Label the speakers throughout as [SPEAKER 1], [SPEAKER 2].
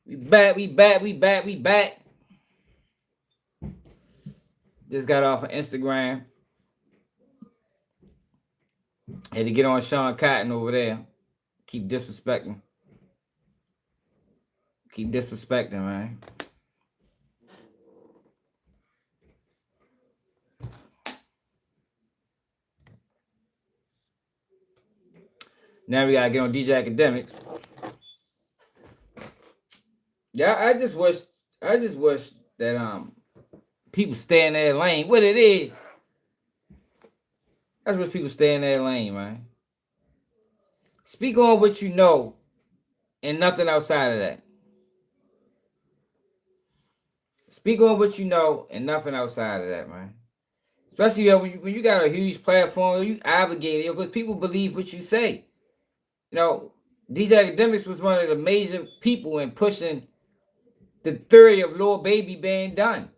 [SPEAKER 1] We back. Just got off of Instagram. Had to get on Sean Cotton over there. Keep disrespecting. Man. Now we gotta get on DJ Akademiks. Yeah, I just wish that people stay in their lane. What it is. I just wish people stay in their lane, man. Speak on what you know and nothing outside of that. Speak on what you know and nothing outside of that, man. Especially when you got a huge platform, you obligated because people believe what you say. You know, DJ Akademiks was one of the major people in pushing the theory of Lil Baby being done.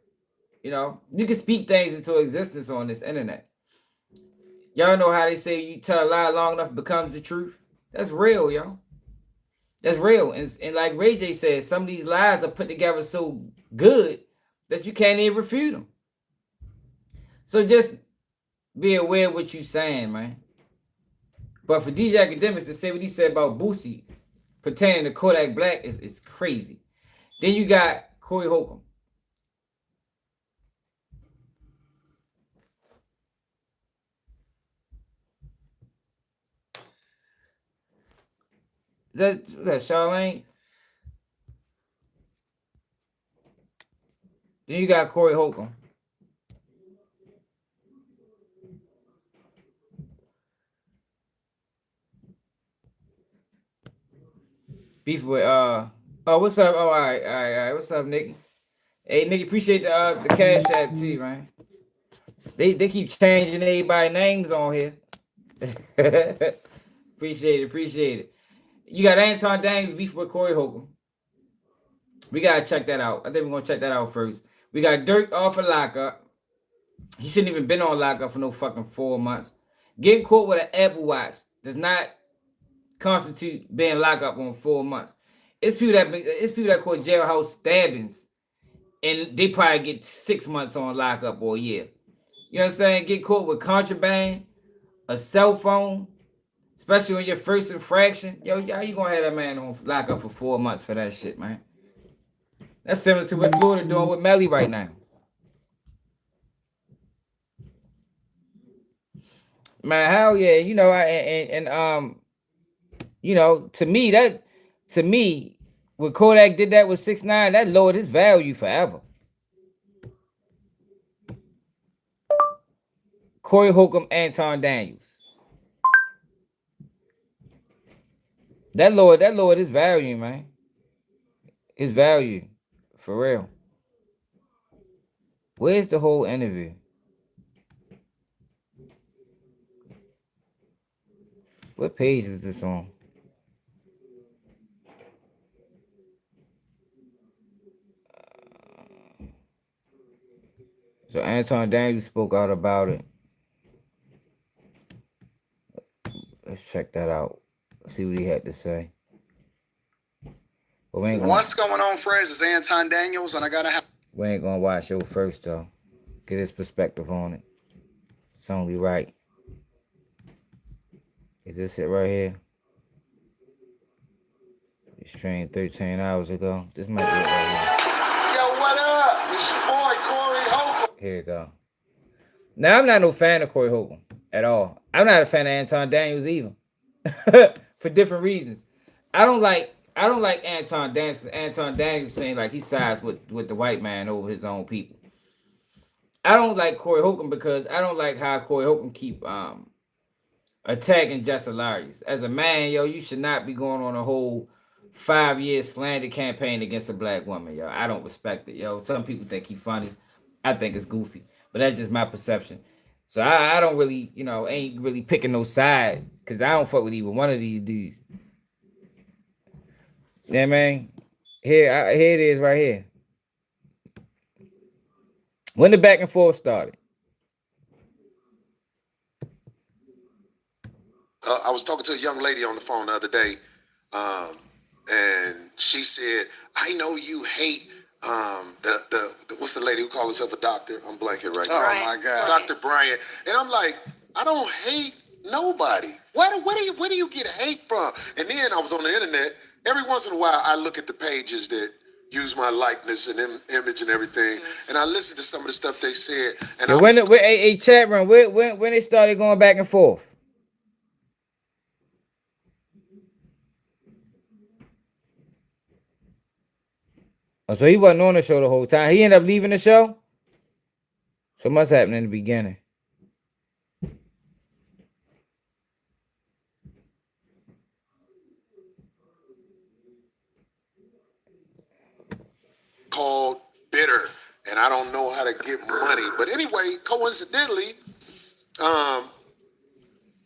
[SPEAKER 1] You know, you can speak things into existence on this internet. Y'all know how they say you tell a lie long enough it becomes the truth? That's real, yo. That's real. And like Ray J said, some of these lies are put together so good that you can't even refute them. So just be aware of what you're saying, man. But for DJ Akademiks to say what he said about Boosie pertaining to Kodak Black is crazy. Then you got Corey Holcomb. Is that Charlene? Then you got Corey Holcomb. Beef with oh, what's up? Oh, all right. What's up, Nicky? Hey, Nicky, appreciate the Cash App too, man. They keep changing everybody's names on here. Appreciate it. You got Aton Daniels beef with Corey Holcomb. We gotta check that out. I think we're gonna check that out first. We got Durk off of lockup. He shouldn't even been on lockup for no fucking 4 months. Getting caught with an Apple Watch does not constitute being locked up on 4 months. It's people that call jailhouse stabbings, and they probably get 6 months on lockup or a year. You know what I'm saying? Get caught with contraband, a cell phone, especially on your first infraction. Yo, how you gonna have that man on lockup for 4 months for that shit, man? That's similar to what Florida doing with Melly right now. Man, hell yeah, you know, you know, to me, when Kodak did that with 6ix9ine, that lowered his value forever. Corey Holcomb, Aton Daniels. That lowered his value, man. His value. For real. Where's the whole interview? What page was this on? So Aton Daniels spoke out about it. Let's check that out. See what he had to say.
[SPEAKER 2] What's going on, friends? It's Aton Daniels, and I gotta have.
[SPEAKER 1] We ain't gonna watch it first though. Get his perspective on it. It's only right. Is this it right here? It streamed 13 hours ago. This might be it right here.
[SPEAKER 2] Yo, what up? It's your boy Corey Holcomb.
[SPEAKER 1] Here you go. Now I'm not no fan of Corey Holcomb at all. I'm not a fan of Aton Daniels either. For different reasons. I don't like Aton Daniels because Aton Daniels saying like he sides with the white man over his own people. I don't like Corey Holcomb because I don't like how Corey Holcomb keep attacking Jess Hilarious. As a man, yo, you should not be going on a whole 5-year slander campaign against a black woman, yo. I don't respect it, yo. Some people think he's funny. I think it's goofy. But that's just my perception. So I don't really, you know, ain't really picking no side because I don't fuck with either one of these dudes. Yeah, man. Here it is right here. When the back and forth started.
[SPEAKER 3] I was talking to a young lady on the phone the other day, and she said, "I know you hate the what's the lady who calls herself a doctor? I'm blanking right now.
[SPEAKER 2] Oh my God.
[SPEAKER 3] Dr. Bryant." And I'm like, I don't hate nobody. Where do you get hate from? And then I was on the internet. Every once in a while, I look at the pages that use my likeness and image and everything, and I listen to some of the stuff they said. And
[SPEAKER 1] Yo, when a chat room, when they started going back and forth. Oh, so he wasn't on the show the whole time. He ended up leaving the show. So must happen in the beginning.
[SPEAKER 3] called bitter, and I don't know how to get money. But anyway, coincidentally,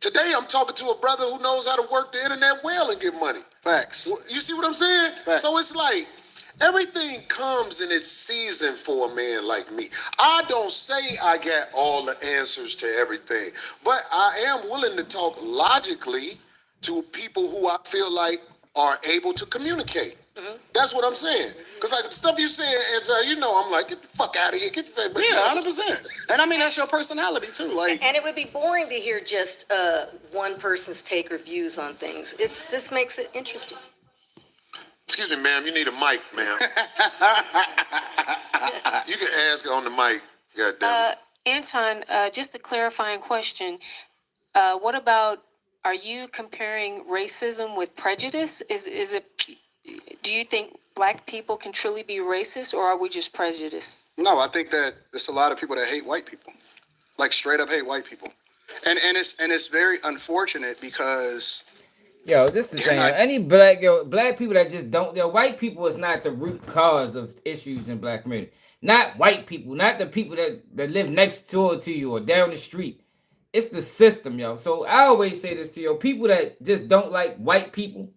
[SPEAKER 3] today I'm talking to a brother who knows how to work the internet well and get money.
[SPEAKER 2] Facts.
[SPEAKER 3] You see what I'm saying?
[SPEAKER 2] Facts.
[SPEAKER 3] So it's like everything comes in its season for a man like me. I don't say I got all the answers to everything, but I am willing to talk logically to people who I feel like are able to communicate. That's what I'm saying. Because like the stuff you saying, and you know, I'm like, get the fuck out of here. Get the
[SPEAKER 2] Yeah, 100%. And I mean, that's your personality too. Like,
[SPEAKER 4] And it would be boring to hear just one person's take or views on things. This makes it interesting.
[SPEAKER 3] Excuse me, ma'am. You need a mic, ma'am. You can ask on the mic. God damn it.
[SPEAKER 5] Anton, just a clarifying question. What about, are you comparing racism with prejudice? Is it, do you think black people can truly be racist, or are we just prejudiced?
[SPEAKER 2] no, I think that there's a lot of people that hate white people, like straight up hate white people, and it's very unfortunate because
[SPEAKER 1] Yo, this is the thing.
[SPEAKER 2] not-
[SPEAKER 1] Any black people that just don't, white people is not the root cause of issues in black community. Not white people, not the people that live next door to you or down the street. It's the system, yo. So I always say this to you, people that just don't like white people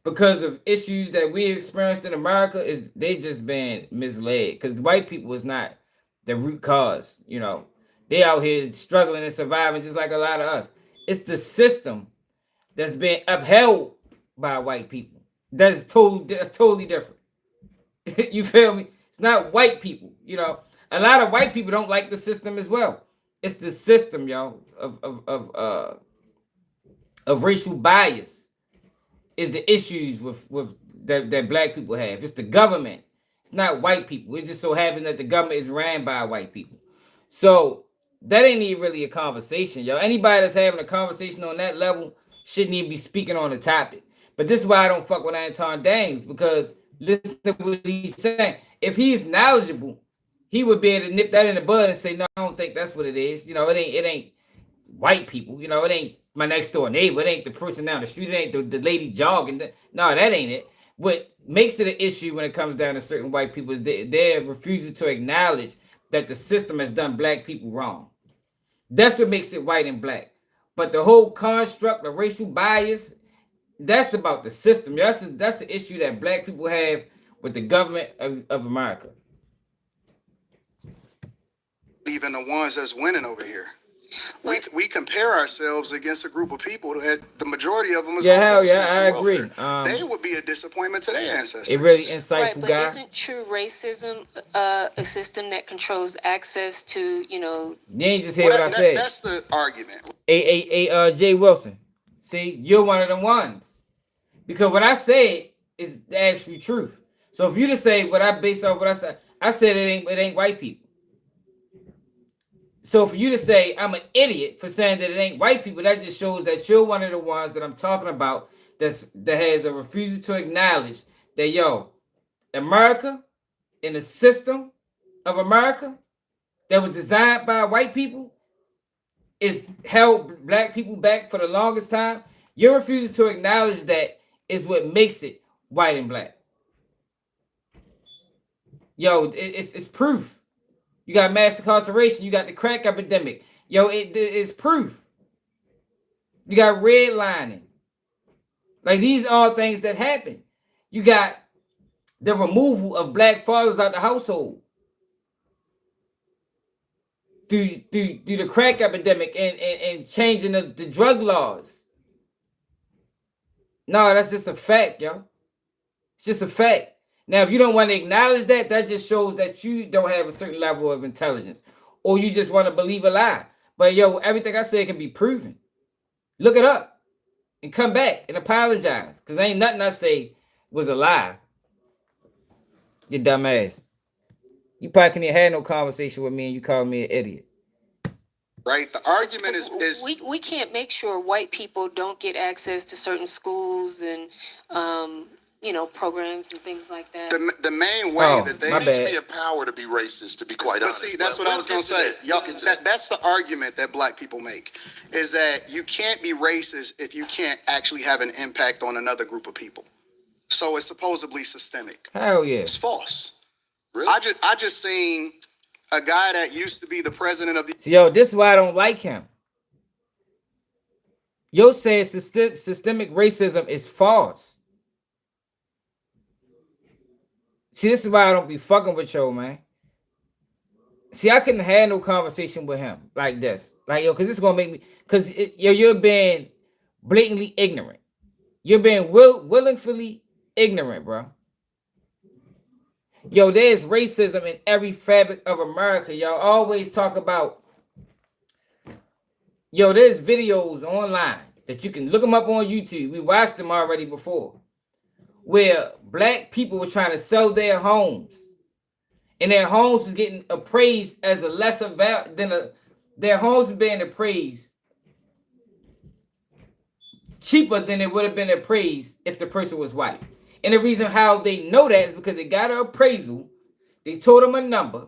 [SPEAKER 1] because of issues that we experienced in America, is they just been misled. Because white people is not the root cause, you know. They out here struggling and surviving just like a lot of us. It's the system that's been upheld by white people. That's totally different. You feel me? It's not white people. You know, a lot of white people don't like the system as well. It's the system, yo, of racial bias is the issues with that black people have. It's the government. It's not white people. It just so happens that the government is ran by white people. So that ain't even really a conversation, yo. Anybody that's having a conversation on that level shouldn't even be speaking on the topic. But this is why I don't fuck with Aton Daniels, because listen to what he's saying. If he's knowledgeable, he would be able to nip that in the bud and say, no, I don't think that's what it is. You know, it ain't white people. You know, it ain't my next door neighbor. It ain't the person down the street. It ain't the lady jogging. No, that ain't it. What makes it an issue when it comes down to certain white people is they're refusing to acknowledge that the system has done black people wrong. That's what makes it white and black. But the whole construct of racial bias, that's about the system. That's the issue that black people have with the government of America.
[SPEAKER 2] even the ones that's winning over here. We compare ourselves against a group of people that the majority of them is
[SPEAKER 1] Yeah,
[SPEAKER 2] on
[SPEAKER 1] hell
[SPEAKER 2] food
[SPEAKER 1] yeah,
[SPEAKER 2] stamps
[SPEAKER 1] I
[SPEAKER 2] and
[SPEAKER 1] agree.
[SPEAKER 2] welfare. They would be a disappointment to their ancestors.
[SPEAKER 1] A really insightful
[SPEAKER 5] Right, but
[SPEAKER 1] guy.
[SPEAKER 5] isn't true racism a system that controls access to,
[SPEAKER 1] You ain't just hear
[SPEAKER 2] Well,
[SPEAKER 1] what I said.
[SPEAKER 2] that's the argument.
[SPEAKER 1] Jay Wilson. See, you're one of the ones. Because what I said is the actual truth. So if you just say what I based off what I said it ain't white people. So for you to say I'm an idiot for saying that it ain't white people, that just shows that you're one of the ones that I'm talking about that has a refusal to acknowledge that America in the system of America that was designed by white people is held black people back for the longest time. Your refusal to acknowledge that is what makes it white and black. It's proof. You got mass incarceration. You got the crack epidemic. It's proof. You got redlining. Like, these are things that happen. You got the removal of black fathers out the household. through the crack epidemic and changing the drug laws. No, that's just a fact, yo. It's just a fact. Now, if you don't want to acknowledge that, that just shows that you don't have a certain level of intelligence, or you just want to believe a lie. But yo, everything I say can be proven. Look it up and come back and apologize, because ain't nothing I say was a lie. You dumbass. You probably couldn't even have no conversation with me and you call me an idiot.
[SPEAKER 2] Right? The argument is
[SPEAKER 5] we can't make sure white people don't get access to certain schools and programs and things like that.
[SPEAKER 2] the main way
[SPEAKER 1] Oh,
[SPEAKER 2] that they
[SPEAKER 1] my
[SPEAKER 3] There needs to
[SPEAKER 1] bad.
[SPEAKER 3] be a power to be racist, to be quite
[SPEAKER 2] But
[SPEAKER 3] honest.
[SPEAKER 2] see, that's
[SPEAKER 3] But
[SPEAKER 2] what I
[SPEAKER 3] we'll
[SPEAKER 2] was gonna
[SPEAKER 3] get to
[SPEAKER 2] say.
[SPEAKER 3] that.
[SPEAKER 2] Y'all,
[SPEAKER 3] We'll get to that.
[SPEAKER 2] that's the argument that black people make, is that you can't be racist if you can't actually have an impact on another group of people. So it's supposedly systemic.
[SPEAKER 1] Hell yeah.
[SPEAKER 2] It's false.
[SPEAKER 3] Really?
[SPEAKER 2] I just seen a guy that used to be the president of the
[SPEAKER 1] So, yo, this is why I don't like him. Yo said systemic racism is false. See, this is why I don't be fucking with yo, man. See, I couldn't have no conversation with him like this. Like, yo, because this is going to make me... Because, you're being blatantly ignorant. You're being willingly ignorant, bro. Yo, there's racism in every fabric of America. Y'all always talk about... Yo, there's videos online that you can look them up on YouTube. We watched them already before, where black people were trying to sell their homes, and their homes was getting appraised as a lesser value than their homes is being appraised cheaper than it would have been appraised if the person was white. And the reason how they know that is because they got an appraisal, they told them a number.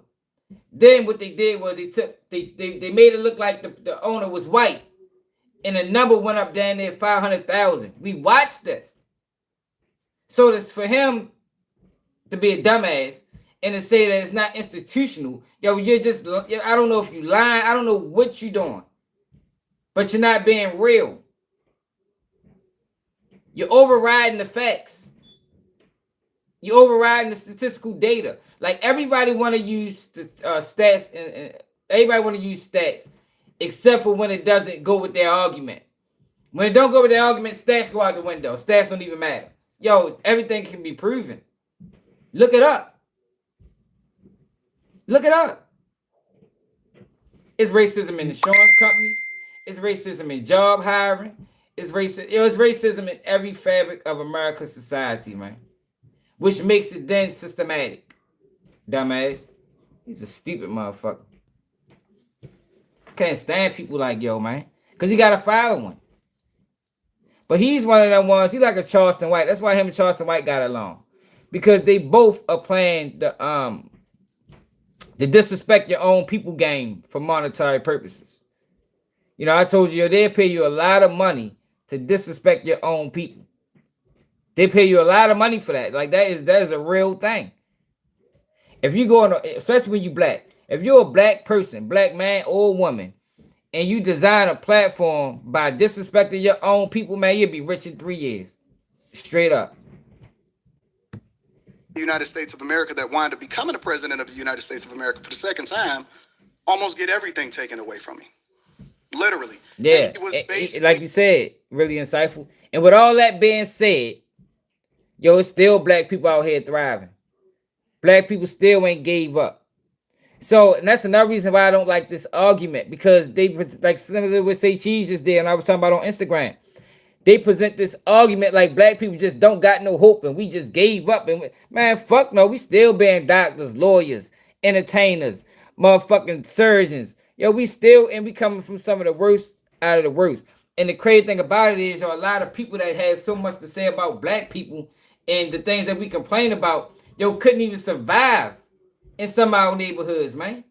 [SPEAKER 1] Then what they did was they made it look like the owner was white, and the number went up down there 500,000. We watched this. So it's for him to be a dumbass and to say that it's not institutional. Yo, you're just, I don't know if you lying, I don't know what you're doing, but you're not being real. You're overriding the facts. You're overriding the statistical data. Like, everybody want to use stats, and everybody want to use stats, except for when it doesn't go with their argument. When it don't go with their argument, stats go out the window. Stats don't even matter. Yo, everything can be proven. Look it up. Look it up. It's racism in insurance companies. It's racism in job hiring. It's racism in every fabric of America's society, man. Which makes it then systematic. Dumbass. He's a stupid motherfucker. Can't stand people like yo, man. Because he got a following. But he's one of them ones, he like a Charleston White. That's why him and Charleston White got along. Because they both are playing the disrespect your own people game for monetary purposes. You know, I told you, they'll pay you a lot of money to disrespect your own people. They pay you a lot of money for that. Like, that is a real thing. If you go on, especially when you black, if you're a black person, black man or woman, and you design a platform by disrespecting your own people, man, you'll be rich in 3 years. Straight up.
[SPEAKER 2] The United States of America that wanted to becoming the president of the United States of America for the second time, almost get everything taken away from me. Literally.
[SPEAKER 1] Yeah.
[SPEAKER 2] And it was basically,
[SPEAKER 1] like you said, really insightful. And with all that being said, yo, it's still black people out here thriving. Black people still ain't gave up. So, and that's another reason why I don't like this argument, because they, like similar with Say Cheese just did, and I was talking about on Instagram, they present this argument like black people just don't got no hope and we just gave up. And man, fuck no, we still being doctors, lawyers, entertainers, motherfucking surgeons. Yo, we still, and we coming from some of the worst out of the worst. And the crazy thing about it is, a lot of people that had so much to say about black people and the things that we complain about, yo, couldn't even survive in some of our neighborhoods, man.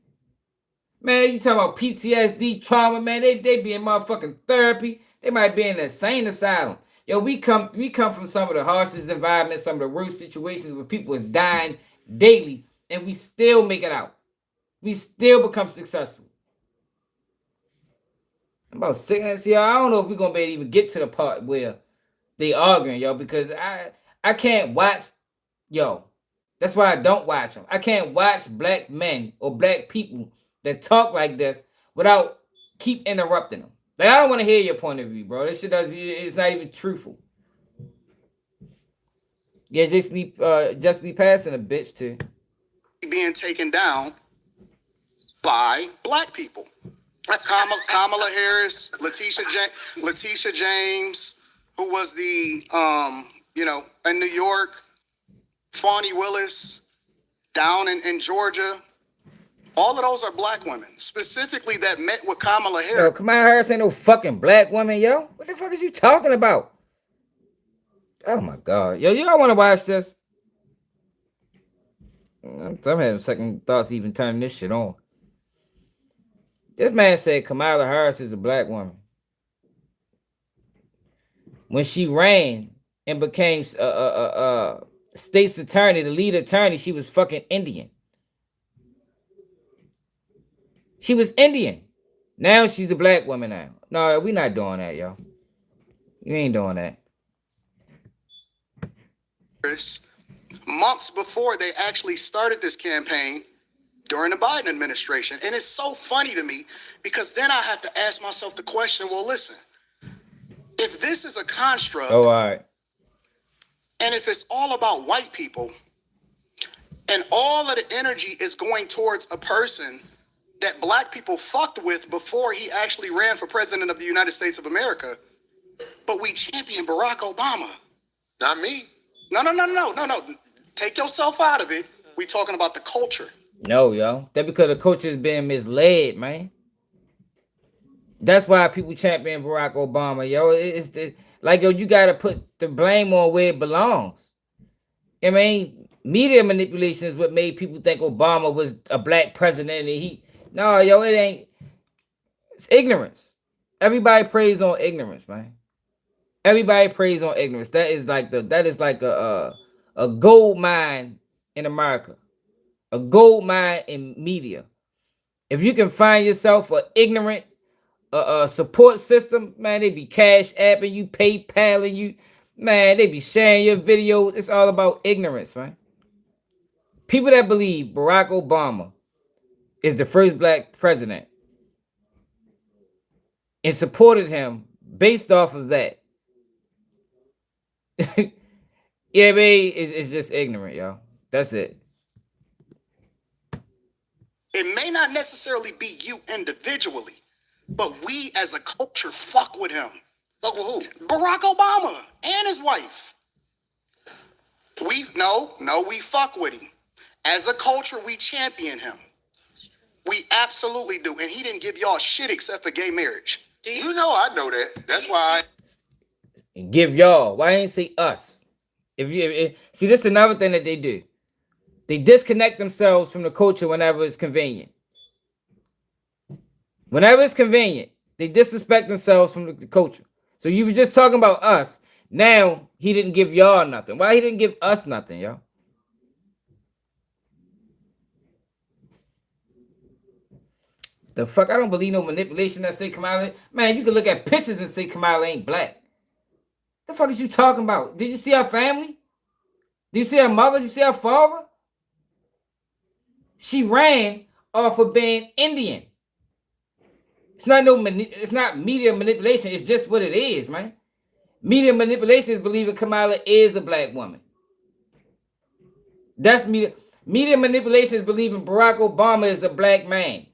[SPEAKER 1] Man, you talking about PTSD, trauma, man, they be in motherfucking therapy. They might be in an insane asylum. Yo, we come from some of the harshest environments, some of the worst situations where people is dying daily, and we still make it out. We still become successful. I'm about sick. See, I don't know if we're gonna be able to even get to the part where they arguing, yo, because I can't watch, yo. That's why I don't watch them. I can't watch black men or black people that talk like this without keep interrupting them. Like, I don't want to hear your point of view, bro. This shit it's not even truthful. Yeah, justly passing a bitch too.
[SPEAKER 2] Being taken down by black people. Kamala Harris, Letitia James, who was the in New York, Fani Willis, down in Georgia. All of those are black women, specifically that met with Kamala Harris.
[SPEAKER 1] Yo, Kamala Harris ain't no fucking black woman, yo. What the fuck is you talking about? Oh my god, yo, y'all want to watch this? I'm having second thoughts even turning this shit on. This man said Kamala Harris is a black woman. When she ran and became state's attorney, the lead attorney, she was fucking Indian. She was Indian. Now she's a black woman now. No, we not doing that, yo. You ain't doing that.
[SPEAKER 2] Months before they actually started this campaign during the Biden administration. And it's so funny to me because then I have to ask myself the question, well, listen, if this is a construct,
[SPEAKER 1] Oh, all right.
[SPEAKER 2] and if it's all about white people and all of the energy is going towards a person that black people fucked with before he actually ran for president of the United States of America, but we champion Barack Obama.
[SPEAKER 3] Not me.
[SPEAKER 2] No. Take yourself out of it. We talking about the culture.
[SPEAKER 1] No, yo. That because the culture is being misled, man. That's why people champion Barack Obama, yo. It's like, yo, you gotta put the blame on where it belongs. I mean, media manipulation is what made people think Obama was a black president, and no, yo, it ain't. It's ignorance. Everybody preys on ignorance, man. Everybody preys on ignorance. That is like a gold mine in America, a gold mine in media. If you can find yourself an ignorant support system, man, they be cash apping you, PayPaling you, man, they be sharing your videos. It's all about ignorance, man. People that believe Barack Obama is the first black president and supported him based off of that. Yeah, man, it's just ignorant, yo. That's it.
[SPEAKER 2] It may not necessarily be you individually, but we as a culture fuck with him.
[SPEAKER 3] Fuck with who?
[SPEAKER 2] Barack Obama and his wife. We fuck with him. As a culture, we champion him. We absolutely do. And he didn't give y'all shit except for gay marriage.
[SPEAKER 3] You know I know that. That's why
[SPEAKER 1] And give y'all. Why ain't say us? See, this is another thing that they do. They disconnect themselves from the culture whenever it's convenient. Whenever it's convenient, they disrespect themselves from the culture. So you were just talking about us. Now he didn't give y'all nothing. Why he didn't give us nothing, y'all? The fuck? I don't believe no manipulation that say Kamala. Man, you can look at pictures and say Kamala ain't black. The fuck is you talking about? Did you see her family? Did you see her mother? Did you see her father? She ran off of being Indian. It's not media manipulation. It's just what it is, man. Media manipulation is believing Kamala is a black woman. That's media. Media manipulation is believing Barack Obama is a black man.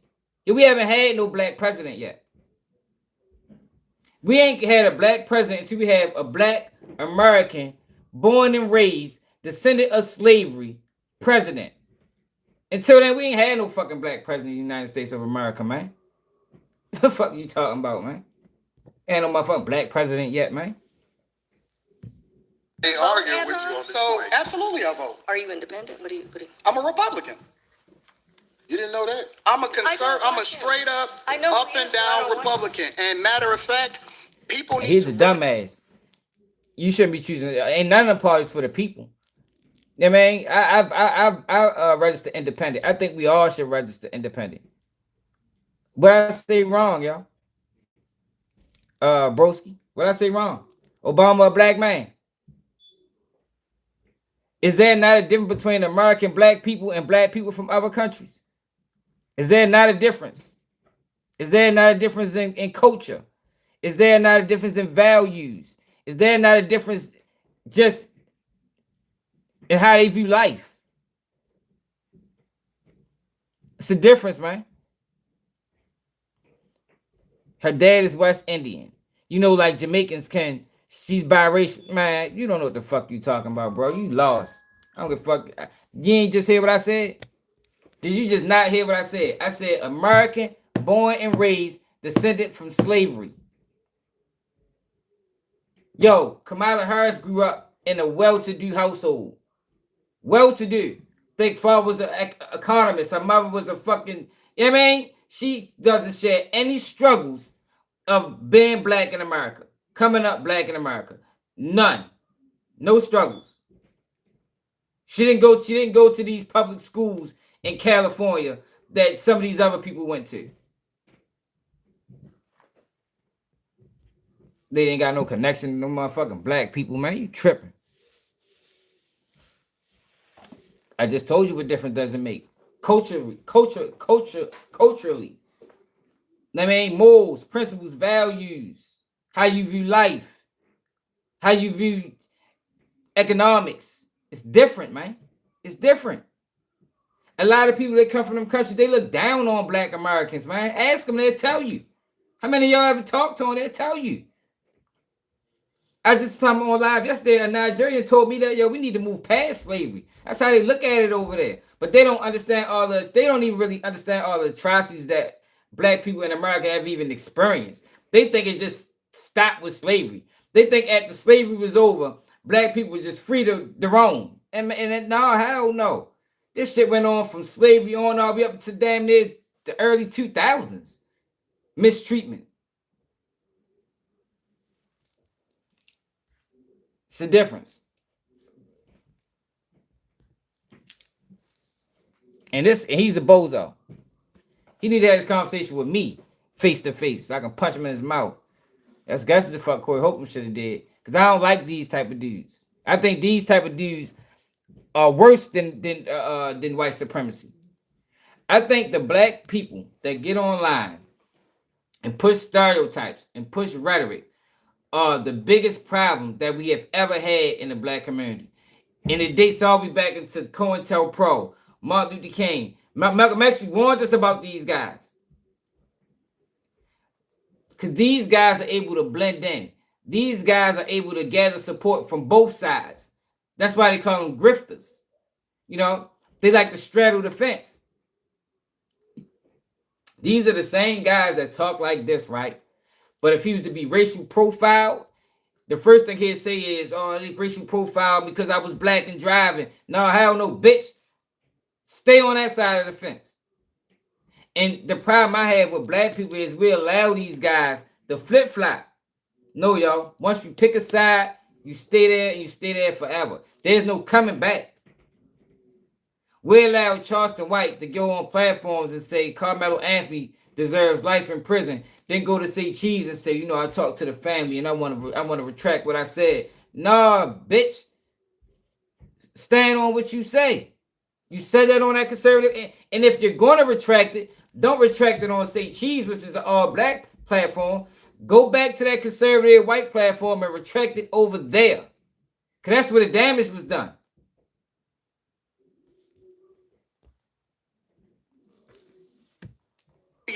[SPEAKER 1] We haven't had no black president yet. We ain't had a black president until we have a black American, born and raised, descendant of slavery, president. Until then, we ain't had no fucking black president in the United States of America, man. What the fuck are you talking about, man? Ain't no motherfucking black president yet, man.
[SPEAKER 3] I ain't arguing with you on this
[SPEAKER 2] So
[SPEAKER 3] point.
[SPEAKER 2] absolutely I vote.
[SPEAKER 4] Are you independent? What do you?
[SPEAKER 2] I'm a Republican.
[SPEAKER 3] You didn't know that?
[SPEAKER 2] I'm a straight up,
[SPEAKER 4] I know
[SPEAKER 2] up and down Republican. And matter of fact, people need
[SPEAKER 1] He's
[SPEAKER 2] to
[SPEAKER 1] a dumbass. You shouldn't be choosing. Ain't none of the parties for the people. You know what I mean? I register independent. I think we all should register independent. What I say wrong, y'all? Broski, what I say wrong? Obama a black man. Is there not a difference between American black people and black people from other countries? Is there not a difference? Is there not a difference in culture? Is there not a difference in values? Is there not a difference just in how they view life? It's a difference, man. Her dad is West Indian. You know, like Jamaicans can, she's biracial. Man, you don't know what the fuck you talking about, bro. You lost. I don't give a fuck. You ain't just hear what I said? Did you just not hear what I said? I said American, born and raised, descended from slavery. Yo, Kamala Harris grew up in a well-to-do household. Well-to-do. Think father was an economist. Her mother was a fucking, you know what I mean? She doesn't share any struggles of being black in America. Coming up black in America. None. No struggles. She didn't go to these public schools in California that some of these other people went to. They ain't got no connection to no motherfucking black people, man. You tripping. I just told you what difference does it make. Culturally. I mean, morals, principles, values, how you view life, how you view economics. It's different, man. It's different. A lot of people that come from them countries, they look down on black Americans, man. Ask them, they'll tell you. How many of y'all ever talked to them? They'll tell you. I just saw on live yesterday, a Nigerian told me that, yo, we need to move past slavery. That's how they look at it over there. But they don't understand they don't even really understand all the atrocities that black people in America have even experienced. They think it just stopped with slavery. They think after slavery was over, black people were just free to roam. And no, hell no. This shit went on from slavery on all the way up to damn near the early 2000s. Mistreatment. It's the difference. And he's a bozo. He need to have this conversation with me, face to face, so I can punch him in his mouth. That's what the fuck Corey Holcomb should have did. Because I don't like these type of dudes. I think these type of dudes are worse than white supremacy. I think the black people that get online and push stereotypes and push rhetoric are the biggest problem that we have ever had in the black community. And it dates all the way back into COINTELPRO, Martin Luther King. Malcolm X warned us about these guys. Because these guys are able to blend in. These guys are able to gather support from both sides. That's why they call them grifters. You know, they like to straddle the fence. These are the same guys that talk like this, right? But if he was to be racial profiled, the first thing he'd say is, oh, they racial profiled because I was black and driving. No, hell no, bitch. Stay on that side of the fence. And the problem I have with black people is we allow these guys to flip-flop. No, y'all. Once you pick a side, you stay there and you stay there forever. There's no coming back. We allow Charleston White to go on platforms and say Carmelo Anthony deserves life in prison. Then go to say Cheese and say, you know, I talked to the family and I want to retract what I said. Nah, bitch. Stand on what you say. You said that on that conservative. And if you're going to retract it, don't retract it on say Cheese, which is an all-black platform. Go back to that conservative white platform and retract it over there. Because that's where the damage was done.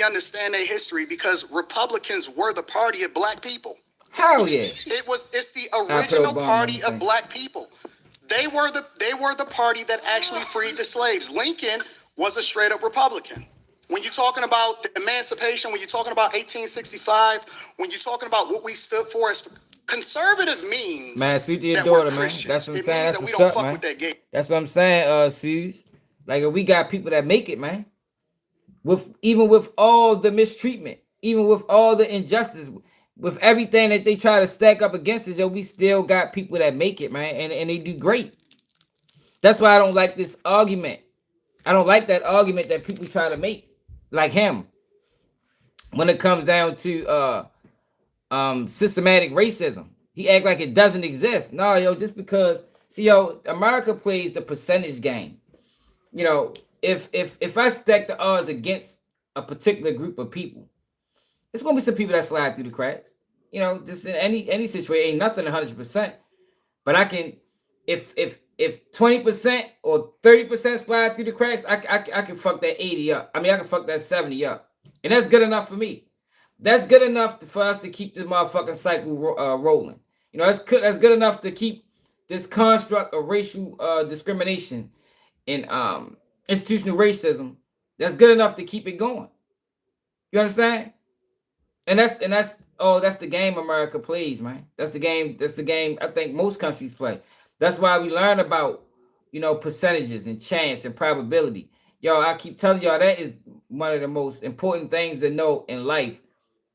[SPEAKER 2] Understand their history because Republicans were the party of black people.
[SPEAKER 1] Hell yeah.
[SPEAKER 2] It's the original party of black people. They were the party that actually freed the slaves. Lincoln was a straight up Republican. When you're talking about the emancipation, when you're talking about 1865, when you're talking about what we stood for as conservative means,
[SPEAKER 1] man, suit your daughter, man. That's what I'm saying. That's what's up, man. That's what I'm saying, Suze. Like we got people that make it, man. Even with all the mistreatment, even with all the injustice, with everything that they try to stack up against us, yo, we still got people that make it, man, and they do great. That's why I don't like this argument. I don't like that argument that people try to make, like him, when it comes down to systematic racism. He act like it doesn't exist. No, yo, just because, see, yo, America plays the percentage game. You know, if I stack the odds against a particular group of people, it's gonna be some people that slide through the cracks. You know, just in any situation, ain't nothing 100%. But I can, if 20% or 30% slide through the cracks, I can fuck that 80 up. I mean, I can fuck that 70 up, and that's good enough for me. That's good enough for us to keep this motherfucking cycle rolling. You know, that's good enough to keep this construct of racial discrimination and institutional racism. That's good enough to keep it going. You understand? And that's that's the game America plays, man. That's the game I think most countries play. That's why we learn about, you know, percentages and chance and probability. Yo, I keep telling y'all that is one of the most important things to know in life.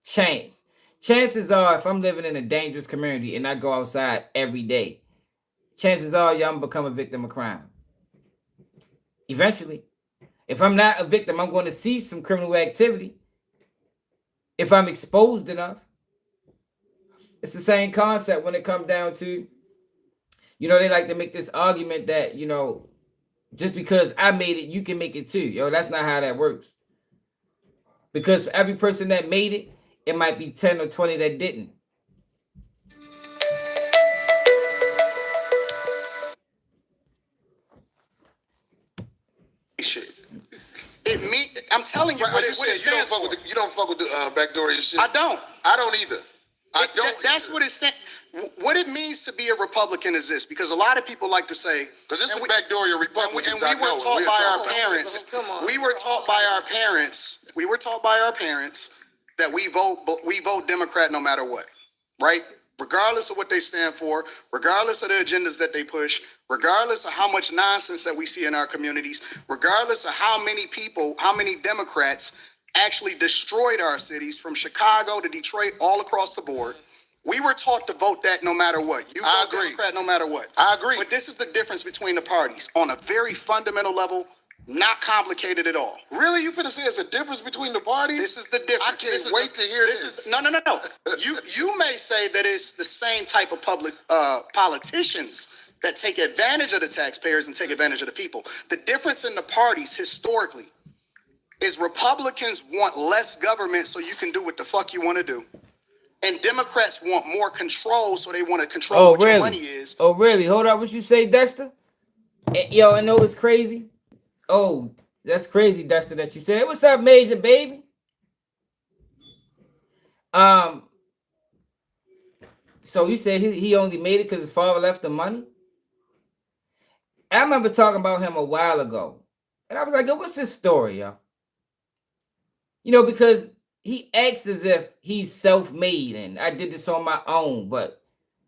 [SPEAKER 1] Chance. Chances are, if I'm living in a dangerous community and I go outside every day, chances are, y'all, I'm gonna become a victim of crime. Eventually. If I'm not a victim, I'm going to see some criminal activity. If I'm exposed enough. It's the same concept when it comes down to, you know, they like to make this argument that, you know, just because I made it, you can make it too. Yo, that's not how that works. Because for every person that made it, it might be 10 or 20 that didn't.
[SPEAKER 2] Shit. I'm telling you what it stands for.
[SPEAKER 3] You don't fuck with the backdoor shit.
[SPEAKER 2] I don't.
[SPEAKER 3] I don't either.
[SPEAKER 2] That's what it's saying. What it means to be a Republican is this, because a lot of people like to say,
[SPEAKER 3] because this is backdoor your Republicans.
[SPEAKER 2] And we were taught by our parents. We were taught by our parents. We were taught by our parents that we vote Democrat no matter what, right? Regardless of what they stand for, regardless of the agendas that they push, regardless of how much nonsense that we see in our communities, regardless of how many people, how many Democrats actually destroyed our cities from Chicago to Detroit, all across the board. We were taught to vote that no matter what. You vote Democrat no matter what.
[SPEAKER 3] I agree.
[SPEAKER 2] But this is the difference between the parties on a very fundamental level, not complicated at all.
[SPEAKER 3] Really? You finna say it's a difference between the parties?
[SPEAKER 2] This is the difference.
[SPEAKER 3] I can't wait to hear this.
[SPEAKER 2] No. You may say that it's the same type of public politicians that take advantage of the taxpayers and take advantage of the people. The difference in the parties historically is Republicans want less government so you can do what the fuck you want to do. And Democrats want more control, so they want to control what your money is.
[SPEAKER 1] Oh, really? Hold up. What you say, Dexter? Yo, I know it's crazy. Oh, that's crazy, Dexter, that you said. Hey, what's up, Major, baby? So you said he only made it because his father left the money? I remember talking about him a while ago. And I was like, yo, what's this story, yo? You know, because he acts as if he's self-made and I did this on my own. But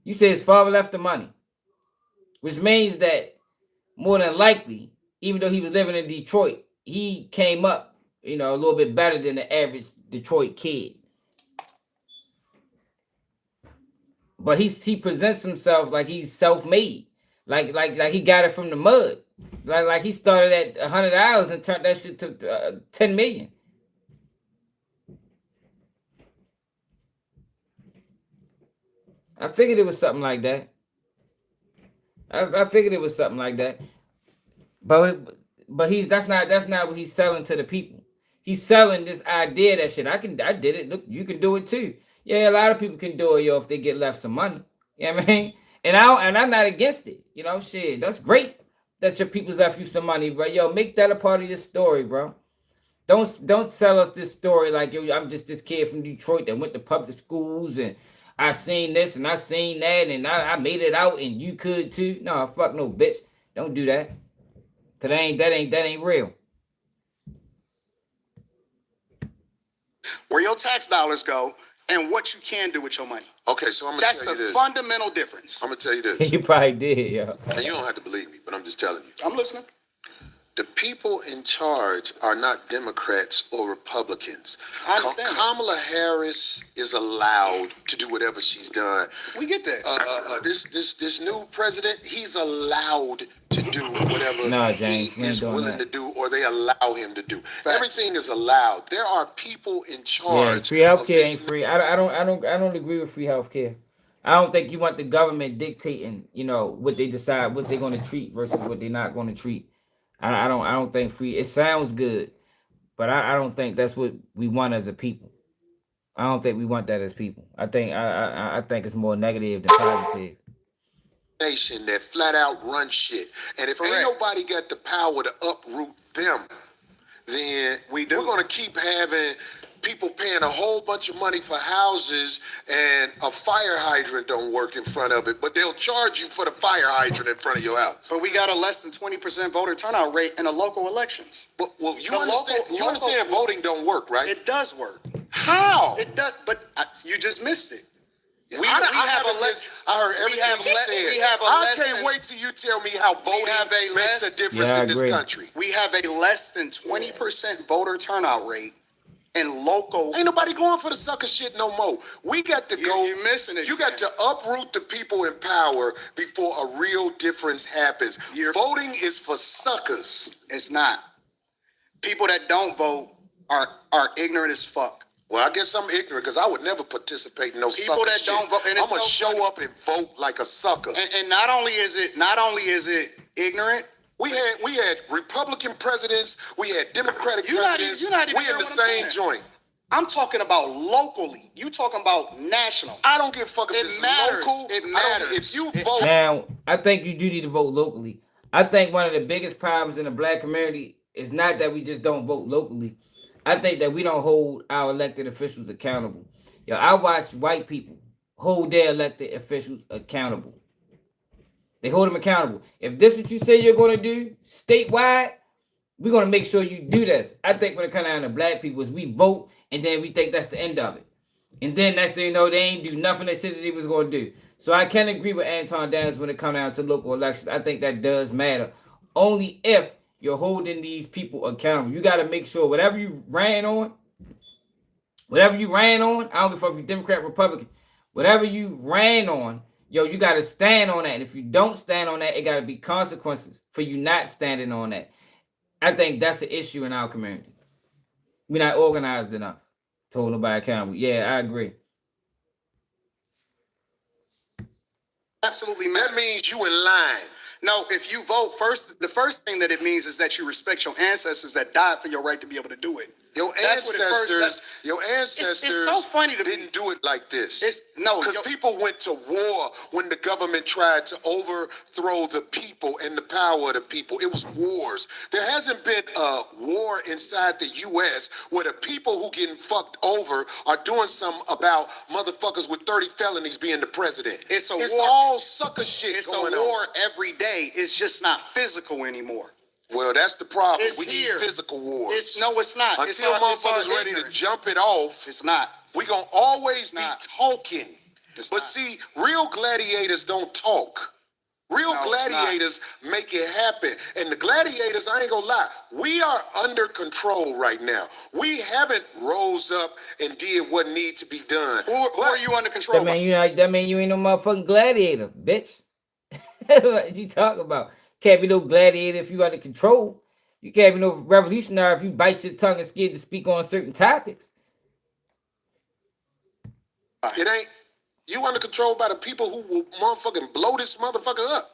[SPEAKER 1] you say his father left the money, which means that more than likely, even though he was living in Detroit, he came up, you know, a little bit better than the average Detroit kid. But he presents himself like he's self-made, like he got it from the mud, like he started at $100 and turned that shit to 10 million. I figured it was something like that. I figured it was something like that. But that's not what he's selling to the people. He's selling this idea that shit. I did it. Look, you can do it too. Yeah, a lot of people can do it, yo, if they get left some money. You know what I mean? And I'm not against it. You know, shit, that's great that your people's left you some money, but yo, make that a part of your story, bro. Don't sell us this story like, yo, I'm just this kid from Detroit that went to public schools and I seen this and I seen that and I made it out and you could too. No, fuck no, bitch. Don't do that. Cause that ain't real.
[SPEAKER 2] Where your tax dollars go and what you can do with your money.
[SPEAKER 3] Okay, so I'm gonna tell you this.
[SPEAKER 2] That's the fundamental difference.
[SPEAKER 3] I'm gonna tell you this.
[SPEAKER 1] You probably did, yo.
[SPEAKER 3] And you don't have to believe me, but I'm just telling you.
[SPEAKER 2] I'm listening.
[SPEAKER 3] The people in charge are not Democrats or Republicans.
[SPEAKER 2] I understand.
[SPEAKER 3] Kamala Harris is allowed to do whatever she's done.
[SPEAKER 2] We get that.
[SPEAKER 3] This new president, he's allowed to do whatever
[SPEAKER 1] James,
[SPEAKER 3] he is willing to do, or they allow him to do.
[SPEAKER 2] Facts.
[SPEAKER 3] Everything is allowed. There are people in charge.
[SPEAKER 1] Yeah, free healthcare ain't free. I don't agree with free healthcare. I don't think you want the government dictating, you know, what they decide, what they're going to treat versus what they're not going to treat. I don't think free. It sounds good, but I don't think that's what we want as a people. I don't think we want that as people. I think it's more negative than positive.
[SPEAKER 3] Nation that flat out run shit. And if ain't
[SPEAKER 2] Correct.
[SPEAKER 3] nobody got the power to uproot them, then
[SPEAKER 2] We do.
[SPEAKER 3] we're gonna keep having people paying a whole bunch of money for houses and a fire hydrant don't work in front of it, but they'll charge you for the fire hydrant in front of your house.
[SPEAKER 2] But we got a less than 20% voter turnout rate in the local elections.
[SPEAKER 3] But well, you
[SPEAKER 2] The
[SPEAKER 3] understand
[SPEAKER 2] local-
[SPEAKER 3] understand voting don't work, right?
[SPEAKER 2] It does work.
[SPEAKER 3] How?
[SPEAKER 2] It does, but you just missed it.
[SPEAKER 3] I haven't missed- I heard everything you said.
[SPEAKER 2] We have a
[SPEAKER 3] I
[SPEAKER 2] less
[SPEAKER 3] can't
[SPEAKER 2] than-
[SPEAKER 3] wait till you tell me how voting
[SPEAKER 2] have a
[SPEAKER 3] makes a
[SPEAKER 2] less-
[SPEAKER 3] difference
[SPEAKER 1] Yeah, I
[SPEAKER 3] in this
[SPEAKER 1] agree.
[SPEAKER 3] country.
[SPEAKER 2] We have a less than 20% voter turnout rate in local.
[SPEAKER 3] Ain't nobody going for the sucker shit no more. We got to go.
[SPEAKER 2] You're missing it,
[SPEAKER 3] You got to uproot the people in power before a real difference happens. Voting is for suckers.
[SPEAKER 2] It's not. People that don't vote are ignorant as fuck.
[SPEAKER 3] Well, I guess I'm ignorant because I would never participate in no
[SPEAKER 2] People
[SPEAKER 3] sucker
[SPEAKER 2] that
[SPEAKER 3] shit.
[SPEAKER 2] don't vote- and
[SPEAKER 3] I'm
[SPEAKER 2] it's
[SPEAKER 3] gonna
[SPEAKER 2] so
[SPEAKER 3] show
[SPEAKER 2] funny.
[SPEAKER 3] up and vote like a sucker.
[SPEAKER 2] And not only is it ignorant.
[SPEAKER 3] We had Republican presidents. We had Democratic
[SPEAKER 2] You're not
[SPEAKER 3] presidents.
[SPEAKER 2] even
[SPEAKER 3] we in the
[SPEAKER 2] hearing what I'm
[SPEAKER 3] same
[SPEAKER 2] saying.
[SPEAKER 3] joint.
[SPEAKER 2] I'm talking about locally. You talking about national.
[SPEAKER 3] I don't give a fuck if
[SPEAKER 2] It
[SPEAKER 3] it's
[SPEAKER 2] matters.
[SPEAKER 3] local.
[SPEAKER 2] It
[SPEAKER 3] I don't-
[SPEAKER 2] matters.
[SPEAKER 3] If you
[SPEAKER 2] It-
[SPEAKER 3] vote,
[SPEAKER 1] Now, I think you do need to vote locally. I think one of the biggest problems in the black community is not that we just don't vote locally. I think that we don't hold our elected officials accountable. Yo, I watch white people hold their elected officials accountable. They hold them accountable. If this is what you say you're going to do statewide, we're going to make sure you do this. I think when it comes down to black people, is we vote and then we think that's the end of it. And then next thing you know, they ain't do nothing they said that they was going to do. So I can agree with Aton Downs when it comes down to local elections. I think that does matter. Only if you're holding these people accountable. You got to make sure whatever you ran on, I don't give a fuck if you're Democrat, Republican, whatever you ran on, yo, you got to stand on that. And if you don't stand on that, it got to be consequences for you not standing on that. I think that's an issue in our community. We're not organized enough to hold nobody accountable. Yeah, I agree.
[SPEAKER 2] Absolutely
[SPEAKER 3] that
[SPEAKER 2] matters.
[SPEAKER 3] means you in line.
[SPEAKER 2] No, if you vote first, the first thing that it means is that you respect your ancestors that died for your right to be able to do it.
[SPEAKER 3] Your
[SPEAKER 2] That's what it first
[SPEAKER 3] ancestors,
[SPEAKER 2] does.
[SPEAKER 3] your ancestors
[SPEAKER 2] It's so funny to me.
[SPEAKER 3] didn't do it like this.
[SPEAKER 2] No,
[SPEAKER 3] because people went to war when the government tried to overthrow the people and the power of the people. It was wars. There hasn't been a war inside the U.S. where the people who getting fucked over are doing something about motherfuckers with 30 felonies being the president.
[SPEAKER 2] It's a
[SPEAKER 3] It's
[SPEAKER 2] war.
[SPEAKER 3] all sucker shit
[SPEAKER 2] It's
[SPEAKER 3] going
[SPEAKER 2] a war
[SPEAKER 3] on.
[SPEAKER 2] every day. It's just not physical anymore.
[SPEAKER 3] Well, that's the problem.
[SPEAKER 2] It's
[SPEAKER 3] We
[SPEAKER 2] here.
[SPEAKER 3] need physical wars.
[SPEAKER 2] It's not. It's
[SPEAKER 3] Until
[SPEAKER 2] our- it's our
[SPEAKER 3] motherfuckers ready to
[SPEAKER 2] ignorance.
[SPEAKER 3] jump it off,
[SPEAKER 2] It's not.
[SPEAKER 3] we gonna always be
[SPEAKER 2] not.
[SPEAKER 3] talking.
[SPEAKER 2] It's
[SPEAKER 3] But
[SPEAKER 2] not.
[SPEAKER 3] see, real gladiators don't talk. Real
[SPEAKER 2] No, it's
[SPEAKER 3] gladiators make it happen. And the gladiators, I ain't gonna lie, we are under control right now. We haven't rose up and did what needs to be done.
[SPEAKER 2] Who are you under control?
[SPEAKER 1] That mean you ain't no motherfucking gladiator, bitch. What you talking about? Can't be no gladiator if you under control. You can't be no revolutionary if you bite your tongue and scared to speak on certain topics.
[SPEAKER 3] It ain't you under control by the people who will motherfucking blow this motherfucker up.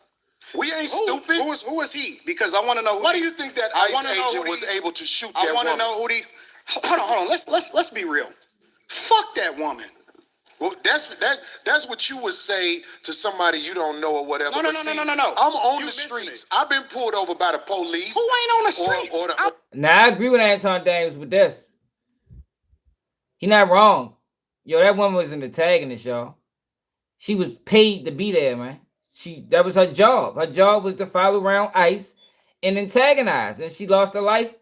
[SPEAKER 3] We ain't stupid.
[SPEAKER 2] Who is he? Because I want to know.
[SPEAKER 3] Why do you think that
[SPEAKER 2] I
[SPEAKER 3] ICE
[SPEAKER 2] wanna know
[SPEAKER 3] agent
[SPEAKER 2] who
[SPEAKER 3] was
[SPEAKER 2] these-
[SPEAKER 3] able to shoot
[SPEAKER 2] I
[SPEAKER 3] that
[SPEAKER 2] want to
[SPEAKER 3] woman?
[SPEAKER 2] know who the. Hold on. Let's be real. Fuck that woman.
[SPEAKER 3] Well, that's what you would say to somebody you don't know or whatever.
[SPEAKER 2] No.
[SPEAKER 3] But see,
[SPEAKER 2] No.
[SPEAKER 3] I'm on
[SPEAKER 2] You
[SPEAKER 3] the
[SPEAKER 2] missing
[SPEAKER 3] streets.
[SPEAKER 2] it.
[SPEAKER 3] I've been pulled over by the police.
[SPEAKER 2] Who ain't on the streets?
[SPEAKER 1] Now I agree with Aton Daniels with this. He not wrong. Yo, that woman was an antagonist, y'all. She was paid to be there, man. That was her job. Her job was to follow around ICE and antagonize, and she lost her life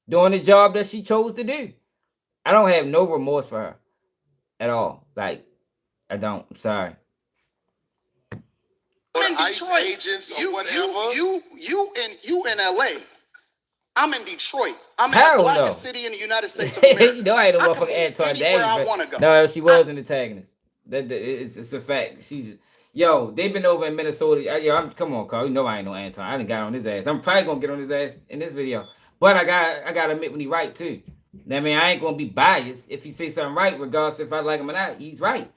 [SPEAKER 1] doing the job that she chose to do. I don't have no remorse for her at all. Like, I don't. I'm sorry.
[SPEAKER 3] Or
[SPEAKER 2] I'm in
[SPEAKER 3] ICE
[SPEAKER 2] Detroit.
[SPEAKER 3] agents or whatever.
[SPEAKER 2] You in LA. I'm in Detroit. I'm in
[SPEAKER 1] Hell
[SPEAKER 2] the
[SPEAKER 1] no.
[SPEAKER 2] blackest city in the United States of America.
[SPEAKER 1] You know I ain't no
[SPEAKER 2] I can
[SPEAKER 1] motherfucking
[SPEAKER 2] move
[SPEAKER 1] Aton
[SPEAKER 2] anywhere I
[SPEAKER 1] Daniels.
[SPEAKER 2] wanna go.
[SPEAKER 1] No, she was an antagonist. It's a fact. Yo, they've been over in Minnesota. Come on, Carl. You know I ain't no Anton. I done got on his ass. I'm probably gonna get on his ass in this video. But I gotta admit when he right too. I mean, I ain't gonna be biased. If he say something right, regardless if I like him or not, he's right.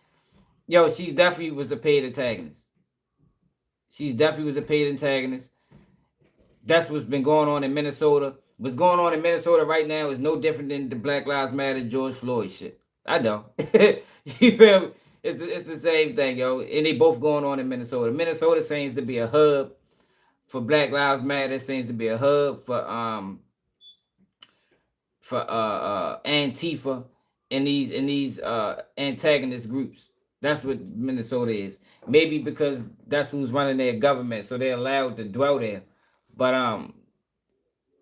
[SPEAKER 1] Yo, she definitely was a paid antagonist. She's definitely was a paid antagonist. That's what's been going on in Minnesota. What's going on in Minnesota right now is no different than the Black Lives Matter George Floyd shit. I know. You feel me? It's the same thing, yo. And they both going on in Minnesota. Minnesota seems to be a hub for Black Lives Matter. It seems to be a hub for Antifa and these antagonist groups. That's what Minnesota is. Maybe because that's who's running their government, so they're allowed to dwell there. But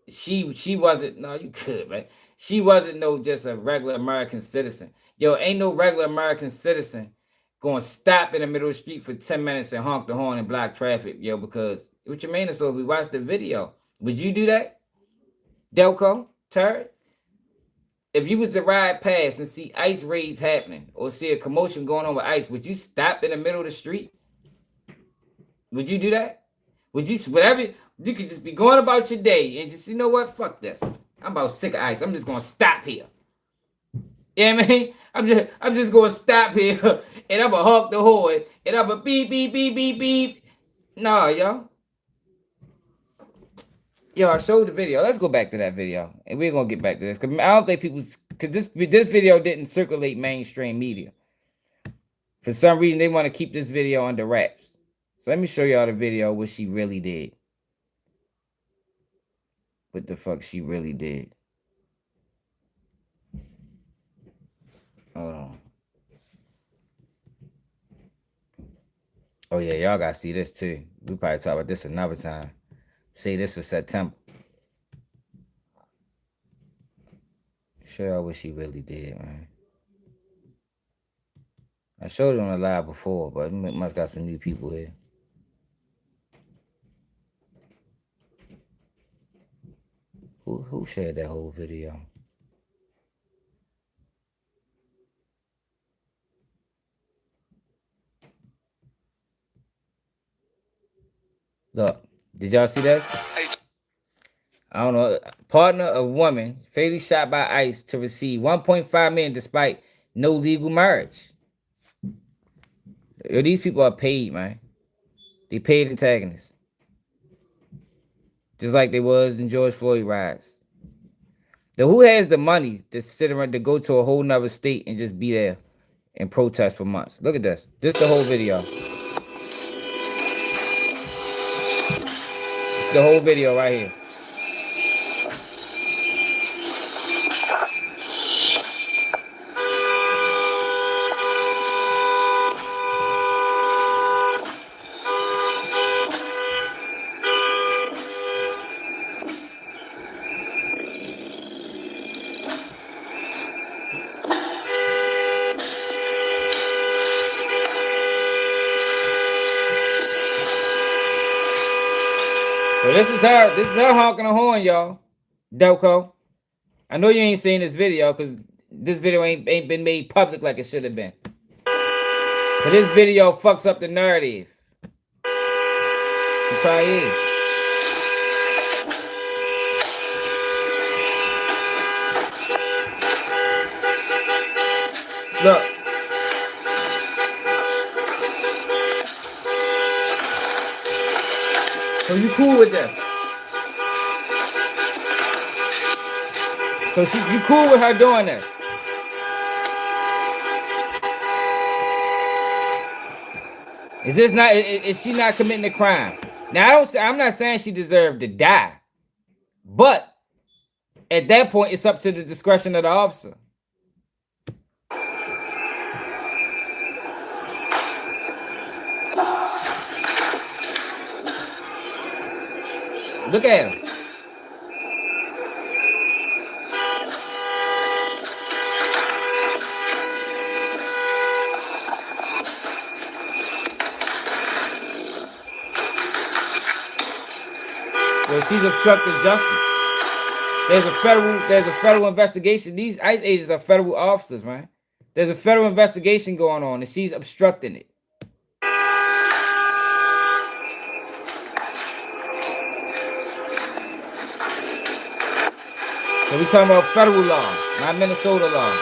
[SPEAKER 1] she wasn't, no, you could, man. She wasn't no just a regular American citizen. Yo, ain't no regular American citizen gonna stop in the middle of the street for 10 minutes and honk the horn and block traffic, yo, because what you mean? So we watched the video. Would you do that? Delco? Turd? If you was to ride past and see ICE raids happening or see a commotion going on with ICE, would you stop in the middle of the street? Would you do that? Would you, whatever, you could just be going about your day and just, you know what? Fuck this. I'm about sick of ICE. I'm just gonna stop here. You know what I mean? I'm just gonna stop here and I'm gonna honk the horn and I'm gonna beep, beep, beep, beep, beep. Nah, yo. Yo, I showed the video. Let's go back to that video, and we're gonna get back to this because I don't think people, because this video didn't circulate mainstream media. For some reason, they want to keep this video under wraps. So let me show y'all the video what she really did. What the fuck she really did? Hold on. Oh yeah, y'all gotta see this too. We probably talk about this another time. Say this for September. Show y'all what she really did, man. I showed it on the live before, but it must got some new people here. Who shared that whole video? Look, did y'all see this? I don't know. Partner of woman fatally shot by ICE to receive 1.5 million despite no legal marriage. Yo, these people are paid, man. They paid antagonists. Just like they was in George Floyd riots. Now, who has the money to sit around to go to a whole nother state and just be there and protest for months? Look at this. This the whole video. It's the whole video right here. So this is her honking the horn, y'all. Delco. I know you ain't seen this video because this video ain't been made public like it should have been. But this video fucks up the narrative. It probably is. Look. So you cool with this? So you cool with her doing this? Is this not? Is she not committing a crime? Now I'm not saying she deserved to die, but at that point, it's up to the discretion of the officer. Look at him. Well, she's obstructed justice. There's a federal investigation. These ICE agents are federal officers, man. There's a federal investigation going on, and she's obstructing it. So we talking about federal law, not Minnesota law.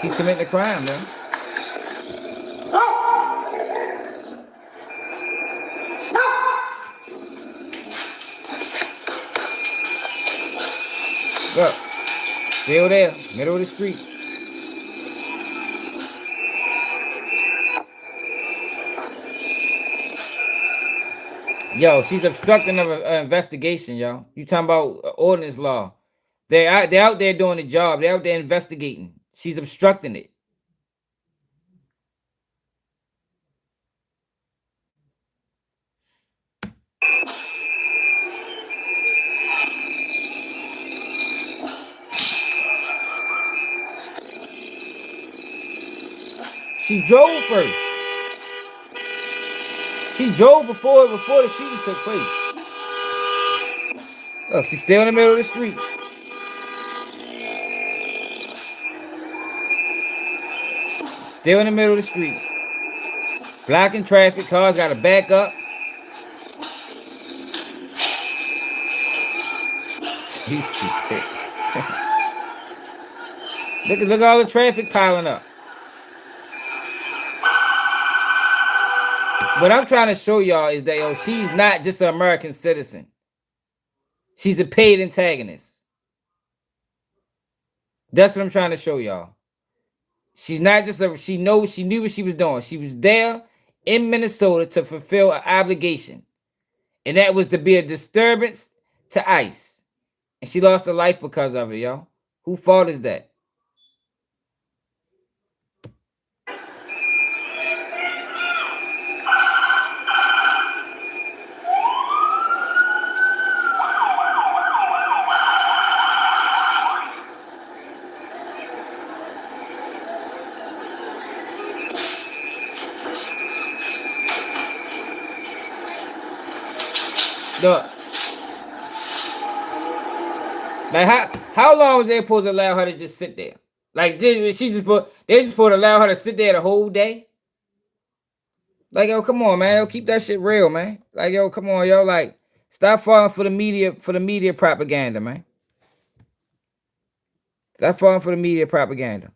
[SPEAKER 1] She's committing a crime, man. Look, still there, middle of the street. Yo, she's obstructing of an investigation, yo. You talking about ordinance law? They're out there doing the job. They're out there investigating. She's obstructing it. She drove first. She drove before the shooting took place. Look, she's still in the middle of the street. Still in the middle of the street. Blocking traffic. Cars got to back up. You stupid. Look at all the traffic piling up. What I'm trying to show y'all is that, yo, she's not just an American citizen. She's a paid antagonist. That's what I'm trying to show y'all. She's not just she knew what she was doing. She was there in Minnesota to fulfill an obligation. And that was to be a disturbance to ICE. And she lost her life because of it, yo. Whose fault is that? Look. Like how long was they supposed to allow her to just sit there? Like they just supposed to allow her to sit there the whole day? Like, yo, come on, man. Yo, keep that shit real, man. Like, yo, come on, yo. Like, stop falling for the media propaganda, man. Stop falling for the media propaganda.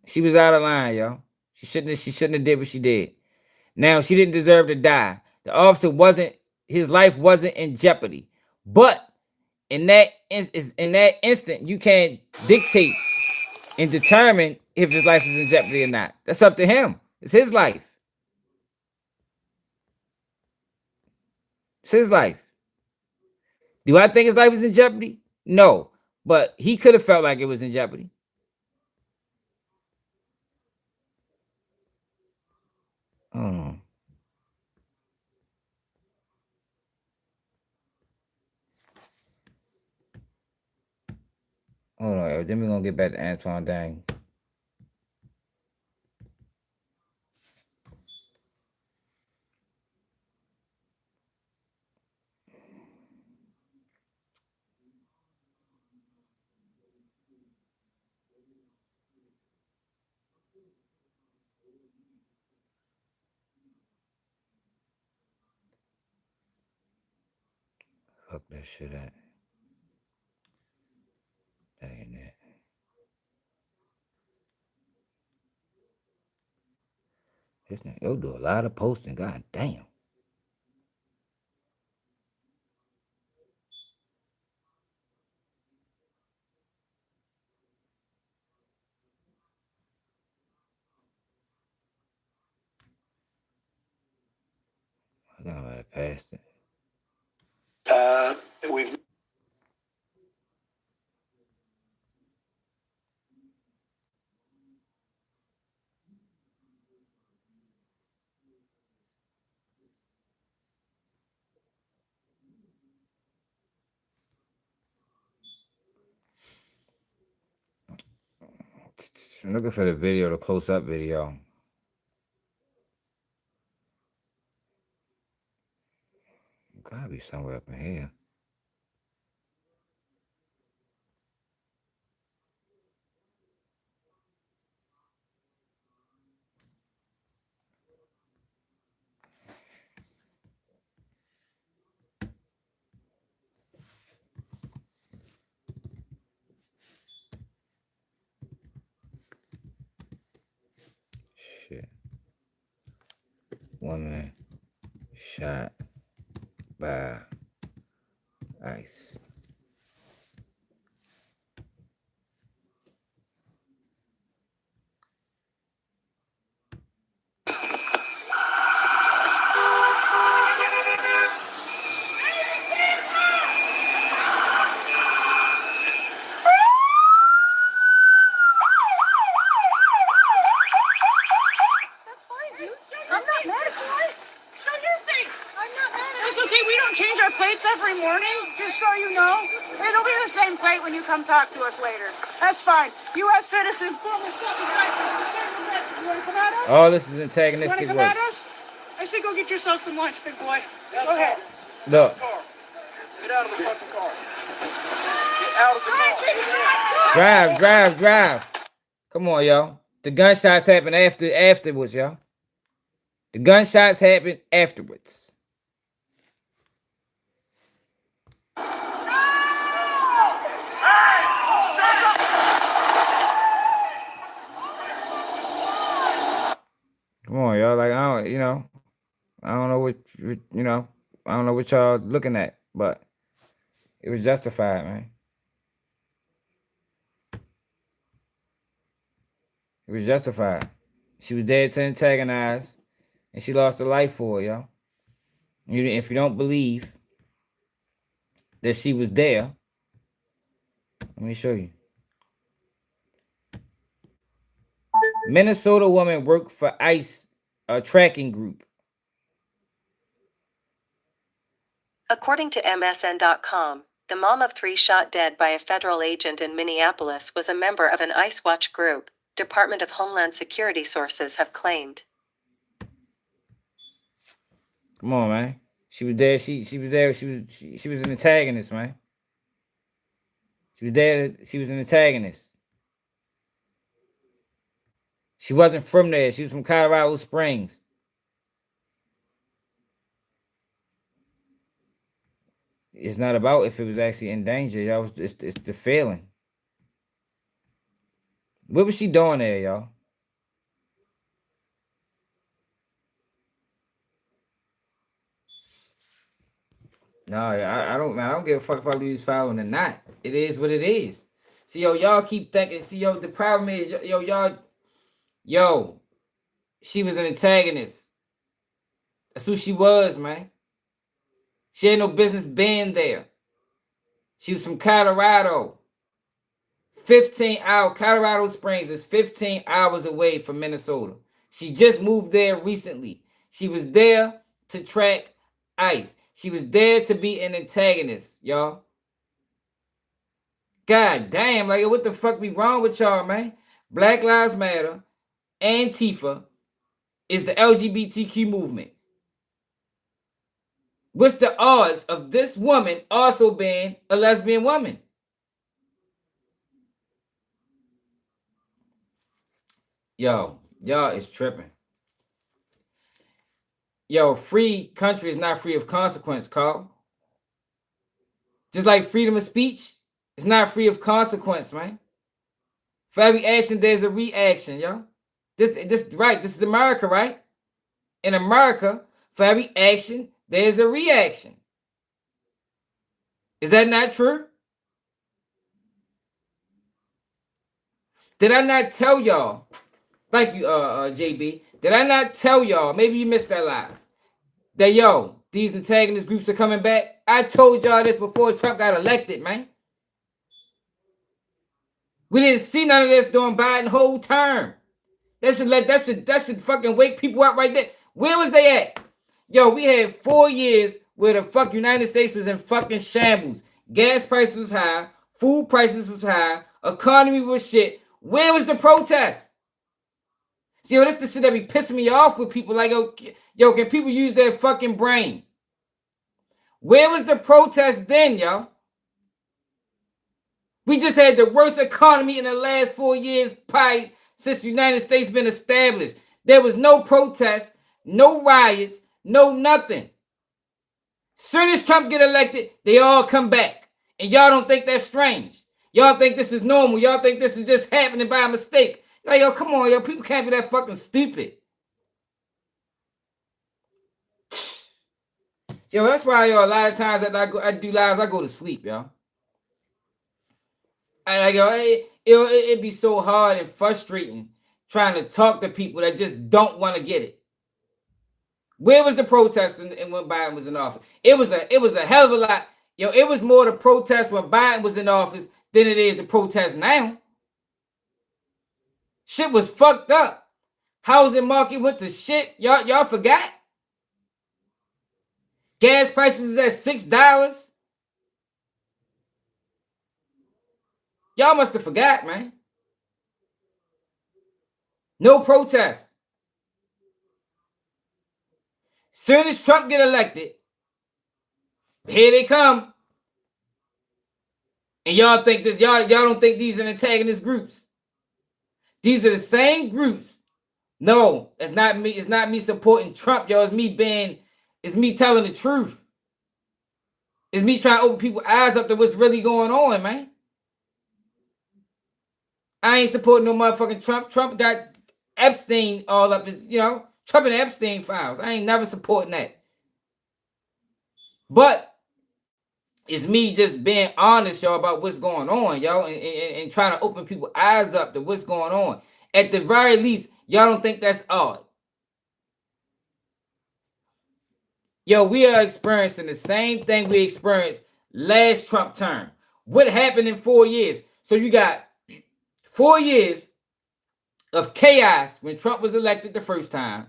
[SPEAKER 1] She was out of line, yo. She shouldn't have did what she did. Now, she didn't deserve to die. The officer his life wasn't in jeopardy. But in that instant, you can't dictate and determine if his life is in jeopardy or not. That's up to him. It's his life. It's his life. Do I think his life is in jeopardy? No. But he could have felt like it was in jeopardy. Hold on. Hold on, yo. Then we're going to get back to Aton Dang. Fuck that shit out. That ain't it. This nigga, yo, do a lot of posting. God damn. I think I might have passed it.
[SPEAKER 3] We've
[SPEAKER 1] I'm looking for the video, the close-up video. Gotta be somewhere up in here. woman shot by ICE.
[SPEAKER 6] That's fine, dude. I'm not mad at you. Show your face. I'm not mad at you. It's okay. We don't change our plates every morning, just so you know. It'll be the same plate when you come talk to us later. That's fine. U.S. citizen. You want to come at us?
[SPEAKER 1] All this is
[SPEAKER 6] You want
[SPEAKER 1] antagonistic
[SPEAKER 6] to come
[SPEAKER 1] work.
[SPEAKER 6] at us? I say go get yourself some lunch, big boy. Go ahead.
[SPEAKER 1] Look,
[SPEAKER 7] Get out of the fucking car. Get out of the car.
[SPEAKER 1] drive. Come on, y'all. The gunshots happen afterwards, y'all. The gunshots happen afterwards. Come on, y'all. Like, I don't know I don't know what y'all looking at, but it was justified, man. It was justified. She was there to antagonize, and she lost her life for it, y'all. If you don't believe that she was there, let me show you. Minnesota woman worked for ICE, a tracking group.
[SPEAKER 8] According to MSN.com, the mom of 3 shot dead by a federal agent in Minneapolis was a member of an ICE Watch group, Department of Homeland Security sources have claimed.
[SPEAKER 1] Come on, man. She was there. She was there. She was an antagonist, man. She was there. She was an antagonist. She wasn't from there. She was from Colorado Springs. It's not about if it was actually in danger, y'all. It's the feeling. What was she doing there, y'all? No, I don't give a fuck if I lose following or not. It is what it is. See, y'all keep thinking. See, the problem is, y'all, she was an antagonist. That's who she was, man. She had no business being there. She was from Colorado. 15 hours. Colorado Springs is 15 hours away from Minnesota. She just moved there recently. She was there to track ICE. She was there to be an antagonist, y'all. God damn, like, what the fuck be wrong with y'all, man? Black Lives Matter, Antifa is the LGBTQ movement. What's the odds of this woman also being a lesbian woman? Y'all is tripping. Free country is not free of consequence, Carl. Just like freedom of speech, it's not free of consequence, man. For every action, there's a reaction, y'all. This is America, right? In America, for every action, there's a reaction. Is that not true? Did I not tell y'all? Thank you, JB. Did I not tell y'all? Maybe you missed that live. That these antagonist groups are coming back. I told y'all this before Trump got elected, man. We didn't see none of this during Biden's whole term. That should fucking wake people up right there. Where was they at? We had 4 years where the fuck United States was in fucking shambles. Gas prices was high, food prices was high, economy was shit. Where was the protest? See, this the shit that be pissing me off with people. Like, can people use their fucking brain? Where was the protest then, y'all? We just had the worst economy in the last 4 years, probably since the United States been established. There was no protest, no riots, no nothing. Soon as Trump get elected, they all come back. And y'all don't think that's strange. Y'all think this is normal. Y'all think this is just happening by mistake. Like, come on, people can't be that fucking stupid. Yo, that's why, yo, a lot of times that I do lives, I go to sleep, yo. It'd be so hard and frustrating trying to talk to people that just don't want to get it. Where was the protest and when Biden was in office? It was a hell of a lot. Yo, it was more to protest when Biden was in office than it is to protest now. Shit was fucked up. Housing market went to shit. Y'all forgot? Gas prices is at $6. Y'all must have forgot, man. No protest. Soon as Trump get elected, here they come. And y'all think that y'all don't think these are antagonist groups. These are the same groups. No, it's not me. It's not me supporting Trump, y'all. It's me telling the truth. It's me trying to open people's eyes up to what's really going on, man. I ain't supporting no motherfucking Trump. Trump got Epstein all up his, Trump and Epstein files. I ain't never supporting that. But it's me just being honest, y'all, about what's going on, y'all, and trying to open people's eyes up to what's going on. At the very least, y'all don't think that's odd. Yo, we are experiencing the same thing we experienced last Trump term. What happened in 4 years? So you got 4 years of chaos when Trump was elected the first time.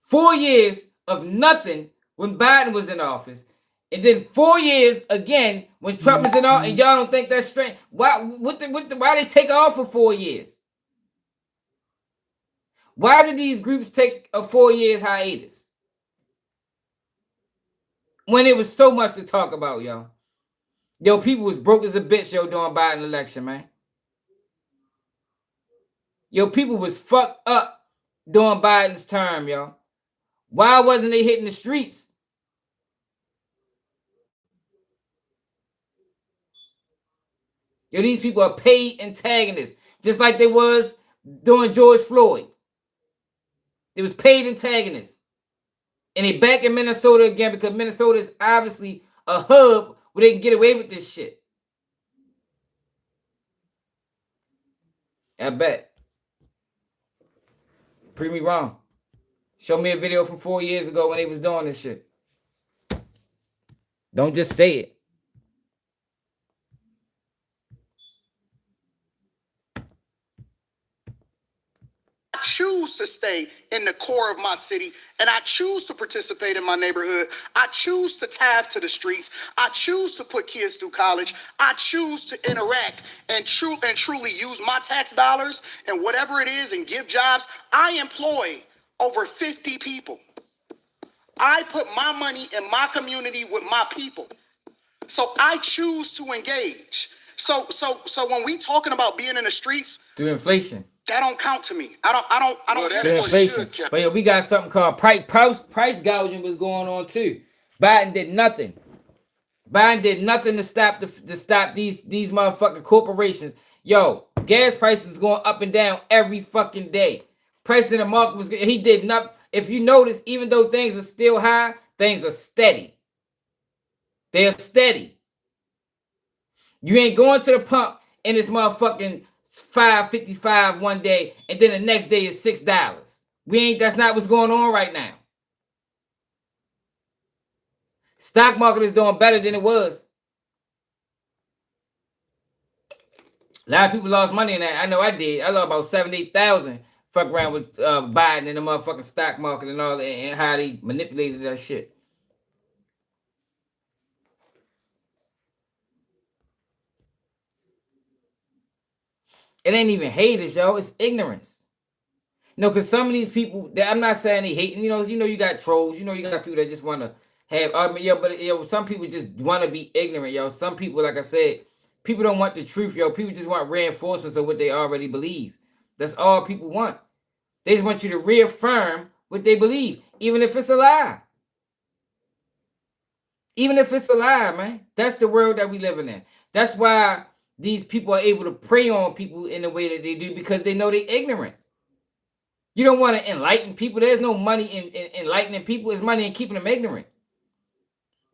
[SPEAKER 1] 4 years of nothing when Biden was in office. And then 4 years again when Trump was in office. And y'all don't think that's strange. Why they take off for 4 years? Why did these groups take a 4 years hiatus? When it was so much to talk about, y'all. Yo, people was broke as a bitch, yo, during Biden election, man. Yo, people was fucked up during Biden's term, yo. Why wasn't they hitting the streets? Yo, these people are paid antagonists, just like they was during George Floyd. They was paid antagonists. And they back in Minnesota again because Minnesota is obviously a hub where they can get away with this shit. I bet. Prove me wrong. Show me a video from 4 years ago when they was doing this shit. Don't just say it.
[SPEAKER 2] I choose to stay in the core of my city, and I choose to participate in my neighborhood. I choose to tithe to the streets. I choose to put kids through college. I choose to interact and truly use my tax dollars and whatever it is and give jobs. I employ over 50 people. I put my money in my community with my people. So I choose to engage. So when we talking about being in the streets,
[SPEAKER 1] through inflation.
[SPEAKER 2] That don't count to me. I don't.
[SPEAKER 3] Well,
[SPEAKER 1] Through inflation. But yo, we got something called price gouging was going on too. Biden did nothing. Biden did nothing to stop these motherfucking corporations. Yo, gas prices going up and down every fucking day. Price in the market was, he did nothing. If you notice, even though things are still high, things are steady. They're steady. You ain't going to the pump and it's motherfucking $5.55 one day, and then the next day is $6. That's not what's going on right now. Stock market is doing better than it was. A lot of people lost money in that. I know I did. I lost about 7,000-8,000. Fuck around with Biden and the motherfucking stock market and all that, and how they manipulated that shit. It ain't even haters, yo. It's ignorance. Because some of these people, I'm not saying they hating. You got trolls. You got people that just want to have argument. But some people just want to be ignorant, yo. Some people, like I said, people don't want the truth, yo. People just want reinforcements of what they already believe. That's all people want. They just want you to reaffirm what they believe, even if it's a lie. Even if it's a lie, man. That's the world that we living in. That's why these people are able to prey on people in the way that they do, because they know they're ignorant. You don't want to enlighten people. There's no money in enlightening people. It's money in keeping them ignorant.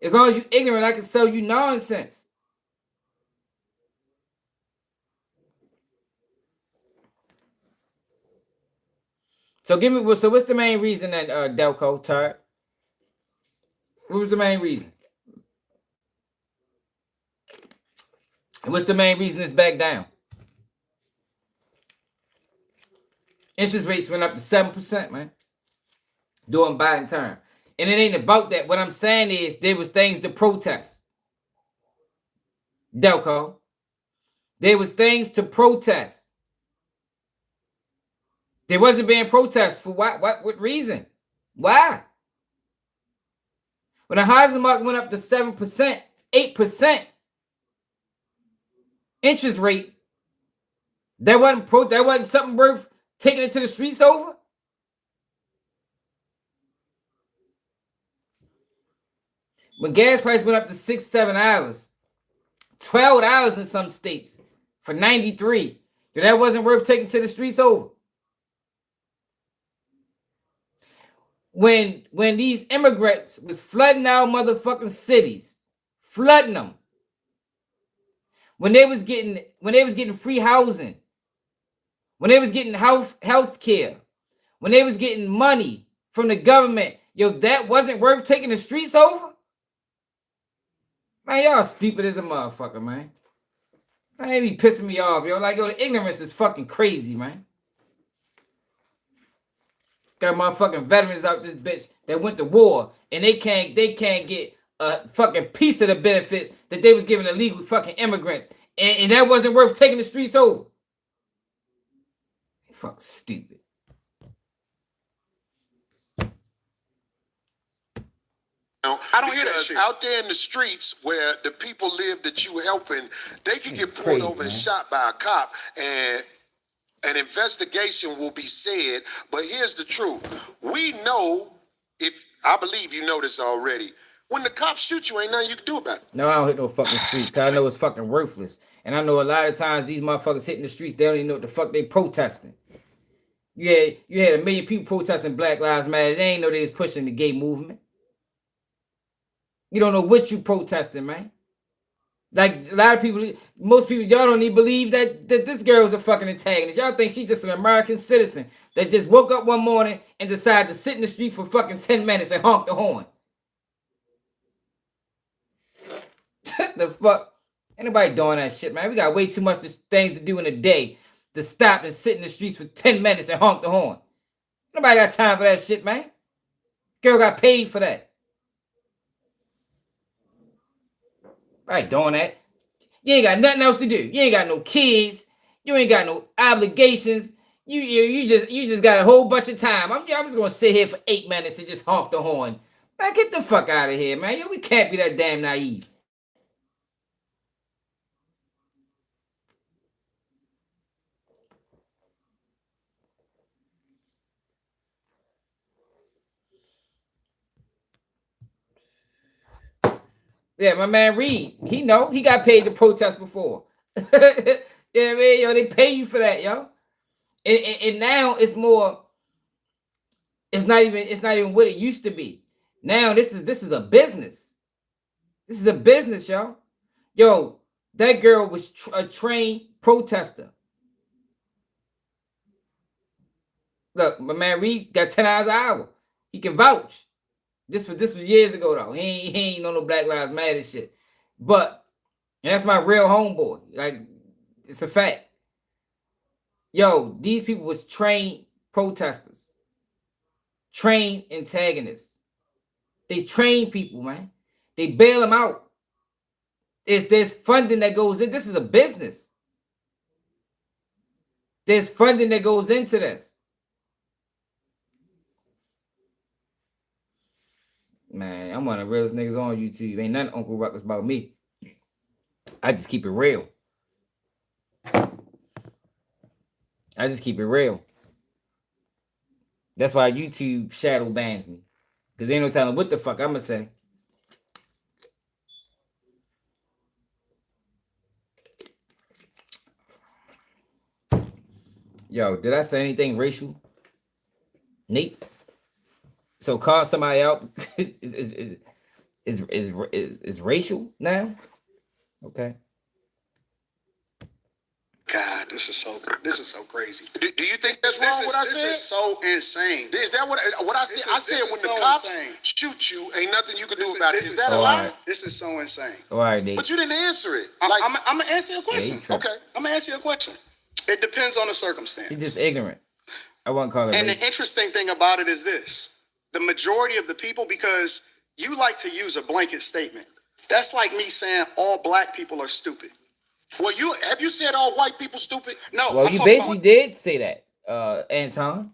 [SPEAKER 1] As long as you ignorant, I can sell you nonsense. So give me, so what's the main reason that Delco, Turk? What was the main reason? And what's the main reason it's back down? Interest rates went up to 7%, man. During Biden term. And it ain't about that. What I'm saying is there was things to protest. Delco. There was things to protest. There wasn't being protest for what reason? Why? When the housing market went up to 7%, 8% interest rate, that wasn't something worth taking it to the streets over? When gas price went up to $6, $7, $12 in some states for 93, that wasn't worth taking to the streets over. When these immigrants was flooding our motherfucking cities, flooding them, when they was getting free housing, when they was getting health care, when they was getting money from the government, that wasn't worth taking the streets over? Man, y'all stupid as a motherfucker, man. That ain't be pissing me off, yo. Like, the ignorance is fucking crazy, man. Got motherfucking veterans out this bitch that went to war and they can't get a fucking piece of the benefits that they was giving illegal fucking immigrants. And that wasn't worth taking the streets over. Fuck stupid.
[SPEAKER 3] I don't hear that shit. Out there in the streets where the people live that you helping, they can get pulled over and shot by a cop, and an investigation will be said. But here's the truth. We know, I believe you know this already, when the cops shoot you, ain't nothing you can do about it.
[SPEAKER 1] No, I don't hit no fucking streets, because I know it's fucking worthless. And I know a lot of times these motherfuckers hitting the streets, they don't even know what the fuck they protesting. You had 1 million people protesting Black Lives Matter. They ain't know they was pushing the gay movement. You don't know what you protesting, man. Like, a lot of people, most people, y'all don't even believe that this girl was a fucking antagonist. Y'all think she's just an American citizen that just woke up one morning and decided to sit in the street for fucking 10 minutes and honk the horn. The fuck? Ain't nobody doing that shit, man. We got way too much things to do in a day to stop and sit in the streets for 10 minutes and honk the horn. Nobody got time for that shit, man. Girl got paid for that. I ain't doing that. You ain't got nothing else to do. You ain't got no kids. You ain't got no obligations. You just got a whole bunch of time. I'm just gonna sit here for 8 minutes and just honk the horn. Man, get the fuck out of here, man. We can't be that damn naive. Yeah, my man Reed, he got paid to protest before. Yeah, man, they pay you for that, yo. And now it's more. It's not even what it used to be. Now this is a business. This is a business, yo. Yo, that girl was a trained protester. Look, my man Reed got 10 hours an hour. He can vouch. This was years ago though. He ain't no Black Lives Matter shit. But, and that's my real homeboy. Like, it's a fact. Yo, these people was trained protesters. Trained antagonists. They train people, man. They bail them out. There's funding that goes in. This is a business. There's funding that goes into this. Man, I'm one of the realest niggas on YouTube. Ain't nothing Uncle Ruckus about me. I just keep it real. I just keep it real. That's why YouTube shadow bans me. Because ain't no telling what the fuck I'm going to say. Yo, did I say anything racial? Nate? So call somebody out. is racial now. Okay.
[SPEAKER 2] God, this is so crazy.
[SPEAKER 3] Do you think that's wrong? What I said?
[SPEAKER 2] This is so insane.
[SPEAKER 3] Is that what I said? I said when the cops shoot you, ain't nothing you can do about it. Is that a lie?
[SPEAKER 2] This is so insane.
[SPEAKER 1] All right, Nate.
[SPEAKER 3] But you didn't answer it.
[SPEAKER 2] I'm gonna answer your question.
[SPEAKER 1] Yeah,
[SPEAKER 3] Okay.
[SPEAKER 2] I'm gonna answer your question. It depends on the circumstance.
[SPEAKER 1] He's just ignorant. I wouldn't call it
[SPEAKER 2] And
[SPEAKER 1] racist.
[SPEAKER 2] the interesting thing about it is this: the majority of the people, because you like to use a blanket statement. That's like me saying all black people are stupid.
[SPEAKER 3] Well, have you said all white people stupid?
[SPEAKER 2] No.
[SPEAKER 1] Well,
[SPEAKER 2] I'm
[SPEAKER 1] you
[SPEAKER 2] talking
[SPEAKER 1] basically did say that, Anton.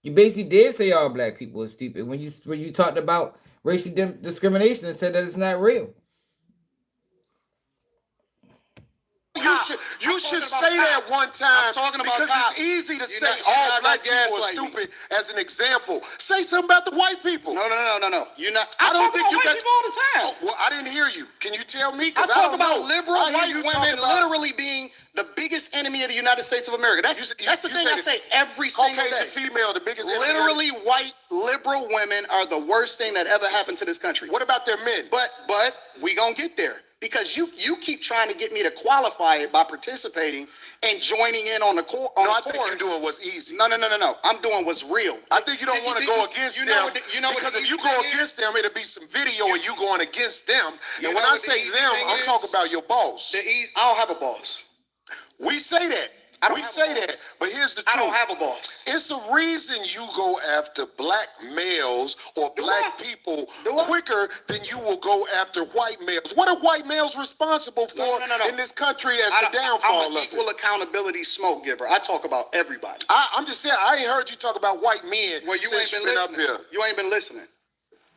[SPEAKER 1] You basically did say all black people are stupid when you talked about racial discrimination and said that it's not real.
[SPEAKER 3] You should say that one time.
[SPEAKER 2] I'm talking about
[SPEAKER 3] because
[SPEAKER 2] cops.
[SPEAKER 3] it's easy to
[SPEAKER 2] You're
[SPEAKER 3] say
[SPEAKER 2] not
[SPEAKER 3] all black
[SPEAKER 2] gonna
[SPEAKER 3] people are
[SPEAKER 2] gaslight me.
[SPEAKER 3] stupid as an example. Say something about the white people.
[SPEAKER 2] No. You're not.
[SPEAKER 3] I don't think you
[SPEAKER 2] white
[SPEAKER 3] got
[SPEAKER 2] people all the time.
[SPEAKER 3] Oh, well, I didn't hear you. Can you tell me?
[SPEAKER 2] I
[SPEAKER 3] Because
[SPEAKER 2] talk
[SPEAKER 3] don't
[SPEAKER 2] about
[SPEAKER 3] know.
[SPEAKER 2] liberal
[SPEAKER 3] I hear
[SPEAKER 2] white
[SPEAKER 3] you
[SPEAKER 2] women
[SPEAKER 3] talking about
[SPEAKER 2] literally being the biggest enemy of the United States of America. That's the thing I say every single day.
[SPEAKER 3] Caucasian female, the biggest enemy.
[SPEAKER 2] Literally, white liberal women are the worst thing that ever happened to this country.
[SPEAKER 3] What about their men?
[SPEAKER 2] But we gonna get there because you keep trying to get me to qualify it by participating and joining in on the core.
[SPEAKER 3] I think you're doing what's easy.
[SPEAKER 2] No. I'm doing what's real.
[SPEAKER 3] I think you don't want to go against them because if you go
[SPEAKER 2] against
[SPEAKER 3] against them, it'll be some video of you going against them.
[SPEAKER 2] You
[SPEAKER 3] And when
[SPEAKER 2] know
[SPEAKER 3] I
[SPEAKER 2] what the
[SPEAKER 3] say
[SPEAKER 2] easy
[SPEAKER 3] them,
[SPEAKER 2] thing
[SPEAKER 3] I'm
[SPEAKER 2] is?
[SPEAKER 3] talking about your boss.
[SPEAKER 2] I don't have a boss.
[SPEAKER 3] We say that.
[SPEAKER 2] I don't
[SPEAKER 3] We
[SPEAKER 2] have
[SPEAKER 3] say
[SPEAKER 2] a boss.
[SPEAKER 3] that. But here's the
[SPEAKER 2] I
[SPEAKER 3] truth.
[SPEAKER 2] don't have a boss.
[SPEAKER 3] It's a reason you go after black males or black people quicker than you will go after white males. What are white males responsible for
[SPEAKER 2] No.
[SPEAKER 3] in this country as the downfall
[SPEAKER 2] I'm an
[SPEAKER 3] of
[SPEAKER 2] equal
[SPEAKER 3] it?
[SPEAKER 2] accountability smoke giver. I talk about everybody.
[SPEAKER 3] I'm just saying, I ain't heard you talk about white men
[SPEAKER 2] Well, you
[SPEAKER 3] since
[SPEAKER 2] ain't
[SPEAKER 3] you've
[SPEAKER 2] been
[SPEAKER 3] been up
[SPEAKER 2] listening.
[SPEAKER 3] here.
[SPEAKER 2] You ain't been listening.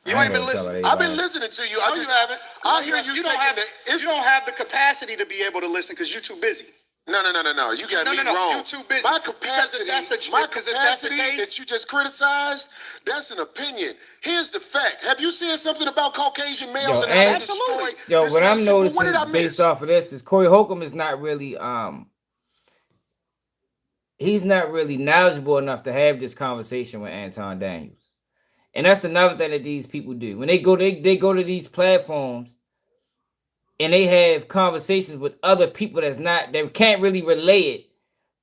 [SPEAKER 2] You
[SPEAKER 1] I
[SPEAKER 2] ain't been
[SPEAKER 1] heard y'all
[SPEAKER 2] listening.
[SPEAKER 1] like
[SPEAKER 3] I've been
[SPEAKER 1] everybody.
[SPEAKER 3] listening to you.
[SPEAKER 2] No, you haven't.
[SPEAKER 3] I hear you
[SPEAKER 2] don't
[SPEAKER 3] taking
[SPEAKER 2] have,
[SPEAKER 3] the.
[SPEAKER 2] you don't have the capacity to be able to listen because you're too busy.
[SPEAKER 3] No. You got me wrong.
[SPEAKER 2] You're too busy.
[SPEAKER 3] My
[SPEAKER 2] Because
[SPEAKER 3] capacity,
[SPEAKER 2] if that's the case-
[SPEAKER 3] that you just criticized, that's an opinion. Here's the fact. Have you said something about Caucasian males
[SPEAKER 1] Yo,
[SPEAKER 3] and how they
[SPEAKER 2] absolutely.
[SPEAKER 3] destroy
[SPEAKER 1] Yo,
[SPEAKER 3] this
[SPEAKER 1] what I'm
[SPEAKER 3] nation?
[SPEAKER 1] noticing
[SPEAKER 3] What did I miss?
[SPEAKER 1] based off of this is Corey Holcomb is not really he's not really knowledgeable enough to have this conversation with Anton Daniels. And that's another thing that these people do. When they go to these platforms and they have conversations with other people they can't really relay it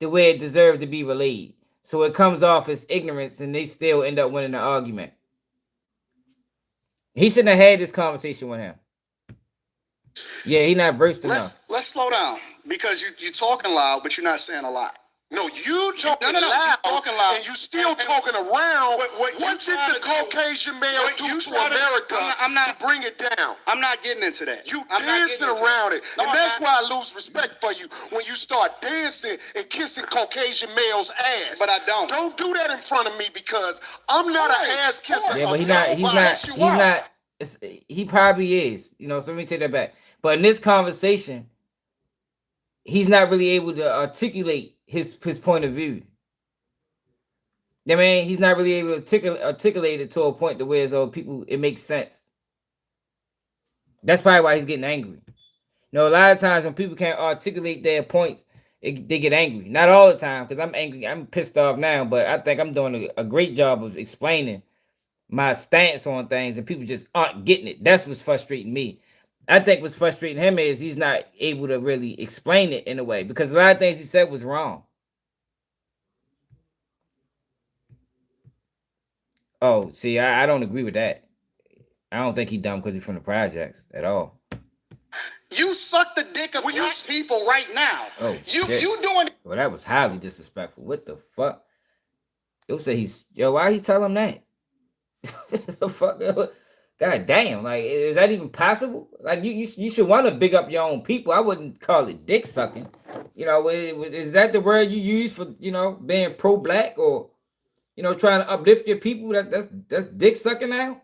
[SPEAKER 1] the way it deserves to be relayed. So it comes off as ignorance and they still end up winning the argument. He shouldn't have had this conversation with him. Yeah, he not versed enough.
[SPEAKER 2] Let's slow down because you're talking loud, but you're not saying a lot.
[SPEAKER 3] No, you talking
[SPEAKER 2] No,
[SPEAKER 3] loud,
[SPEAKER 2] you talking loud.
[SPEAKER 3] and you still
[SPEAKER 2] And
[SPEAKER 3] talking around.
[SPEAKER 2] what you
[SPEAKER 3] What did
[SPEAKER 2] trying
[SPEAKER 3] the
[SPEAKER 2] to do-
[SPEAKER 3] Caucasian male
[SPEAKER 2] what
[SPEAKER 3] do
[SPEAKER 2] you
[SPEAKER 3] to
[SPEAKER 2] trying to-
[SPEAKER 3] America
[SPEAKER 2] I'm not-
[SPEAKER 3] to bring it down?
[SPEAKER 2] I'm not getting into that.
[SPEAKER 3] You
[SPEAKER 2] I'm not
[SPEAKER 3] dancing
[SPEAKER 2] getting into
[SPEAKER 3] around
[SPEAKER 2] that.
[SPEAKER 3] it.
[SPEAKER 2] No,
[SPEAKER 3] And
[SPEAKER 2] I'm
[SPEAKER 3] that's
[SPEAKER 2] not.
[SPEAKER 3] why I lose respect for you when you start dancing and kissing Caucasian males' ass.
[SPEAKER 2] But I don't.
[SPEAKER 3] Don't do that in front of me because I'm not an
[SPEAKER 2] Right.
[SPEAKER 3] ass kisser.
[SPEAKER 1] Yeah, but he probably is. So let me take that back. But in this conversation, he's not really able to articulate his point of view. I mean, he's not really able to articulate it to a point to where it makes sense. That's probably why he's getting angry. A lot of times when people can't articulate their points, they get angry. Not all the time, because I'm angry. I'm pissed off now, but I think I'm doing a great job of explaining my stance on things, and people just aren't getting it. That's what's frustrating me. I think what's frustrating him is he's not able to really explain it in a way, because a lot of things he said was wrong. Oh, see, I don't agree with that. I don't think he's dumb because he's from the projects at all.
[SPEAKER 2] You suck the dick of black people right now.
[SPEAKER 1] Oh, shit.
[SPEAKER 2] You doing
[SPEAKER 1] Well, that was highly disrespectful. What the fuck? You'll say why he tell him that? The fuck? God damn, like, is that even possible? Like, you should want to big up your own people. I wouldn't call it dick sucking. Is that the word you use for, being pro-black or, trying to uplift your people? That's dick sucking now?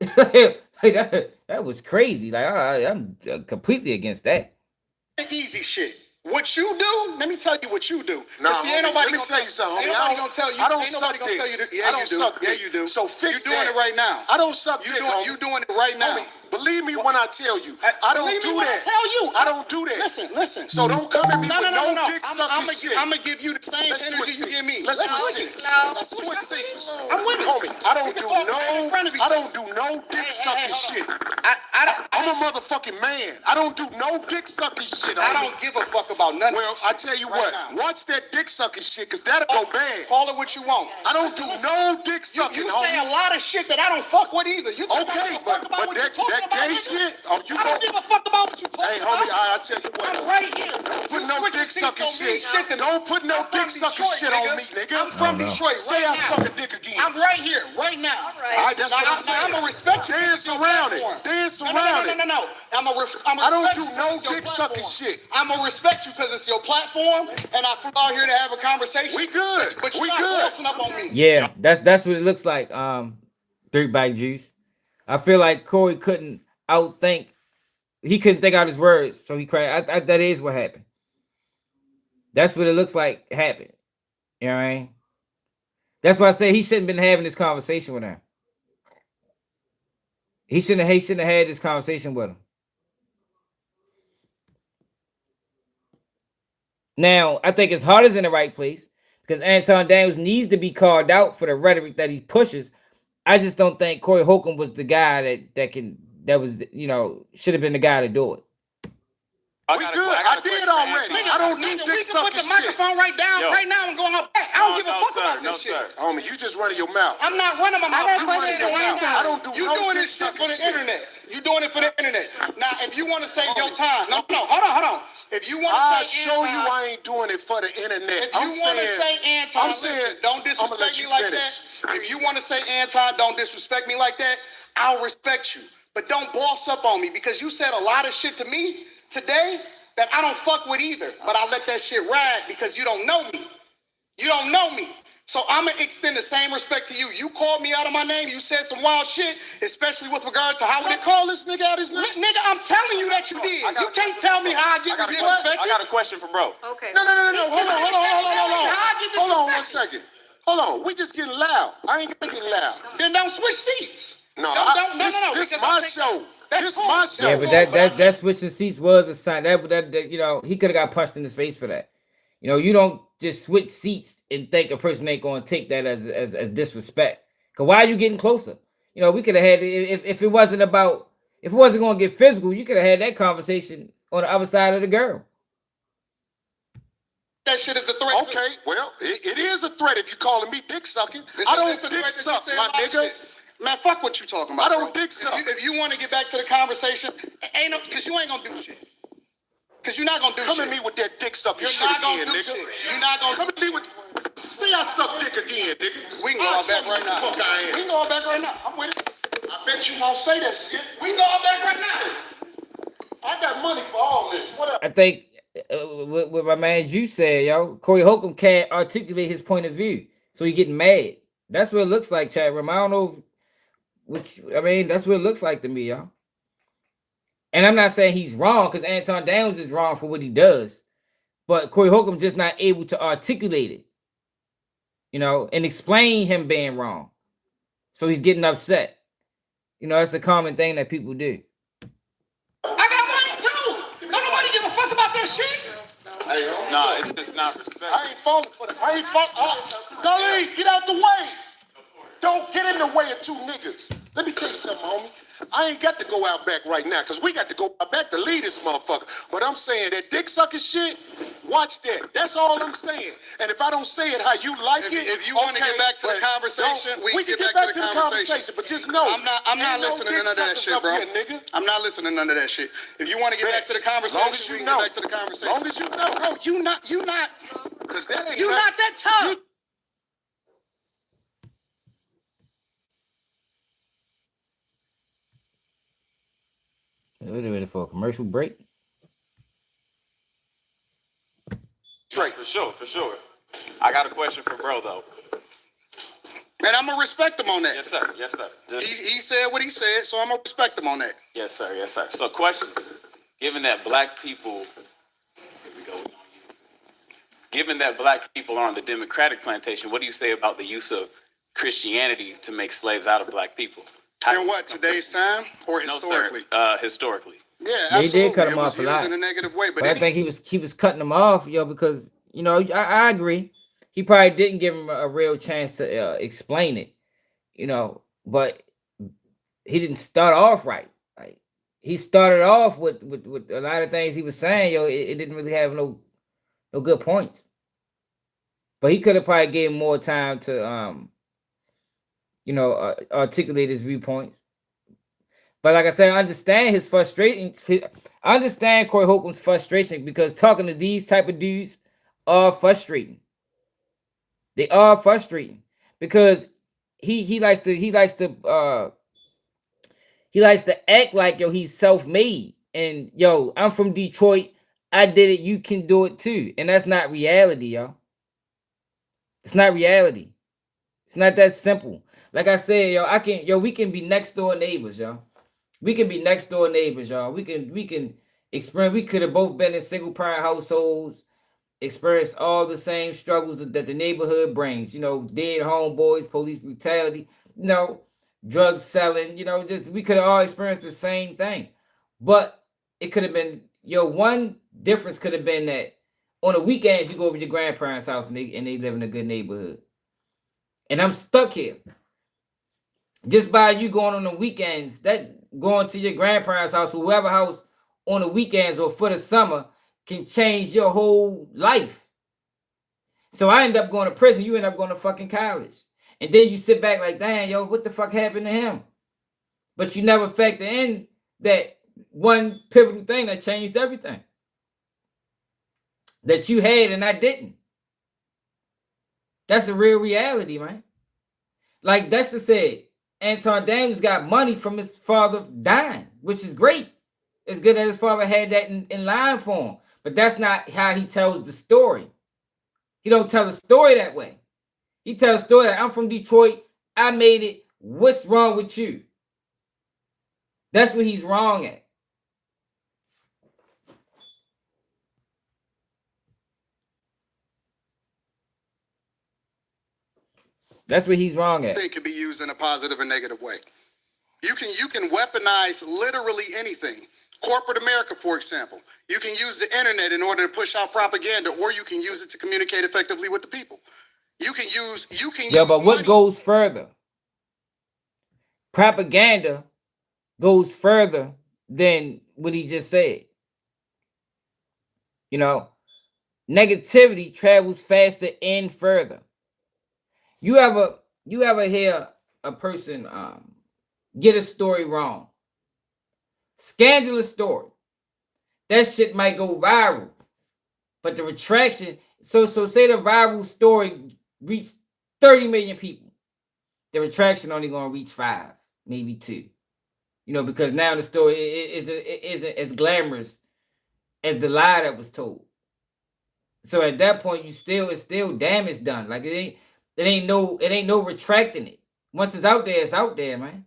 [SPEAKER 1] That was crazy. Like, I'm completely against that.
[SPEAKER 2] easy shit? What you do? Let me tell you what you do.
[SPEAKER 3] Nah,
[SPEAKER 2] See, ain't
[SPEAKER 3] homie,
[SPEAKER 2] nobody
[SPEAKER 3] let me tell you something,
[SPEAKER 2] Ain't
[SPEAKER 3] homie.
[SPEAKER 2] nobody gonna tell you.
[SPEAKER 3] I don't
[SPEAKER 2] Ain't nobody
[SPEAKER 3] suck
[SPEAKER 2] gonna tell
[SPEAKER 3] dick.
[SPEAKER 2] you.
[SPEAKER 3] I don't suck
[SPEAKER 2] Yeah,
[SPEAKER 3] dick.
[SPEAKER 2] you do.
[SPEAKER 3] So fix
[SPEAKER 2] You doing
[SPEAKER 3] that.
[SPEAKER 2] it right now.
[SPEAKER 3] I don't suck
[SPEAKER 2] You
[SPEAKER 3] dick,
[SPEAKER 2] doing
[SPEAKER 3] homie.
[SPEAKER 2] you doing it right now.
[SPEAKER 3] Homie, Believe me when I tell you. I don't
[SPEAKER 2] Believe me
[SPEAKER 3] do
[SPEAKER 2] when
[SPEAKER 3] that.
[SPEAKER 2] I tell you.
[SPEAKER 3] I don't do that.
[SPEAKER 2] Listen.
[SPEAKER 3] So don't come at me with no dick
[SPEAKER 2] I'm
[SPEAKER 3] sucking shit.
[SPEAKER 2] gonna give you the same
[SPEAKER 3] Let's
[SPEAKER 2] energy
[SPEAKER 3] switch
[SPEAKER 2] you give me.
[SPEAKER 3] seats. Let's switch seats.
[SPEAKER 2] Let's switch seats.
[SPEAKER 3] I'm with it, homie. I don't do no dick sucking shit. I'm a motherfucking man. I don't do no dick sucking shit.
[SPEAKER 2] I don't give a fuck about nothing.
[SPEAKER 3] Well, I tell you what. Watch that dick sucking shit, cause that'll go bad.
[SPEAKER 2] Call it what you want.
[SPEAKER 3] I don't do no dick sucking.
[SPEAKER 2] You say a lot of shit that I don't fuck with either. You think I
[SPEAKER 3] Okay,
[SPEAKER 2] give a fuck about
[SPEAKER 3] but
[SPEAKER 2] what you
[SPEAKER 3] that
[SPEAKER 2] talking about,
[SPEAKER 3] gay
[SPEAKER 2] nigga?
[SPEAKER 3] shit.
[SPEAKER 2] I don't give a fuck about what you talking
[SPEAKER 3] Hey,
[SPEAKER 2] about.
[SPEAKER 3] homie, I tell you what.
[SPEAKER 2] I'm right here.
[SPEAKER 3] Put no dick sucking shit.
[SPEAKER 2] to me.
[SPEAKER 3] Don't put no
[SPEAKER 2] I'm from
[SPEAKER 3] dick sucking
[SPEAKER 2] Detroit,
[SPEAKER 3] shit on me, nigga.
[SPEAKER 2] I'm from Detroit.
[SPEAKER 3] Say
[SPEAKER 2] right
[SPEAKER 3] I
[SPEAKER 2] now.
[SPEAKER 3] suck a dick again.
[SPEAKER 2] I'm right here, right now.
[SPEAKER 4] All right.
[SPEAKER 3] All right, that's what I'm saying.
[SPEAKER 2] I'm gonna respect you.
[SPEAKER 3] Dance around it. Dance around it.
[SPEAKER 2] No.
[SPEAKER 3] I don't do no dick sucking shit.
[SPEAKER 2] I'm gonna respect you because it's your platform, and I flew out here to have a conversation.
[SPEAKER 3] We good.
[SPEAKER 2] But you're
[SPEAKER 3] We
[SPEAKER 2] not
[SPEAKER 3] good.
[SPEAKER 2] forcing up on me.
[SPEAKER 1] Yeah, that's what it looks like. Three bite juice. I feel like Corey couldn't outthink. He couldn't think out his words, so he cried. That is what happened. That's what it looks like happened. You know what I mean? That's why I say he shouldn't have been having this conversation with him. He shouldn't have had this conversation with him. Now, I think his heart is in the right place because Aton Daniels needs to be called out for the rhetoric that he pushes. I just don't think Corey Holcomb was the guy that was should have been the guy to do it.
[SPEAKER 3] We good. I did already. I don't do dick
[SPEAKER 2] We can put
[SPEAKER 3] sucking
[SPEAKER 2] the
[SPEAKER 3] shit.
[SPEAKER 2] microphone right now and go up back. I don't give a fuck about this shit.
[SPEAKER 3] Homie, you just running your mouth.
[SPEAKER 2] I'm not running my mouth.
[SPEAKER 5] got a
[SPEAKER 2] You
[SPEAKER 5] question
[SPEAKER 2] running your
[SPEAKER 5] for
[SPEAKER 2] mouth.
[SPEAKER 5] Anton.
[SPEAKER 3] I don't do
[SPEAKER 2] You
[SPEAKER 3] no
[SPEAKER 2] doing
[SPEAKER 3] dick
[SPEAKER 2] this shit
[SPEAKER 3] sucking
[SPEAKER 2] for the
[SPEAKER 3] shit.
[SPEAKER 2] internet. You doing it for the internet. Now, if you want to say your time, no, hold on. If you want
[SPEAKER 3] I'll
[SPEAKER 2] to say
[SPEAKER 3] show you
[SPEAKER 2] Anton,
[SPEAKER 3] I ain't doing it for the internet.
[SPEAKER 2] if you want to say Anton, listen, don't disrespect me like that. If you want to say Anton, don't disrespect me like that. I'll respect you, but don't boss up on me because you said a lot of shit to me today that I don't fuck with either. But I let that shit ride because you don't know me. You don't know me. So I'm gonna extend the same respect to you. You called me out of my name. You said some wild shit, especially with regard to how we
[SPEAKER 3] Call this nigga out his name.
[SPEAKER 2] Nigga, I'm telling you that you did. You can't tell me how I get disrespected.
[SPEAKER 7] I got a question for bro.
[SPEAKER 4] Okay.
[SPEAKER 3] No. Hold on.
[SPEAKER 2] How I get
[SPEAKER 3] Hold on 1
[SPEAKER 2] disrespected.
[SPEAKER 3] second. Hold on. We just getting loud. I ain't gonna get loud.
[SPEAKER 2] Then don't switch seats.
[SPEAKER 3] No,
[SPEAKER 2] This
[SPEAKER 3] this my show. This my show.
[SPEAKER 1] Yeah, but that switching seats was a sign. That he could have got punched in his face for that. You don't just switch seats and think a person ain't gonna take that as disrespect. Cause why are you getting closer? We could have had if it wasn't gonna get physical, you could have had that conversation on the other side of the girl.
[SPEAKER 2] That shit is a threat.
[SPEAKER 3] Okay, well, it is a threat if you calling me dick sucking.
[SPEAKER 2] This
[SPEAKER 3] I
[SPEAKER 2] is
[SPEAKER 3] don't
[SPEAKER 2] a threat
[SPEAKER 3] dick
[SPEAKER 2] that you
[SPEAKER 3] suck,
[SPEAKER 2] said
[SPEAKER 3] my
[SPEAKER 2] a lot of
[SPEAKER 3] nigga.
[SPEAKER 2] shit. Man, fuck what you talking about.
[SPEAKER 3] I don't
[SPEAKER 2] bro.
[SPEAKER 3] dick suck.
[SPEAKER 2] If you want to get back to the conversation, because you ain't gonna do shit. Because you're not gonna do
[SPEAKER 3] Come
[SPEAKER 2] shit.
[SPEAKER 3] at me with that dick sucking
[SPEAKER 2] You're
[SPEAKER 3] shit
[SPEAKER 2] not gonna
[SPEAKER 3] again,
[SPEAKER 2] do
[SPEAKER 3] nigga.
[SPEAKER 2] shit. You're not gonna
[SPEAKER 3] Come at me with. Say I suck dick again, nigga.
[SPEAKER 2] We can go
[SPEAKER 3] I'll
[SPEAKER 2] out back
[SPEAKER 3] show you
[SPEAKER 2] right now.
[SPEAKER 3] who the fuck I am.
[SPEAKER 2] We can go out back right now. I'm with it.
[SPEAKER 3] I bet you won't say that shit.
[SPEAKER 2] We can go out back right now.
[SPEAKER 3] I got money for all this. What up?
[SPEAKER 1] I think what my man Juice said, Corey Holcomb can't articulate his point of view, so he getting mad. That's what it looks like, chat room. I don't know that's what it looks like to me, y'all. And I'm not saying he's wrong because Aton Daniels is wrong for what he does, but Corey Holcomb just not able to articulate it, and explain him being wrong. So he's getting upset. That's a common thing that people do.
[SPEAKER 2] I got money too. Don't nobody give a fuck about that shit.
[SPEAKER 3] Hey, homie,
[SPEAKER 7] No, it's just not respect.
[SPEAKER 3] I ain't falling for that. I ain't falling. Gully, get out the way. Don't get in the way of two niggas. Let me tell you something, homie. I ain't got to go out back right now because we got to go out back to lead this motherfucker. But I'm saying that dick sucking shit, watch that. That's all I'm saying. And if I don't say it how you like
[SPEAKER 2] If you want to get back to the conversation, we can get back to the conversation.
[SPEAKER 3] But just know,
[SPEAKER 2] I'm not
[SPEAKER 3] ain't no
[SPEAKER 2] listening to
[SPEAKER 3] dick
[SPEAKER 2] none of that
[SPEAKER 3] suckers
[SPEAKER 2] shit,
[SPEAKER 3] up
[SPEAKER 2] bro.
[SPEAKER 3] here, nigga.
[SPEAKER 2] I'm not listening to none of that shit. If you want to get back to the conversation,
[SPEAKER 3] Long as you
[SPEAKER 2] we can
[SPEAKER 3] know.
[SPEAKER 2] get back to the conversation.
[SPEAKER 3] Long as you know.
[SPEAKER 2] Bro, you not
[SPEAKER 3] Because that ain't
[SPEAKER 2] you not that tough.
[SPEAKER 1] We're ready for a commercial break.
[SPEAKER 3] straight.
[SPEAKER 7] For sure. I got a question for bro though.
[SPEAKER 2] And I'm gonna respect him on that.
[SPEAKER 7] Yes, sir.
[SPEAKER 2] He said what he said, so I'm gonna respect him on that.
[SPEAKER 7] Yes, sir. So, question: given that black people, are on the Democratic plantation, what do you say about the use of Christianity to make slaves out of black people?
[SPEAKER 2] In what, today's time or
[SPEAKER 9] No,
[SPEAKER 2] historically?
[SPEAKER 9] sir. Historically.
[SPEAKER 2] Yeah,
[SPEAKER 1] They
[SPEAKER 2] absolutely.
[SPEAKER 1] did cut him
[SPEAKER 2] it was
[SPEAKER 1] off a
[SPEAKER 2] used
[SPEAKER 1] lot.
[SPEAKER 2] in a negative way,
[SPEAKER 1] But I think he was cutting him off, because I agree. He probably didn't give him a real chance to explain it, but he didn't start off right. Like, he started off with a lot of things he was saying, it didn't really have no good points. But he could have probably gave him more time to articulate his viewpoints. But like I said, I understand his frustration. I understand Corey Holcomb's frustration, because talking to these type of dudes are frustrating. They are frustrating because he likes to act like he's self-made, and I'm from Detroit. I did it. You can do it too, and that's not reality, y'all. It's not reality. It's not that simple. Like I said, we can be next door neighbors, y'all. We can be next door neighbors, y'all. We can experience. We could have both been in single parent households, experienced all the same struggles that the neighborhood brings. Dead homeboys, police brutality, drug selling. We could have all experienced the same thing, but it could have been one difference could have been that on the weekends you go over to your grandparents' house and they live in a good neighborhood, and I'm stuck here. Just by you going on the weekends, that going to your grandparents' house, whoever house on the weekends or for the summer can change your whole life. So I end up going to prison. You end up going to fucking college. And then you sit back like, damn, what the fuck happened to him? But you never factor in that one pivotal thing that changed everything. That you had and I didn't. That's a real reality, man. Like Dexter said, Aton Daniels got money from his father dying, which is great. It's good that his father had that in line for him. But that's not how he tells the story. He don't tell the story that way. He tells the story that I'm from Detroit. I made it. What's wrong with you? That's what he's wrong at. That's what he's wrong at.
[SPEAKER 2] It can be used in a positive and negative way. You can weaponize literally anything. Corporate America, for example. You can use the internet in order to push out propaganda, or you can use it to communicate effectively with the people. You can use
[SPEAKER 1] but what goes further? Propaganda goes further than what he just said. Negativity travels faster and further. You ever hear a person get a story wrong? Scandalous story. That shit might go viral. But the retraction, so say the viral story reached 30 million people. The retraction only gonna reach 5, maybe 2. Because now the story isn't as glamorous as the lie that was told. So at that point, it's still damage done. Like it ain't no retracting it. Once it's out there, man.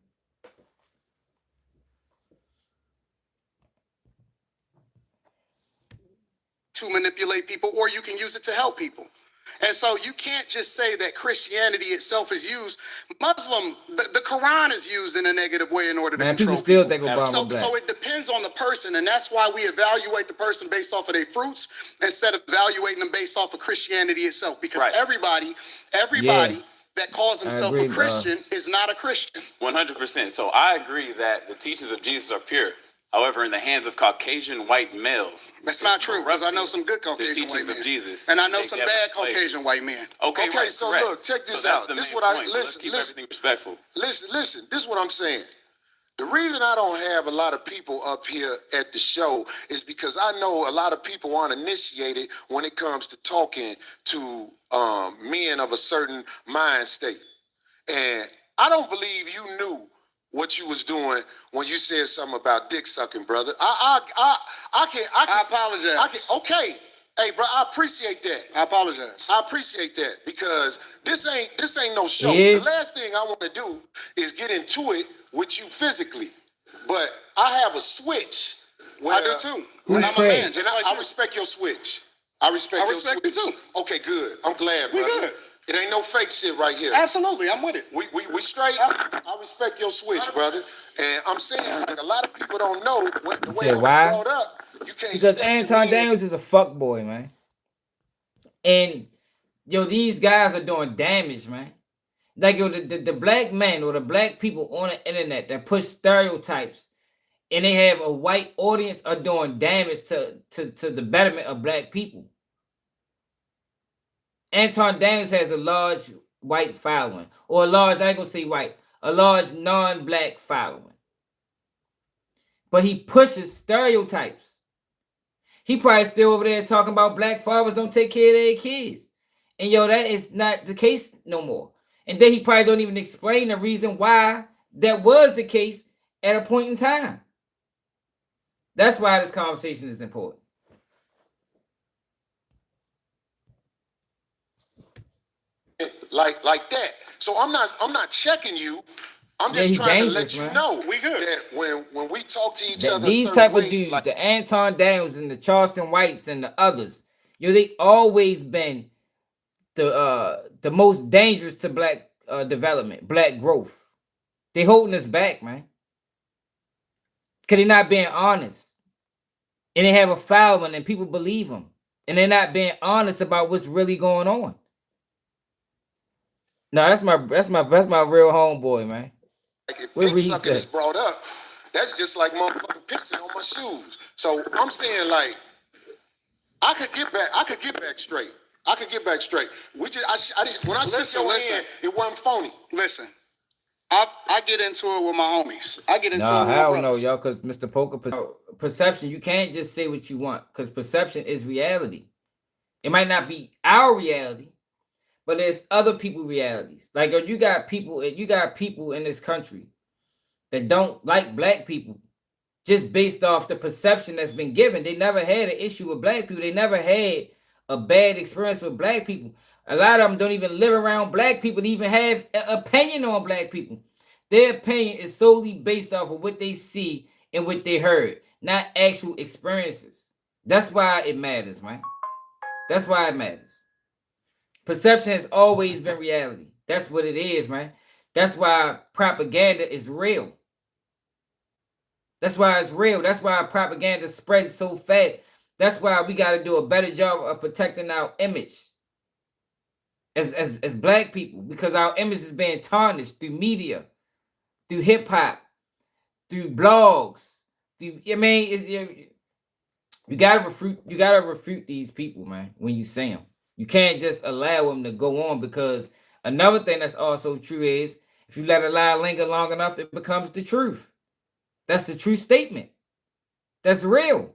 [SPEAKER 2] To manipulate people, or you can use it to help people. And so you can't just say that Christianity itself is used. The Quran is used in a negative way in order to control
[SPEAKER 1] people. Still
[SPEAKER 2] people.
[SPEAKER 1] think Obama black.
[SPEAKER 2] So it depends on the person, and that's why we evaluate the person based off of their fruits instead of evaluating them based off of Christianity itself. Because everybody that calls himself a Christian is not a Christian.
[SPEAKER 9] 100%. So I agree that the teachings of Jesus are pure. However, in the hands of Caucasian white males,
[SPEAKER 2] that's not true, because I know some good Caucasian white men.
[SPEAKER 9] Of Jesus,
[SPEAKER 2] and I know some bad Caucasian white men.
[SPEAKER 3] Okay, so correct. Look, check this out. This is what
[SPEAKER 9] Let's keep everything respectful.
[SPEAKER 3] Listen. This is what I'm saying. The reason I don't have a lot of people up here at the show is because I know a lot of people aren't initiated when it comes to talking to men of a certain mind state, and I don't believe you knew what you was doing when you said something about dick sucking, brother. I apologize. Okay. Hey, bro, I appreciate that.
[SPEAKER 2] I apologize.
[SPEAKER 3] I appreciate that, because this ain't no show. The last thing I want to do is get into it with you physically. But I have a switch.
[SPEAKER 2] I do too. When I'm a man,
[SPEAKER 3] I respect your switch. I respect your switch.
[SPEAKER 2] you too.
[SPEAKER 3] Okay, good. I'm glad, brother.
[SPEAKER 2] Good.
[SPEAKER 3] It ain't no fake shit right here.
[SPEAKER 2] Absolutely, I'm with it.
[SPEAKER 3] We straight. I respect your switch, brother. And I'm saying, like, a lot of people don't know what the way I was
[SPEAKER 1] why?
[SPEAKER 3] brought up. You can't
[SPEAKER 1] Because
[SPEAKER 3] step to
[SPEAKER 1] Anton
[SPEAKER 3] me
[SPEAKER 1] Daniels is a fuck boy, man. And yo, these guys are doing damage, man. Like yo, the black men or the black people on the internet that push stereotypes and they have a white audience are doing damage to the betterment of black people. Anton Daniels has a large white following, or a large, I ain't gonna say white, a large non-black following. But he pushes stereotypes. He probably still over there talking about black fathers don't take care of their kids. And yo, that is not the case no more. And then he probably don't even explain the reason why that was the case at a point in time. That's why this conversation is important.
[SPEAKER 3] like that. So I'm not checking you. I'm just
[SPEAKER 1] he
[SPEAKER 3] trying to
[SPEAKER 1] dangerous,
[SPEAKER 3] let you
[SPEAKER 1] man.
[SPEAKER 3] know
[SPEAKER 2] We good.
[SPEAKER 3] that when we talk to each other,
[SPEAKER 1] These
[SPEAKER 3] certain
[SPEAKER 1] type of
[SPEAKER 3] ways,
[SPEAKER 1] dudes,
[SPEAKER 3] like,
[SPEAKER 1] the Anton Daniels and the Charleston Whites and the others, yo, they always been the most dangerous to black development, black growth. They holding us back, man. Cause they not being honest. And they have a following and people believe them. And they're not being honest about what's really going on. No, that's my real homeboy, man.
[SPEAKER 3] if
[SPEAKER 1] What
[SPEAKER 3] dick
[SPEAKER 1] Reed
[SPEAKER 3] sucking is
[SPEAKER 1] said.
[SPEAKER 3] brought up, that's just like motherfucking pissing on my shoes. So I'm saying, like, I could get back straight. We just I didn't, when I shook your hand, it wasn't phony.
[SPEAKER 2] Listen, I get into it with my homies. I get into it
[SPEAKER 1] No,
[SPEAKER 2] with my
[SPEAKER 1] hell no,
[SPEAKER 2] brothers.
[SPEAKER 1] y'all, because Mr. Poker, perception, you can't just say what you want, because perception is reality. It might not be our reality, but there's other people's realities. Like, you got people in this country that don't like black people just based off the perception that's been given. They never had an issue with black people. They never had a bad experience with black people. A lot of them don't even live around black people to even have an opinion on black people. Their opinion is solely based off of what they see and what they heard, not actual experiences. That's why it matters, man. That's why it matters. Perception has always been reality. That's what it is, man. That's why propaganda is real. That's why it's real. That's why propaganda spreads so fast. That's why we got to do a better job of protecting our image as black people, because our image is being tarnished through media, through hip hop, through blogs. You gotta refute these people, man. When you see them, you can't just allow them to go on, because another thing that's also true is if you let a lie linger long enough, it becomes the truth. That's a true statement. That's real.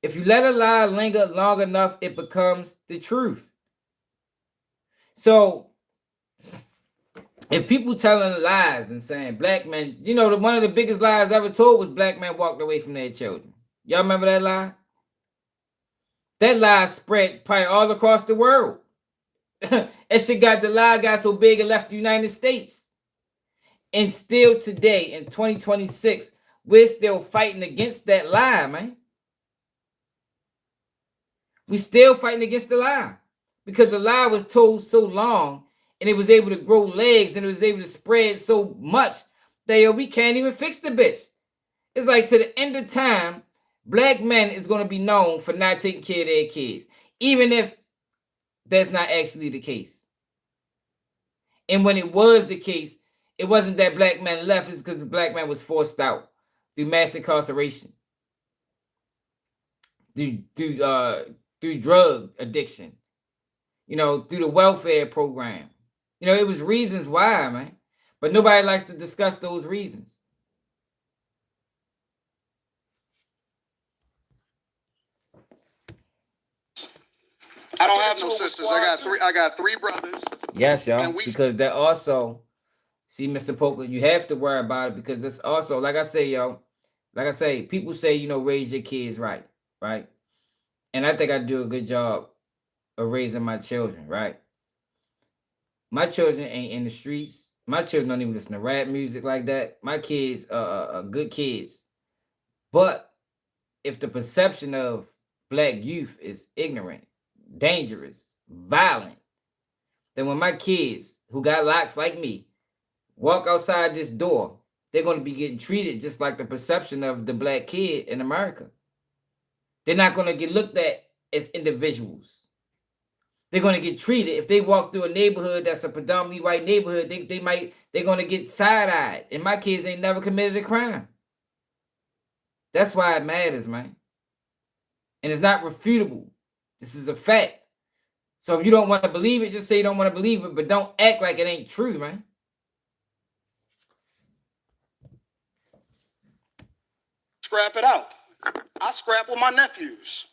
[SPEAKER 1] If you let a lie linger long enough, it becomes the truth. So if people telling lies and saying black men, one of the biggest lies ever told was black men walked away from their children. Y'all remember that lie? That lie spread probably all across the world. The lie got so big it left the United States. And still today, in 2026, we're still fighting against that lie, man. We still fighting against the lie, because the lie was told so long and it was able to grow legs and it was able to spread so much that we can't even fix the bitch. It's like to the end of time, black men is going to be known for not taking care of their kids, even if that's not actually the case. And when it was the case, it wasn't that black men left, it's because the black man was forced out through mass incarceration, through drug addiction, through the welfare program. It was reasons why, man. But nobody likes to discuss those reasons.
[SPEAKER 2] I don't have no sisters. I got three brothers.
[SPEAKER 1] Yes, y'all. Because that also, see, Mr. Poker, you have to worry about it, because it's also, like I say, yo, people say, raise your kids right? And I think I do a good job of raising my children, right? My children ain't in the streets. My children don't even listen to rap music like that. My kids are good kids. But if the perception of black youth is ignorant, dangerous, violent, that when my kids who got locks like me walk outside this door, they're going to be getting treated just like the perception of the black kid in America. They're not going to get looked at as individuals. They're going to get treated. If they walk through a neighborhood that's a predominantly white neighborhood, they're going to get side-eyed. And my kids ain't never committed a crime. That's why it matters, man. And it's not refutable. This is a fact. So if you don't want to believe it, just say you don't want to believe it, but don't act like it ain't true, man.
[SPEAKER 2] Scrap it out. I scrap with my nephews.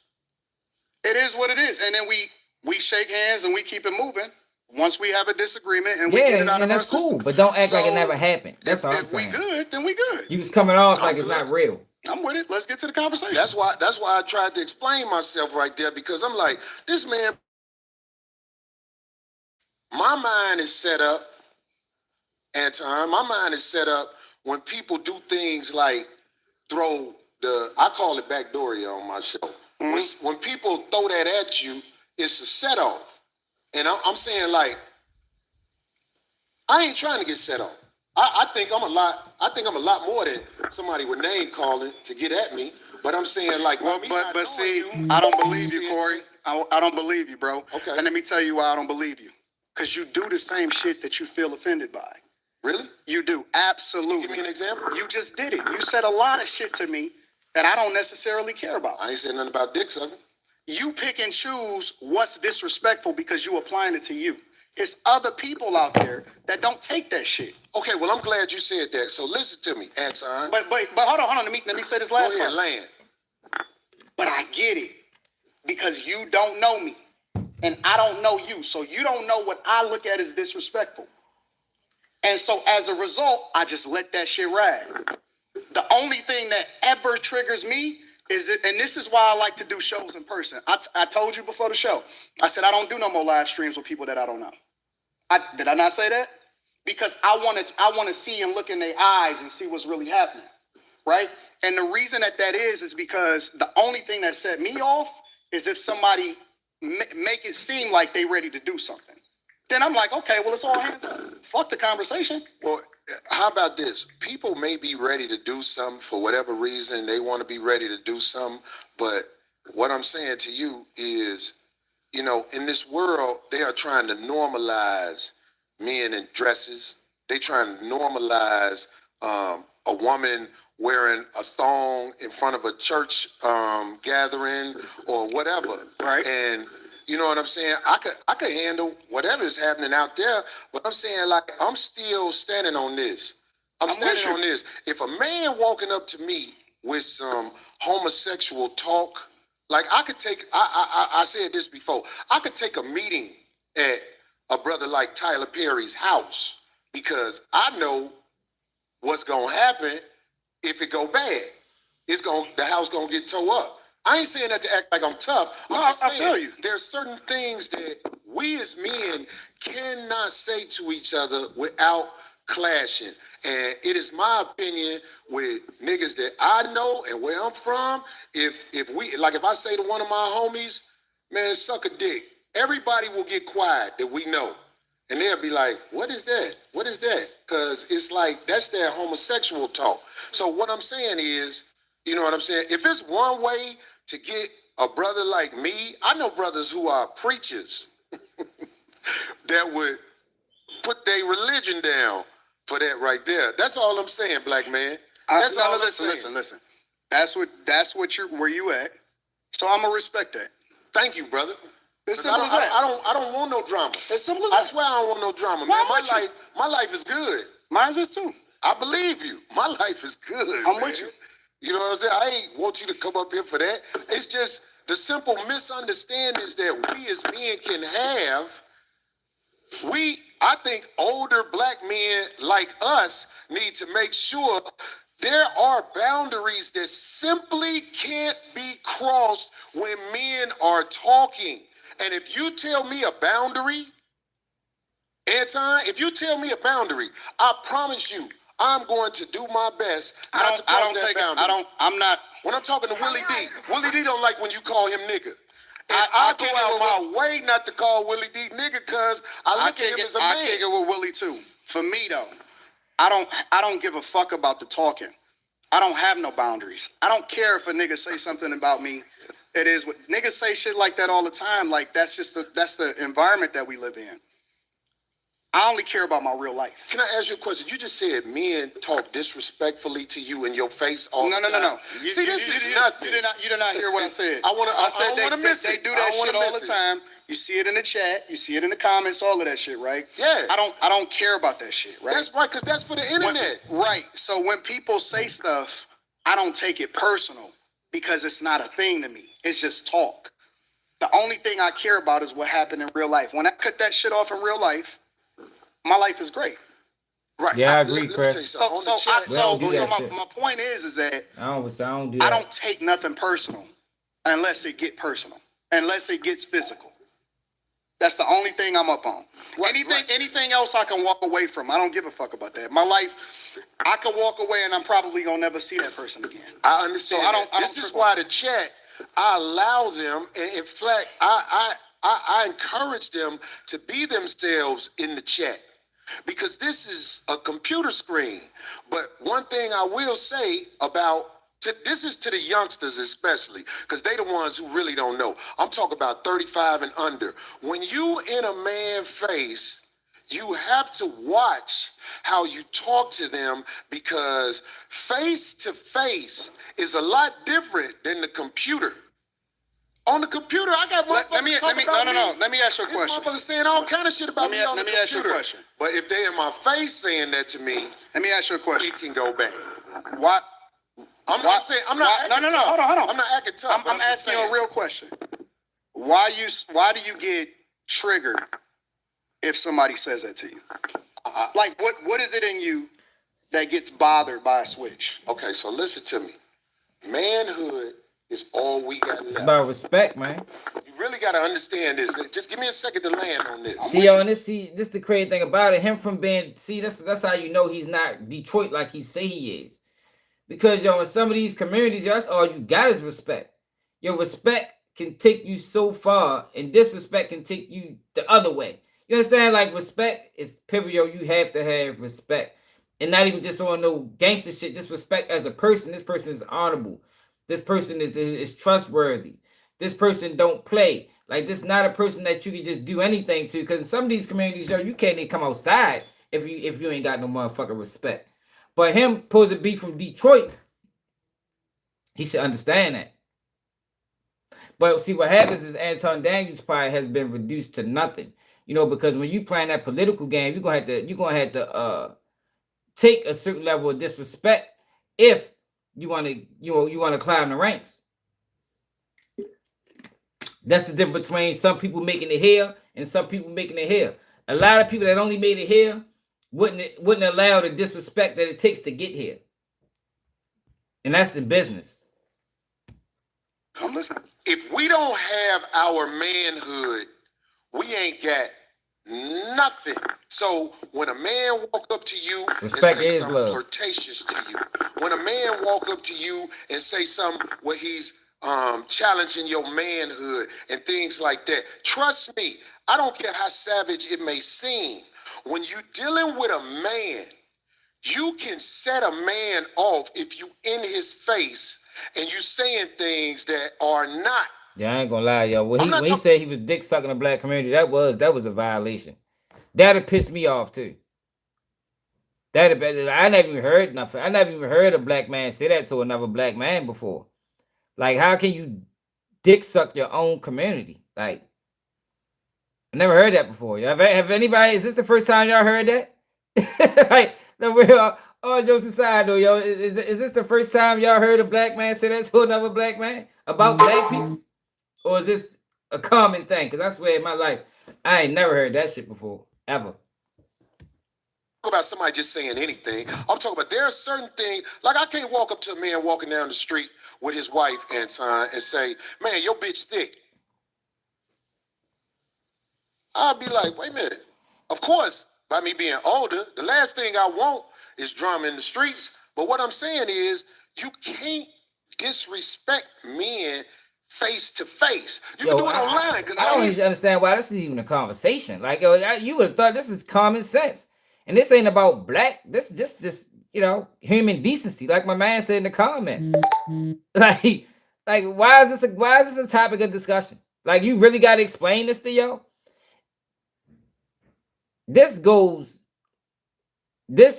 [SPEAKER 2] It is what it is. And then we shake hands and we keep it moving. Once we have a disagreement and we get it out
[SPEAKER 1] and
[SPEAKER 2] of our
[SPEAKER 1] that's cool,
[SPEAKER 2] system.
[SPEAKER 1] but don't act like it
[SPEAKER 2] So,
[SPEAKER 1] never happened. That's all I'm
[SPEAKER 2] If we
[SPEAKER 1] saying.
[SPEAKER 2] good, then we good.
[SPEAKER 1] You was coming off like
[SPEAKER 3] I'm
[SPEAKER 1] it's
[SPEAKER 3] good.
[SPEAKER 1] not real.
[SPEAKER 2] I'm with it. Let's get to the conversation.
[SPEAKER 3] That's why I tried to explain myself right there, because I'm like, this man, my mind is set up, Aton, my mind is set up when people do things like throw I call it backdooria on my show. When people throw that at you, it's a set off. And I'm saying, like, I ain't trying to get set off. I think I'm a lot more than somebody with name calling to get at me. But I'm saying, like,
[SPEAKER 2] But see, I don't believe you, Corey. I don't believe you, bro.
[SPEAKER 3] Okay.
[SPEAKER 2] And let me tell you why I don't believe you. Because you do the same shit that you feel offended by.
[SPEAKER 3] Really?
[SPEAKER 2] You do. Absolutely.
[SPEAKER 3] Give me an example.
[SPEAKER 2] You just did it. You said a lot of shit to me that I don't necessarily care about.
[SPEAKER 3] I ain't said nothing about dick sucking.
[SPEAKER 2] You pick and choose what's disrespectful because you applying it to you. It's other people out there that don't take that shit.
[SPEAKER 3] Okay, well, I'm glad you said that. So listen to me, Aton.
[SPEAKER 2] But hold on. Let me say this last
[SPEAKER 3] Go ahead,
[SPEAKER 2] part.
[SPEAKER 3] land.
[SPEAKER 2] But I get it because you don't know me and I don't know you. So you don't know what I look at as disrespectful. And so as a result, I just let that shit ride. The only thing that ever triggers me is it, and this is why I like to do shows in person. I told you before the show, I said I don't do no more live streams with people that I don't know. Did I not say that? Because I want to see and look in their eyes and see what's really happening, right? And the reason that is because the only thing that set me off is if somebody make it seem like they ready to do something. Then I'm like, okay, well, it's all hands up. Fuck the conversation.
[SPEAKER 3] Well, how about this? People may be ready to do something for whatever reason. They want to be ready to do something. But what I'm saying to you is, you know, in this world, they are trying to normalize men in dresses. They trying to normalize a woman wearing a thong in front of a church gathering or whatever.
[SPEAKER 2] Right.
[SPEAKER 3] And you know what I'm saying? I could handle whatever is happening out there, but I'm saying, like, I'm still standing on this. I'm standing on this. If a man walking up to me with some homosexual talk, like, I could take, I said this before, I could take a meeting at a brother like Tyler Perry's house because I know what's gonna happen if it go bad. The house gonna get tore up. I ain't saying that to act like I'm tough. I'm just saying,
[SPEAKER 2] I feel you.
[SPEAKER 3] there's certain things that we as men cannot say to each other without clashing. And it is my opinion with niggas that I know and where I'm from, if I say to one of my homies, man, suck a dick, everybody will get quiet that we know. And they'll be like, what is that? What is that? Because it's like, that's their homosexual talk. So what I'm saying is, you know what I'm saying? If it's one way to get a brother like me, I know brothers who are preachers that would put their religion down for that right there. That's all I'm saying, black man. That's all I'm saying.
[SPEAKER 2] Listen. That's where you at. So I'm gonna respect that.
[SPEAKER 3] Thank you, brother.
[SPEAKER 2] It's simple as that.
[SPEAKER 3] I don't want no drama.
[SPEAKER 2] It's simple as
[SPEAKER 3] I
[SPEAKER 2] that.
[SPEAKER 3] swear I don't want no drama,
[SPEAKER 2] Why
[SPEAKER 3] man.
[SPEAKER 2] would
[SPEAKER 3] My life is good.
[SPEAKER 2] Mine's is too.
[SPEAKER 3] I believe you. My life is good.
[SPEAKER 2] I'm
[SPEAKER 3] man.
[SPEAKER 2] with you.
[SPEAKER 3] You know what I'm saying? I ain't want you to come up here for that. It's just the simple misunderstandings that we as men can have. I think older black men like us need to make sure there are boundaries that simply can't be crossed when men are talking. And if you tell me a boundary, Aton, if you tell me a boundary, I promise you, I'm going to do my best not to cross that boundary.
[SPEAKER 2] I'm not.
[SPEAKER 3] When I'm talking to Willie D don't like when you call him nigga. I go
[SPEAKER 2] kick it
[SPEAKER 3] out
[SPEAKER 2] with
[SPEAKER 3] my way not to call Willie D nigga because I look at him as a
[SPEAKER 2] I kick
[SPEAKER 3] man.
[SPEAKER 2] it with Willie too. For me though, I don't give a fuck about the talking. I don't have no boundaries. I don't care if a nigga say something about me. It is what niggas say shit like that all the time. Like that's the environment that we live in. I only care about my real life.
[SPEAKER 3] Can I ask you a question? You just said men talk disrespectfully to you in your face all the time.
[SPEAKER 2] No.
[SPEAKER 3] See, this is nothing.
[SPEAKER 2] You did not hear what I said.
[SPEAKER 3] I
[SPEAKER 2] said
[SPEAKER 3] don't wanna miss
[SPEAKER 2] they
[SPEAKER 3] it.
[SPEAKER 2] do
[SPEAKER 3] I
[SPEAKER 2] that
[SPEAKER 3] don't wanna
[SPEAKER 2] shit all
[SPEAKER 3] miss
[SPEAKER 2] the
[SPEAKER 3] it.
[SPEAKER 2] time. You see it in the chat. You see it in the comments. All of that shit, right?
[SPEAKER 3] Yeah.
[SPEAKER 2] I don't care about that shit, right?
[SPEAKER 3] That's right, because that's for the internet.
[SPEAKER 2] Right. So when people say stuff, I don't take it personal because it's not a thing to me. It's just talk. The only thing I care about is what happened in real life. When I cut that shit off in real life, my life is great.
[SPEAKER 3] Right.
[SPEAKER 1] Yeah, I agree,
[SPEAKER 3] let me
[SPEAKER 1] Chris.
[SPEAKER 3] tell you something. On the chat-
[SPEAKER 1] We don't do that shit.
[SPEAKER 2] my point is that
[SPEAKER 1] I don't do
[SPEAKER 2] I
[SPEAKER 1] that.
[SPEAKER 2] don't take nothing personal unless it get personal, unless it gets physical. That's the only thing I'm up on. Anything else I can walk away from. I don't give a fuck about that. My life, I could walk away and I'm probably gonna never see that person again.
[SPEAKER 3] I understand.
[SPEAKER 2] So I don't
[SPEAKER 3] This is
[SPEAKER 2] trip
[SPEAKER 3] why
[SPEAKER 2] on
[SPEAKER 3] the chat, I allow them, and in fact, I encourage them to be themselves in the chat. Because this is a computer screen. But one thing I will say this is to the youngsters especially, because they the ones who really don't know. I'm talking about 35 and under. When you in a man's face, you have to watch how you talk to them, because face to face is a lot different than the computer. On the computer, I got motherfuckers
[SPEAKER 2] Let me
[SPEAKER 3] talking about me.
[SPEAKER 2] Let me ask you a question.
[SPEAKER 3] This motherfucker saying all kind of shit about me on the
[SPEAKER 2] let me
[SPEAKER 3] computer.
[SPEAKER 2] ask you a question.
[SPEAKER 3] But if they in my face saying that to me,
[SPEAKER 2] Let me ask you a question.
[SPEAKER 3] it can go bad.
[SPEAKER 2] Why?
[SPEAKER 3] I'm not saying I'm not acting
[SPEAKER 2] No.
[SPEAKER 3] tough.
[SPEAKER 2] Hold on.
[SPEAKER 3] I'm not acting tough.
[SPEAKER 2] I'm asking you a real question. Why do you get triggered if somebody says that to you? Like what is it in you that gets bothered by a switch?
[SPEAKER 3] Okay, so listen to me. Manhood is all we got
[SPEAKER 1] It's
[SPEAKER 3] left.
[SPEAKER 1] about respect, man.
[SPEAKER 3] You really got to understand this. Just give me a second to land on this.
[SPEAKER 1] See, yo, and this the crazy thing about it. Him from being, that's how you know he's not Detroit like he say he is. Because, yo, in some of these communities, yo, that's all you got is respect. Your respect can take you so far, and disrespect can take you the other way. You understand? Like, respect is pivotal. You have to have respect. And not even just on no gangster shit, just respect as a person. This person is honorable. This person is trustworthy. This person don't play. Like, this not a person that you can just do anything to. Because in some of these communities, yo, you can't even come outside if you ain't got no motherfucking respect. But him supposed to be from Detroit, he should understand that. But see, what happens is Aton Daniels' probably has been reduced to nothing. You know, because when you playing that political game, you're gonna have to take a certain level of disrespect if you want to climb the ranks. That's the difference between some people making it here and some people making it here. A lot of people that only made it here wouldn't allow the disrespect that it takes to get here. And that's the business.
[SPEAKER 2] I'm listening.
[SPEAKER 3] If we don't have our manhood, we ain't got nothing. So when a man walk up to you
[SPEAKER 1] Respect
[SPEAKER 3] and say
[SPEAKER 1] is
[SPEAKER 3] something
[SPEAKER 1] love.
[SPEAKER 3] flirtatious to you, when a man walk up to you and say something where he's challenging your manhood and things like that, trust me, I don't care how savage it may seem. When you're dealing with a man, you can set a man off if you in his face and you saying things that are not.
[SPEAKER 1] Yeah, I ain't gonna lie, yo. When he said he was dick sucking the black community, that was a violation. That'd piss me off too. I never even heard nothing. I never even heard a black man say that to another black man before. Like, how can you dick suck your own community? Like, I never heard that before. Have anybody? Is this the first time y'all heard that? Like, no, all jokes aside, though, yo, is this the first time y'all heard a black man say that to another black man about black people? Or is this a common thing? Because I swear in my life, I ain't never heard that shit before, ever.
[SPEAKER 3] About somebody just saying anything. I'm talking about there are certain things, like I can't walk up to a man walking down the street with his wife, Aton, and say, man, your bitch thick. I'll be like, wait a minute. Of course, by me being older, the last thing I want is drama in the streets. But what I'm saying is, you can't disrespect men face to face. You
[SPEAKER 1] Yo,
[SPEAKER 3] can do it online because
[SPEAKER 1] I don't even understand why this is even a conversation. Like, yo, you would have thought this is common sense, and this ain't about black. This just human decency, like my man said in the comments. Like, why is this a topic of discussion? Like, you really got to explain this to yo. This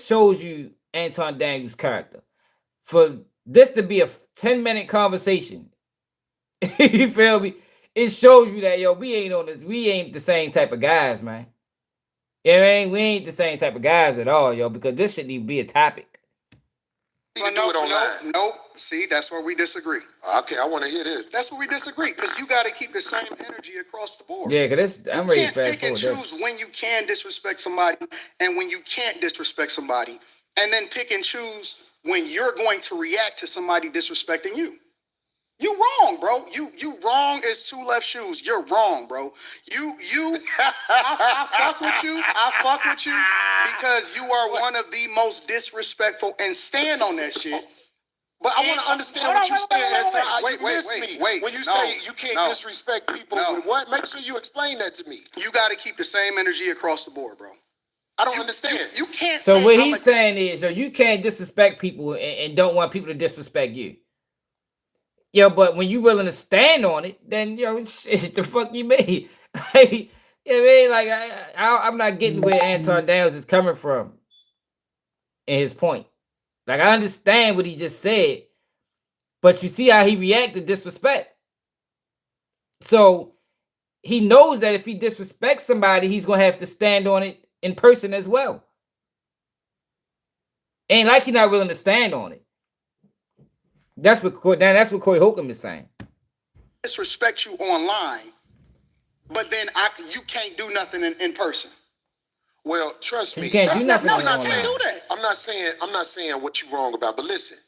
[SPEAKER 1] shows you Aton Daniels' character. For this to be a 10-minute conversation, you feel me? It shows you that, yo, we ain't the same type of guys, man. You know what I mean? We ain't the same type of guys at all, yo, because this shouldn't even be a topic.
[SPEAKER 3] You can do it online.
[SPEAKER 2] Nope. See, that's where we disagree.
[SPEAKER 3] Okay, I want to hear this.
[SPEAKER 2] That's where we disagree, because you got to keep the same energy across the board.
[SPEAKER 1] Yeah, because I'm ready to fast
[SPEAKER 2] You can't pick and
[SPEAKER 1] forward.
[SPEAKER 2] choose when you can disrespect somebody and when you can't disrespect somebody, and then pick and choose when you're going to react to somebody disrespecting you. You wrong, bro. You wrong as two left shoes. You're wrong, bro. I fuck with you. I fuck with you because you are one of the most disrespectful, and stand on that shit.
[SPEAKER 3] But I want to understand what you're saying. You miss me. When you say you can't disrespect people with what? Make sure you explain that to me.
[SPEAKER 2] You got to keep the same energy across the board, bro.
[SPEAKER 3] I don't understand.
[SPEAKER 2] You can't.
[SPEAKER 1] So what he's saying is, yo, you can't disrespect people and don't want people to disrespect you. Yo, but when you willing to stand on it, then yo, shit, the fuck you mean? Like, you know what I mean? Like, I'm not getting where Aton Daniels is coming from in his point. Like, I understand what he just said, but you see how he reacted to disrespect. So he knows that if he disrespects somebody, he's gonna have to stand on it in person as well. Ain't like he's not willing to stand on it. That's what Corey Holcomb is saying.
[SPEAKER 2] Disrespect you online, but then you can't do nothing in person.
[SPEAKER 3] Well, trust me.
[SPEAKER 1] You can't do nothing
[SPEAKER 3] I'm not
[SPEAKER 1] online.
[SPEAKER 3] saying I'm not saying what you're wrong about, but listen,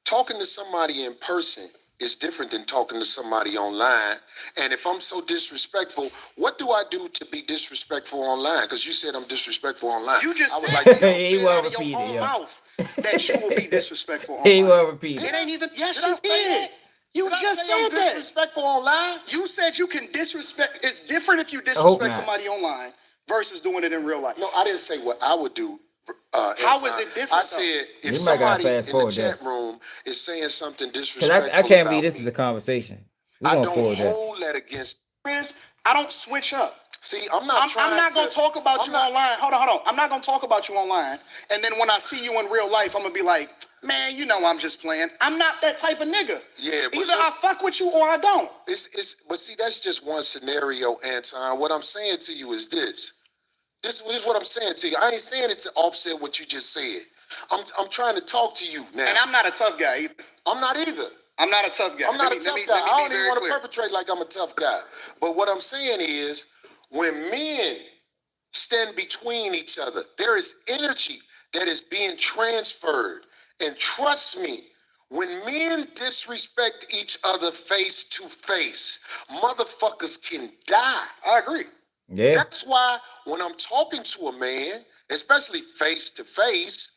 [SPEAKER 3] talking to somebody in person is different than talking to somebody online. And if I'm so disrespectful, what do I do to be disrespectful online? Because you said I'm disrespectful online.
[SPEAKER 2] You just said
[SPEAKER 3] like
[SPEAKER 1] he will repeat it, yo.
[SPEAKER 2] mouth that you will be disrespectful online.
[SPEAKER 1] He will repeat it.
[SPEAKER 2] It ain't even. Yes,
[SPEAKER 3] Did I
[SPEAKER 2] you
[SPEAKER 3] say
[SPEAKER 2] did.
[SPEAKER 3] that?
[SPEAKER 2] You
[SPEAKER 3] Did I
[SPEAKER 2] just
[SPEAKER 3] say
[SPEAKER 2] said
[SPEAKER 3] I'm
[SPEAKER 2] that.
[SPEAKER 3] disrespectful online?
[SPEAKER 2] You said you can disrespect. It's different if you
[SPEAKER 1] hope
[SPEAKER 2] disrespect
[SPEAKER 1] not.
[SPEAKER 2] somebody online versus doing it in real life.
[SPEAKER 3] No, I didn't say what I would do.
[SPEAKER 2] How is it different,
[SPEAKER 3] I
[SPEAKER 2] though?
[SPEAKER 3] said if
[SPEAKER 1] You might gotta
[SPEAKER 3] somebody
[SPEAKER 1] fast
[SPEAKER 3] in the
[SPEAKER 1] forward
[SPEAKER 3] chat
[SPEAKER 1] this.
[SPEAKER 3] room is saying something
[SPEAKER 1] Because
[SPEAKER 3] disrespectful
[SPEAKER 1] I can't
[SPEAKER 3] about
[SPEAKER 1] believe this is
[SPEAKER 3] me,
[SPEAKER 1] a conversation. We're
[SPEAKER 3] I
[SPEAKER 1] gonna
[SPEAKER 3] don't
[SPEAKER 1] forward this.
[SPEAKER 3] hold that against.
[SPEAKER 2] Friends, I don't switch up.
[SPEAKER 3] See, I'm not
[SPEAKER 2] going to talk about you online. Hold on. I'm not going to talk about you online. And then when I see you in real life, I'm going to be like, man, you know I'm just playing. I'm not that type of nigga.
[SPEAKER 3] Yeah, but
[SPEAKER 2] either I fuck with you or I don't.
[SPEAKER 3] But see, that's just one scenario, Anton. What I'm saying to you is this. This is what I'm saying to you. I ain't saying it to offset what you just said. I'm trying to talk to you now.
[SPEAKER 2] And I'm not a tough guy either.
[SPEAKER 3] I'm not either.
[SPEAKER 2] I'm not a tough guy.
[SPEAKER 3] I'm not a tough guy. I don't even want to
[SPEAKER 2] clear.
[SPEAKER 3] perpetrate like I'm a tough guy. But what I'm saying is, when men stand between each other, there is energy that is being transferred. And trust me, when men disrespect each other face to face, motherfuckers can die.
[SPEAKER 2] I agree.
[SPEAKER 1] Yeah.
[SPEAKER 3] That's why when I'm talking to a man, especially face to face,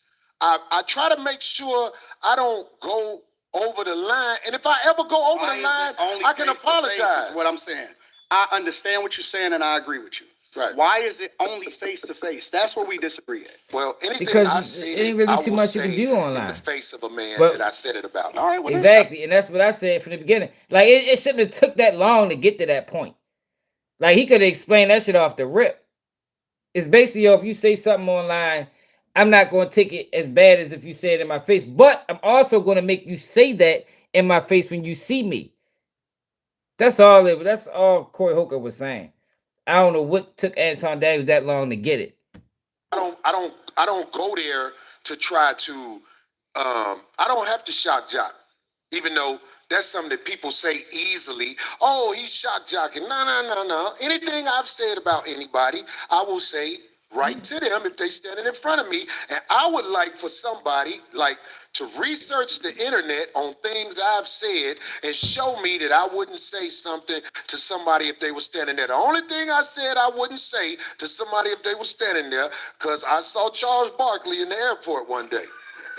[SPEAKER 3] I try to make sure I don't go over the line. And if I ever go over the line, I can apologize.
[SPEAKER 2] Is what I'm saying. I understand what you're saying, and I agree with you.
[SPEAKER 3] Right.
[SPEAKER 2] Why is it only face to face? That's where we disagree at.
[SPEAKER 3] Well, anything
[SPEAKER 1] Because
[SPEAKER 3] I
[SPEAKER 1] it
[SPEAKER 3] say,
[SPEAKER 1] ain't really
[SPEAKER 3] I
[SPEAKER 1] too
[SPEAKER 3] will
[SPEAKER 1] much you can
[SPEAKER 3] say
[SPEAKER 1] do
[SPEAKER 3] in
[SPEAKER 1] online.
[SPEAKER 3] the face of a man
[SPEAKER 1] But-
[SPEAKER 3] that I said it about.
[SPEAKER 2] All right. Well,
[SPEAKER 1] Exactly, and that's what I said from the beginning. Like, it shouldn't have took that long to get to that point. Like, he could have explained that shit off the rip. It's basically, yo, if you say something online, I'm not going to take it as bad as if you say it in my face, but I'm also going to make you say that in my face when you see me. That's all that's all Corey Holcomb was saying. I don't know what took Aton Daniels that long to get it.
[SPEAKER 3] I don't go there to try to. I don't have to shock jock, even though that's something that people say easily. Oh, he's shock jocking. No. Anything I've said about anybody, I will say right to them if they standing in front of me. And I would like for somebody to research the internet on things I've said and show me that I wouldn't say something to somebody if they were standing there. The only thing I said I wouldn't say to somebody if they were standing there, because I saw Charles Barkley in the airport one day.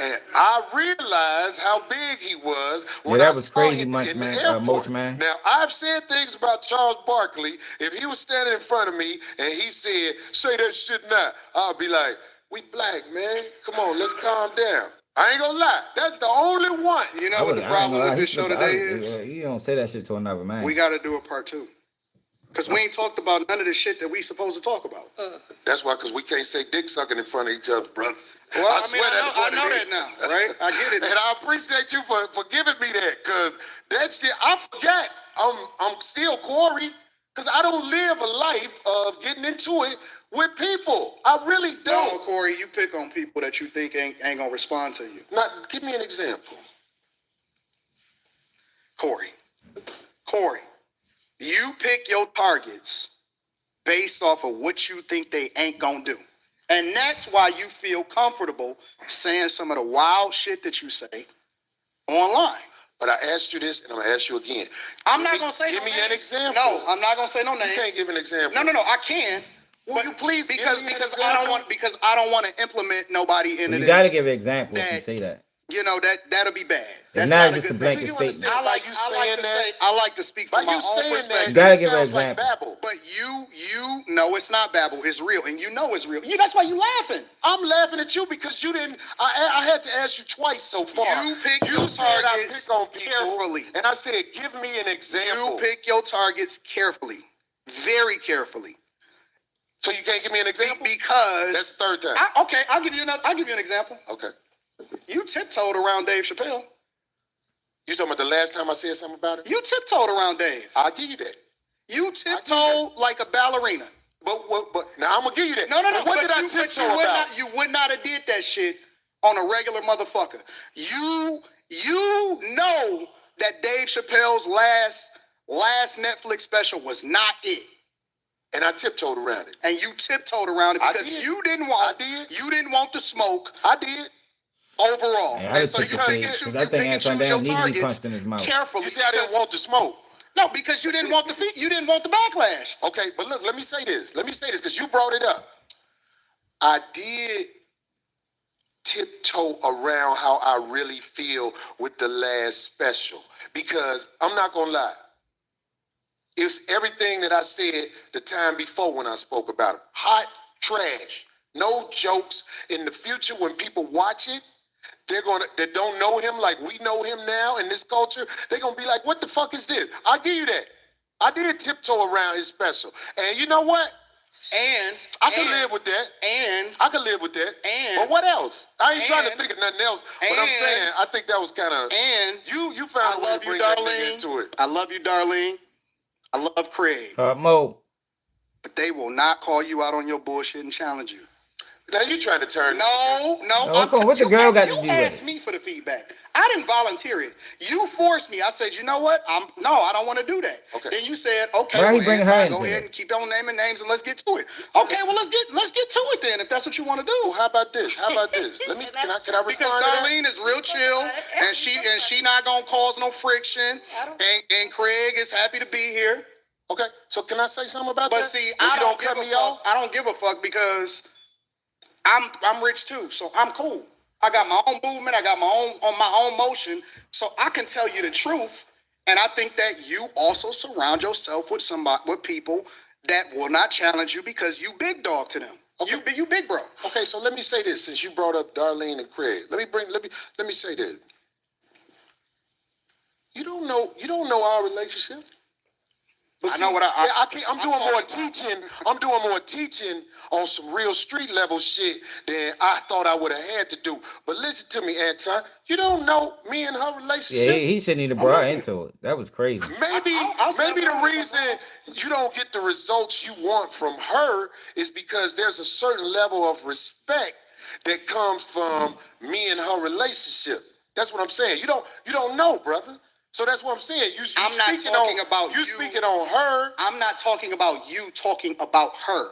[SPEAKER 3] And I realized how big he was when
[SPEAKER 1] that
[SPEAKER 3] I
[SPEAKER 1] was
[SPEAKER 3] saw
[SPEAKER 1] crazy,
[SPEAKER 3] him
[SPEAKER 1] Munch
[SPEAKER 3] in the
[SPEAKER 1] man,
[SPEAKER 3] airport.
[SPEAKER 1] Munch man.
[SPEAKER 3] Now, I've said things about Charles Barkley. If he was standing in front of me and he said, say that shit now, I'll be like, we black, man. Come on, let's calm down. I ain't gonna lie. That's the only one.
[SPEAKER 2] You know what the problem with this show today is?
[SPEAKER 1] You don't say that shit to another man.
[SPEAKER 2] We got to do a part 2. Because we ain't talked about none of the shit that we supposed to talk about.
[SPEAKER 3] That's why, because we can't say dick sucking in front of each other, brother.
[SPEAKER 2] Well, I know that now, right? I get it.
[SPEAKER 3] And I appreciate you for giving me that, because that shit, I forget. I'm still Corey, because I don't live a life of getting into it with people. I really don't.
[SPEAKER 2] No, Corey, you pick on people that you think ain't gonna respond to you.
[SPEAKER 3] Not, give me an example.
[SPEAKER 2] Corey, you pick your targets based off of what you think they ain't gonna do. And that's why you feel comfortable saying some of the wild shit that you say online.
[SPEAKER 3] But I asked you this, and I'm gonna ask you again.
[SPEAKER 2] I'm not gonna say
[SPEAKER 3] Give
[SPEAKER 2] no
[SPEAKER 3] me
[SPEAKER 2] names.
[SPEAKER 3] an example.
[SPEAKER 2] No, I'm not gonna say no names.
[SPEAKER 3] You can't give an example.
[SPEAKER 2] No, I can.
[SPEAKER 3] Will you please give
[SPEAKER 2] because
[SPEAKER 3] me an
[SPEAKER 2] because I don't
[SPEAKER 3] example?
[SPEAKER 2] want to implement nobody into
[SPEAKER 1] You
[SPEAKER 2] this.
[SPEAKER 1] gotta give an example if you say that.
[SPEAKER 2] You know that'll be bad.
[SPEAKER 1] It's
[SPEAKER 2] That's
[SPEAKER 1] not
[SPEAKER 2] not
[SPEAKER 1] just a
[SPEAKER 2] good
[SPEAKER 1] blanket
[SPEAKER 2] thing.
[SPEAKER 1] statement.
[SPEAKER 2] I like to speak from
[SPEAKER 3] By
[SPEAKER 2] my
[SPEAKER 3] you
[SPEAKER 2] own
[SPEAKER 3] saying that,
[SPEAKER 2] perspective.
[SPEAKER 1] You gotta
[SPEAKER 3] it
[SPEAKER 1] give an
[SPEAKER 3] sounds like
[SPEAKER 1] example.
[SPEAKER 3] babble.
[SPEAKER 2] But you know it's not babble. It's real, and you know it's real. That's why you laughing.
[SPEAKER 3] I'm laughing at you because you didn't. I had to ask you twice so far.
[SPEAKER 2] You pick your
[SPEAKER 3] said I
[SPEAKER 2] targets
[SPEAKER 3] pick on people,
[SPEAKER 2] carefully.
[SPEAKER 3] and I said, give me an example.
[SPEAKER 2] You pick your targets carefully, very carefully.
[SPEAKER 3] So you can't give me an example?
[SPEAKER 2] Because
[SPEAKER 3] That's the third time.
[SPEAKER 2] Okay, I'll give you an example.
[SPEAKER 3] Okay.
[SPEAKER 2] You tiptoed around Dave Chappelle.
[SPEAKER 3] You talking about the last time I said something about it?
[SPEAKER 2] You tiptoed around Dave.
[SPEAKER 3] I'll give you that.
[SPEAKER 2] You tiptoed like a ballerina.
[SPEAKER 3] But now I'm gonna give you that.
[SPEAKER 2] No.
[SPEAKER 3] But what did I
[SPEAKER 2] But
[SPEAKER 3] tiptoe
[SPEAKER 2] you would
[SPEAKER 3] about?
[SPEAKER 2] not. You would not have did that shit on a regular motherfucker. You know that Dave Chappelle's last Netflix special was not it.
[SPEAKER 3] And I tiptoed around it.
[SPEAKER 2] And you tiptoed around it
[SPEAKER 3] I
[SPEAKER 2] because
[SPEAKER 3] did.
[SPEAKER 2] you didn't want.
[SPEAKER 3] I did.
[SPEAKER 2] You didn't want the smoke
[SPEAKER 3] I did.
[SPEAKER 2] overall.
[SPEAKER 1] Yeah, I
[SPEAKER 2] And so
[SPEAKER 1] took
[SPEAKER 2] you
[SPEAKER 1] the
[SPEAKER 2] pick
[SPEAKER 1] bait,
[SPEAKER 2] and choose-
[SPEAKER 1] 'cause I
[SPEAKER 2] you
[SPEAKER 1] think
[SPEAKER 2] pick and
[SPEAKER 1] Aton
[SPEAKER 2] choose your
[SPEAKER 1] Down needed to be
[SPEAKER 2] targets
[SPEAKER 1] punched in his mouth.
[SPEAKER 2] carefully.
[SPEAKER 3] You see, I didn't want the smoke.
[SPEAKER 2] No, because you didn't want the backlash.
[SPEAKER 3] Okay, but look, let me say this because you brought it up. I did tiptoe around how I really feel with the last special, because I'm not gonna lie. It's everything that I said the time before when I spoke about it. Hot trash. No jokes. In the future, when people watch it, that don't know him like we know him now in this culture, they're gonna be like, what the fuck is this? I'll give you that. I did tiptoe around his special. And you know what?
[SPEAKER 2] And
[SPEAKER 3] I can live with that. I can live with that. But what else? I ain't trying to think of nothing else. But I'm saying, I think that was kind of.
[SPEAKER 2] And
[SPEAKER 3] you found a way to bring that nigga into it.
[SPEAKER 2] I love you, Darlene. I love Craig.
[SPEAKER 1] Mo.
[SPEAKER 2] But they will not call you out on your bullshit and challenge you.
[SPEAKER 3] Now you trying to turn.
[SPEAKER 2] No.
[SPEAKER 1] What the girl got to do with
[SPEAKER 2] You asked
[SPEAKER 1] it?
[SPEAKER 2] me for the feedback. I didn't volunteer it. You forced me. I said, you know what? I don't want to do that.
[SPEAKER 3] Okay.
[SPEAKER 2] Then you said, okay,
[SPEAKER 1] Why he bringing her
[SPEAKER 2] Anton, go
[SPEAKER 1] into
[SPEAKER 2] ahead
[SPEAKER 1] it?
[SPEAKER 2] and keep on naming names and let's get to it. Okay, well let's get to it then if that's what you want to do.
[SPEAKER 3] Well, how about this? Let me. Can I respond
[SPEAKER 2] Because
[SPEAKER 3] to that?
[SPEAKER 2] Darlene is real chill and she not gonna cause no friction. And Craig is happy to be here.
[SPEAKER 3] Okay. So can I say something about
[SPEAKER 2] But
[SPEAKER 3] that?
[SPEAKER 2] see,
[SPEAKER 3] If
[SPEAKER 2] I
[SPEAKER 3] you
[SPEAKER 2] don't
[SPEAKER 3] cut
[SPEAKER 2] give
[SPEAKER 3] me
[SPEAKER 2] a fuck.
[SPEAKER 3] off.
[SPEAKER 2] I don't give a fuck because I'm rich too, so I'm cool. I got my own movement. I got my own motion, so I can tell you the truth. And I think that you also surround yourself with people that will not challenge you because you big dog to them.
[SPEAKER 3] Okay.
[SPEAKER 2] You big bro.
[SPEAKER 3] Okay, so let me say this since you brought up Darlene and Craig. Let me say this. You don't know our relationship. But
[SPEAKER 2] I know what I
[SPEAKER 3] can't, I'm doing more teaching. I'm doing more teaching on some real street level shit than I thought I would have had to do. But listen to me, Anton. You don't know me and her relationship.
[SPEAKER 1] Yeah, he shouldn't even brought into it. That was crazy.
[SPEAKER 3] Maybe the reason you don't get the results you want from her is because there's a certain level of respect that comes from me and her relationship. That's what I'm saying. You don't know, brother. So that's what I'm saying.
[SPEAKER 2] I'm not talking about you.
[SPEAKER 3] Speaking on her.
[SPEAKER 2] I'm not talking about you talking about her.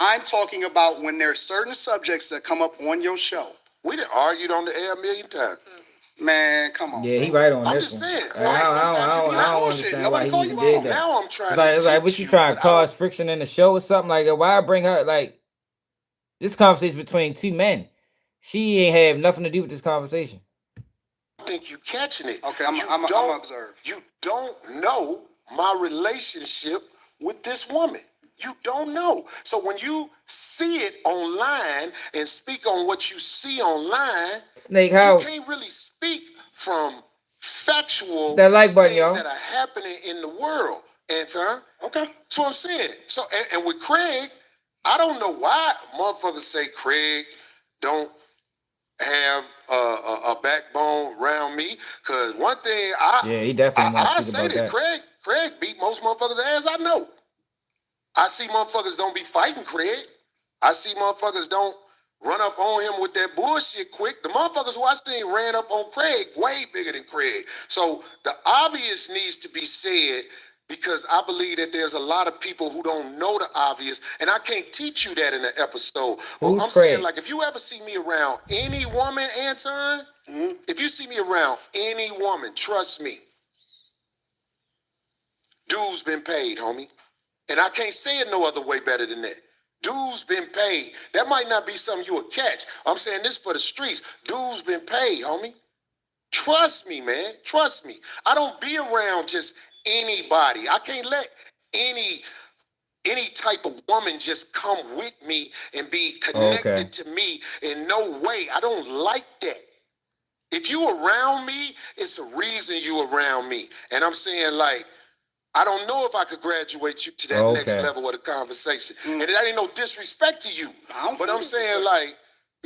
[SPEAKER 2] I'm talking about when there's certain subjects that come up on your show.
[SPEAKER 3] We done argued on the air a million times.
[SPEAKER 2] Man, come on.
[SPEAKER 1] Yeah, he right on
[SPEAKER 3] I'm
[SPEAKER 1] this
[SPEAKER 3] just
[SPEAKER 1] one.
[SPEAKER 3] saying.
[SPEAKER 1] I don't
[SPEAKER 2] bullshit.
[SPEAKER 1] understand why
[SPEAKER 2] Nobody
[SPEAKER 1] he
[SPEAKER 2] call
[SPEAKER 1] even
[SPEAKER 2] you
[SPEAKER 1] did
[SPEAKER 2] out.
[SPEAKER 1] that.
[SPEAKER 3] Now I'm trying
[SPEAKER 1] It's like what
[SPEAKER 3] teach
[SPEAKER 1] you trying to
[SPEAKER 3] but
[SPEAKER 1] cause friction in the show or something like that? Why bring her like this conversation between two men? She ain't have nothing to do with this conversation.
[SPEAKER 3] I think you catching it.
[SPEAKER 2] Okay,
[SPEAKER 3] You
[SPEAKER 2] I'm
[SPEAKER 3] don't-
[SPEAKER 2] observe.
[SPEAKER 3] You don't know my relationship with this woman. You don't know. So when you see it online and speak on what you see online,
[SPEAKER 1] Snake
[SPEAKER 3] you
[SPEAKER 1] House.
[SPEAKER 3] can't really speak from factual
[SPEAKER 1] That like button,
[SPEAKER 3] things
[SPEAKER 1] y'all.
[SPEAKER 3] that are happening in the world, Anton.
[SPEAKER 2] Okay.
[SPEAKER 3] That's what I'm saying. So, and with Craig, I don't know why motherfuckers say Craig don't have a backbone around me. Cause one thing
[SPEAKER 1] Yeah, he definitely want
[SPEAKER 3] I
[SPEAKER 1] to speak
[SPEAKER 3] say
[SPEAKER 1] about
[SPEAKER 3] that Craig beat most motherfuckers' ass I know. I see motherfuckers don't be fighting Craig. I see motherfuckers don't run up on him with that bullshit quick. The motherfuckers who I seen ran up on Craig way bigger than Craig. So the obvious needs to be said because I believe that there's a lot of people who don't know the obvious, and I can't teach you that in an episode. But
[SPEAKER 1] Who's
[SPEAKER 3] I'm
[SPEAKER 1] Craig?
[SPEAKER 3] saying, like, if you ever see me around any woman, Anton, if you see me around any woman, trust me, dude's been paid, homie. And I can't say it no other way better than that. Dude's been paid. That might not be something you will catch. I'm saying this for the streets. Dude's been paid, homie. Trust me, man. Trust me. I don't be around just anybody. I can't let any type of woman just come with me and be connected to me in no way. I don't like that. If you around me, it's a reason you around me. And I'm saying, like, I don't know if I could graduate you to that next level of the conversation. And it ain't no disrespect to you. But I'm saying, like,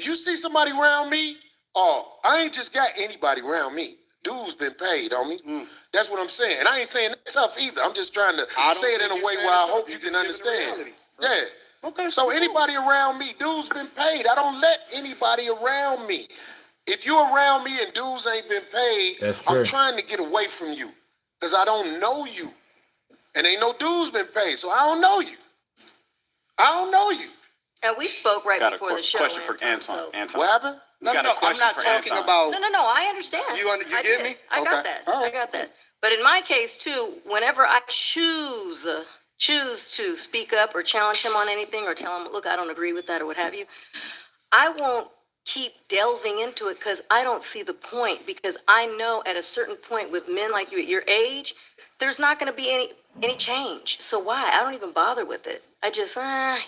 [SPEAKER 3] you see somebody around me, oh, I ain't just got anybody around me. Dude's been paid, homie. That's what I'm saying. And I ain't saying that tough either. I'm just trying to say it in a way where I hope you can understand. Yeah. Okay. So anybody around me, dude's been paid. I don't let anybody around me. If you around me and dudes ain't been paid, I'm trying to get away from you because I don't know you. And ain't no dues been paid, so I don't know you. I don't know you.
[SPEAKER 4] And we spoke right
[SPEAKER 9] Got a
[SPEAKER 4] before the show.
[SPEAKER 9] question for
[SPEAKER 4] Anton,
[SPEAKER 9] Anton.
[SPEAKER 4] so-
[SPEAKER 9] Anton.
[SPEAKER 3] What happened?
[SPEAKER 2] No,
[SPEAKER 9] got a
[SPEAKER 2] I'm
[SPEAKER 9] question
[SPEAKER 2] not
[SPEAKER 9] for
[SPEAKER 2] talking
[SPEAKER 9] Anton.
[SPEAKER 2] about.
[SPEAKER 4] No, I understand.
[SPEAKER 2] You
[SPEAKER 4] I
[SPEAKER 2] get
[SPEAKER 4] did.
[SPEAKER 2] me?
[SPEAKER 4] I got
[SPEAKER 2] Okay.
[SPEAKER 4] that.
[SPEAKER 2] All right.
[SPEAKER 4] I got that. But in my case too, whenever I choose to speak up or challenge him on anything or tell him, look, I don't agree with that or what have you, I won't keep delving into it because I don't see the point. Because I know at a certain point with men like you at your age, there's not going to be any change. So why? I don't even bother with it. I just, I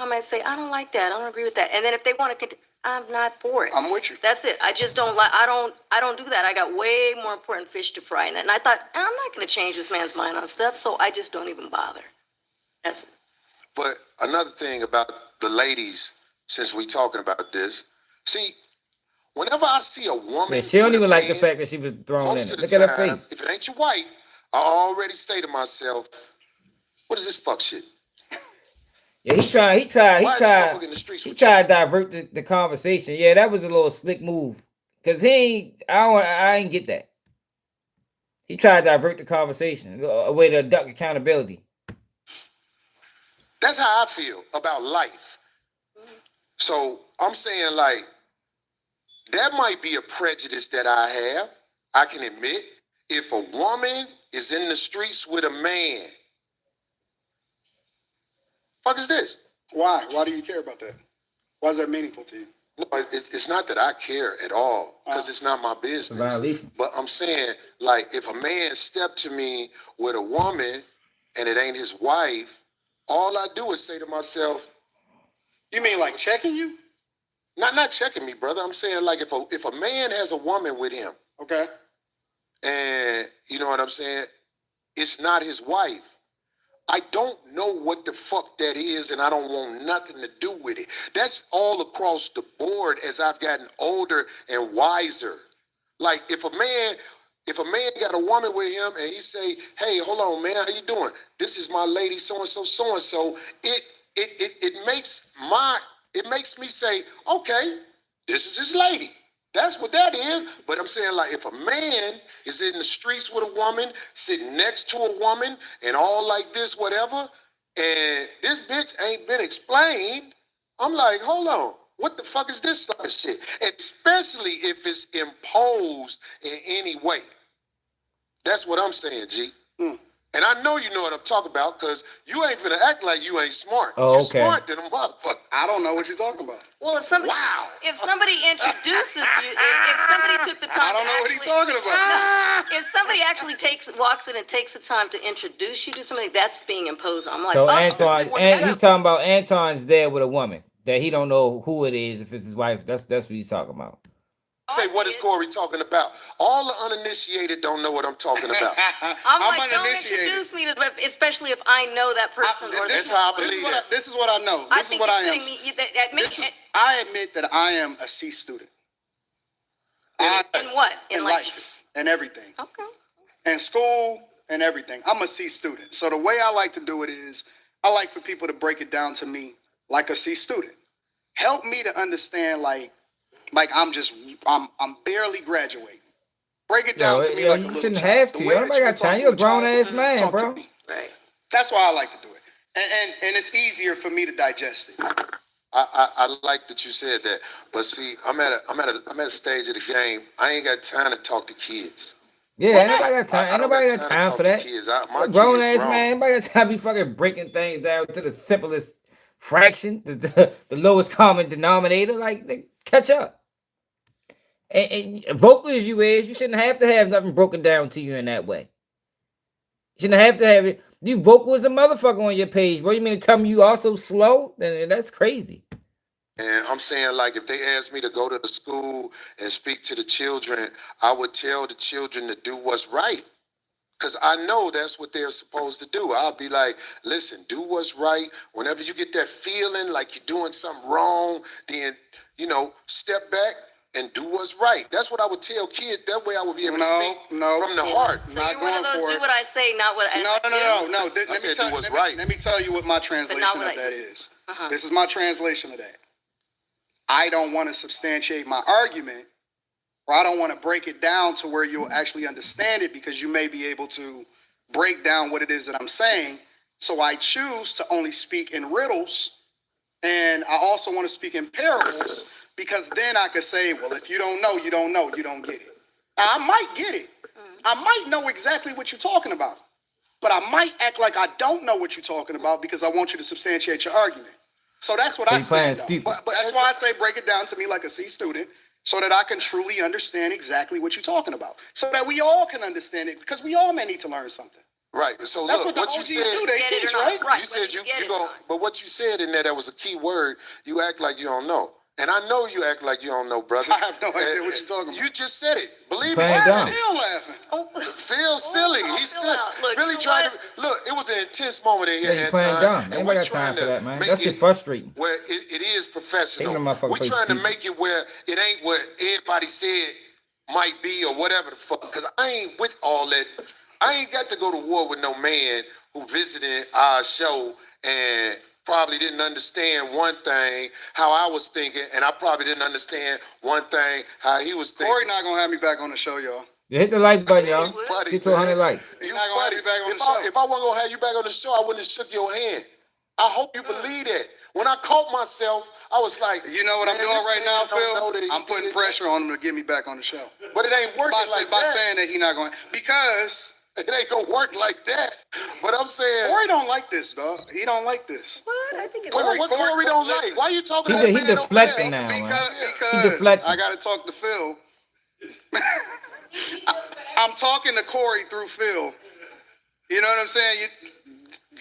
[SPEAKER 4] might say, I don't like that. I don't agree with that. And then if they want to continue, I'm not for it.
[SPEAKER 2] I'm with you.
[SPEAKER 4] That's it. I just don't like, I don't do that. I got way more important fish to fry in it. And I thought, I'm not going to change this man's mind on stuff. So I just don't even bother. That's it.
[SPEAKER 3] But another thing about the ladies, since we talking about this, see, whenever I see a woman,
[SPEAKER 1] Yeah, she don't
[SPEAKER 3] with a
[SPEAKER 1] even like the
[SPEAKER 3] man,
[SPEAKER 1] fact that she was thrown in
[SPEAKER 3] most
[SPEAKER 1] it.
[SPEAKER 3] of the
[SPEAKER 1] Look at her
[SPEAKER 3] time,
[SPEAKER 1] face.
[SPEAKER 3] if it ain't your wife, I already say to myself, what is this fuck shit?
[SPEAKER 1] Yeah, he tried
[SPEAKER 3] Why is this motherfucker in the streets
[SPEAKER 1] he
[SPEAKER 3] with
[SPEAKER 1] tried to divert the conversation. Yeah, that was a little slick move. Cause I ain't get that. He tried to divert the conversation, a way to duck accountability.
[SPEAKER 3] That's how I feel about life. So I'm saying, like, that might be a prejudice that I have. I can admit, if a woman is in the streets with a man, fuck is this?
[SPEAKER 2] Why? Why do you care about that? Why is that meaningful to you?
[SPEAKER 3] No, it's not that I care at all, because it's not my business.
[SPEAKER 1] Violation.
[SPEAKER 3] But I'm saying, like, if a man stepped to me with a woman and it ain't his wife, all I do is say to myself,
[SPEAKER 2] You mean like checking you?
[SPEAKER 3] not checking me, brother. I'm saying, like, if a man has a woman with him,
[SPEAKER 2] Okay.
[SPEAKER 3] and you know what I'm saying, it's not his wife, I don't know what the fuck that is, and I don't want nothing to do with it. That's all across the board as I've gotten older and wiser. Like, if a man got a woman with him and he say, hey, hold on, man, how you doing? This is my lady, so-and-so, so-and-so. It makes me say, okay, this is his lady. That's what that is. But I'm saying, like, if a man is in the streets with a woman, sitting next to a woman, and all like this, whatever, and this bitch ain't been explained, I'm like, hold on. What the fuck is this sort of shit? Especially if it's imposed in any way. That's what I'm saying, G. And I know you know what I'm talking about because you ain't finna act like you ain't smart.
[SPEAKER 1] Oh,
[SPEAKER 3] You
[SPEAKER 1] okay.
[SPEAKER 3] smart than a motherfucker.
[SPEAKER 2] I don't know what you're talking about.
[SPEAKER 4] Well, if somebody introduces you, if somebody took the time,
[SPEAKER 2] I don't know what he's
[SPEAKER 4] actually-
[SPEAKER 2] talking about.
[SPEAKER 4] If somebody actually walks in and takes the time to introduce you to somebody, that's being imposed on. I'm like,
[SPEAKER 1] So
[SPEAKER 4] oh,
[SPEAKER 1] Antoine,
[SPEAKER 3] what
[SPEAKER 1] and
[SPEAKER 3] happened.
[SPEAKER 1] he's talking about Antoine's there with a woman that he don't know who it is, if it's his wife. That's what he's talking about.
[SPEAKER 3] Say, what is Corey talking about? All the uninitiated don't know what I'm talking about.
[SPEAKER 4] I'm like, don't introduce me to, especially if I know that person.
[SPEAKER 3] That's how I believe it.
[SPEAKER 2] This is what I know.
[SPEAKER 4] I
[SPEAKER 2] This is
[SPEAKER 4] think
[SPEAKER 2] what I
[SPEAKER 4] you're
[SPEAKER 2] am.
[SPEAKER 4] putting me. That makes
[SPEAKER 2] I admit that I am a C student.
[SPEAKER 4] in what? In like,
[SPEAKER 2] life and everything.
[SPEAKER 4] okay.
[SPEAKER 2] And school and everything. I'm a C student. So the way I like to do it is I like for people to break it down to me like a C student. Help me to understand like I'm barely graduating. Break it down to me like a
[SPEAKER 1] you
[SPEAKER 2] little
[SPEAKER 1] shouldn't
[SPEAKER 2] child.
[SPEAKER 1] have
[SPEAKER 2] The
[SPEAKER 1] to.
[SPEAKER 2] way that
[SPEAKER 1] Nobody
[SPEAKER 2] you
[SPEAKER 1] got
[SPEAKER 2] would talk
[SPEAKER 1] time.
[SPEAKER 2] to
[SPEAKER 1] You're a
[SPEAKER 2] a child,
[SPEAKER 1] grown ass man,
[SPEAKER 2] talk to
[SPEAKER 1] bro.
[SPEAKER 2] me.
[SPEAKER 4] Right.
[SPEAKER 2] That's why I like to do it. And it's easier for me to digest it.
[SPEAKER 3] I like that you said that, but see, I'm at a stage of the game. I ain't got time to talk to kids.
[SPEAKER 1] Yeah, ain't nobody got
[SPEAKER 3] I
[SPEAKER 1] time. Ain't
[SPEAKER 3] don't
[SPEAKER 1] nobody
[SPEAKER 3] got
[SPEAKER 1] got
[SPEAKER 3] time to
[SPEAKER 1] time
[SPEAKER 3] talk
[SPEAKER 1] for
[SPEAKER 3] to
[SPEAKER 1] that.
[SPEAKER 3] kids.
[SPEAKER 1] You're a grown ass man. Anybody got time to be fucking breaking things down to the simplest fraction, the lowest common denominator? Like, they catch up. And vocal as you is, you shouldn't have to have nothing broken down to you in that way. You shouldn't have to have it. You vocal as a motherfucker on your page, bro. You mean to tell me you also slow? Then that's crazy.
[SPEAKER 3] And I'm saying, like, if they asked me to go to the school and speak to the children, I would tell the children to do what's right. Because I know that's what they're supposed to do. I'll be like, listen, do what's right. Whenever you get that feeling like you're doing something wrong, then, step back and do what's right. That's what I would tell kids. That way I would be able to speak from the heart.
[SPEAKER 4] So you're one of those do what I say, not what I do?
[SPEAKER 2] No. Let me tell you what my translation of that is. This is my translation of that. I don't want to substantiate my argument, or I don't want to break it down to where you'll actually understand it because you may be able to break down what it is that I'm saying. So I choose to only speak in riddles, and I also want to speak in parables because then I could say, well, if you don't know, you don't know, you don't get it. Now, I might get it. I might know exactly what you're talking about, but I might act like I don't know what you're talking about because I want you to substantiate your argument. So that's what I say. But that's why I say break it down to me like a C student so that I can truly understand exactly what you're talking about. So that we all can understand it because we all may need to learn something.
[SPEAKER 3] Right. So
[SPEAKER 2] that's
[SPEAKER 3] look,
[SPEAKER 2] what
[SPEAKER 3] you
[SPEAKER 2] OGs
[SPEAKER 3] said,
[SPEAKER 2] do. They teach, right?
[SPEAKER 3] You said you go, but what you said in there, that was a key word. You act like you don't know. And I know you act like you don't know, brother.
[SPEAKER 2] I have no idea what you're talking about.
[SPEAKER 3] You just said it. Believe me.
[SPEAKER 1] Playing dumb.
[SPEAKER 2] Still laughing.
[SPEAKER 3] Feel silly. He's really trying to look. It was an intense moment in here.
[SPEAKER 1] Yeah, you playing dumb. Anybody got time for that, man. That shit frustrating.
[SPEAKER 3] Where it is professional.
[SPEAKER 1] Taking a motherfucker
[SPEAKER 3] We're
[SPEAKER 1] play
[SPEAKER 3] trying to
[SPEAKER 1] stupid.
[SPEAKER 3] make it where it ain't what everybody said might be or whatever the fuck. Because I ain't with all that. I ain't got to go to war with no man who visited our show and probably didn't understand one thing how I was thinking, and I probably didn't understand one thing how he was thinking.
[SPEAKER 2] Corey not gonna have me back on the show, y'all.
[SPEAKER 1] Yeah, hit the like button, y'all.
[SPEAKER 3] Funny,
[SPEAKER 1] Get to 100
[SPEAKER 3] man.
[SPEAKER 1] likes.
[SPEAKER 3] You
[SPEAKER 2] not gonna have
[SPEAKER 3] funny.
[SPEAKER 2] me back on the show.
[SPEAKER 3] If I wasn't gonna have you back on the show, I wouldn't have shook your hand. I hope you believe that. When I caught myself, I was like,
[SPEAKER 2] You know what I'm
[SPEAKER 3] man,
[SPEAKER 2] doing
[SPEAKER 3] this
[SPEAKER 2] right
[SPEAKER 3] man
[SPEAKER 2] now,
[SPEAKER 3] don't know that
[SPEAKER 2] Phil?
[SPEAKER 3] he
[SPEAKER 2] I'm putting
[SPEAKER 3] did
[SPEAKER 2] pressure on him to get me back on the show.
[SPEAKER 3] that. But it ain't working like
[SPEAKER 2] By
[SPEAKER 3] that.
[SPEAKER 2] saying that he not going because
[SPEAKER 3] It ain't gonna work like that. But I'm saying,
[SPEAKER 2] Corey don't like this, dog. He don't like this.
[SPEAKER 4] What? I think it's
[SPEAKER 3] what Corey don't
[SPEAKER 2] listen.
[SPEAKER 3] like? Why you talking
[SPEAKER 1] He
[SPEAKER 3] to that
[SPEAKER 1] he
[SPEAKER 3] man over
[SPEAKER 1] deflecting
[SPEAKER 3] there?
[SPEAKER 1] now, man.
[SPEAKER 2] Because
[SPEAKER 1] He deflecting.
[SPEAKER 2] I got to talk to Phil. I'm talking to Corey through Phil. You know what I'm saying?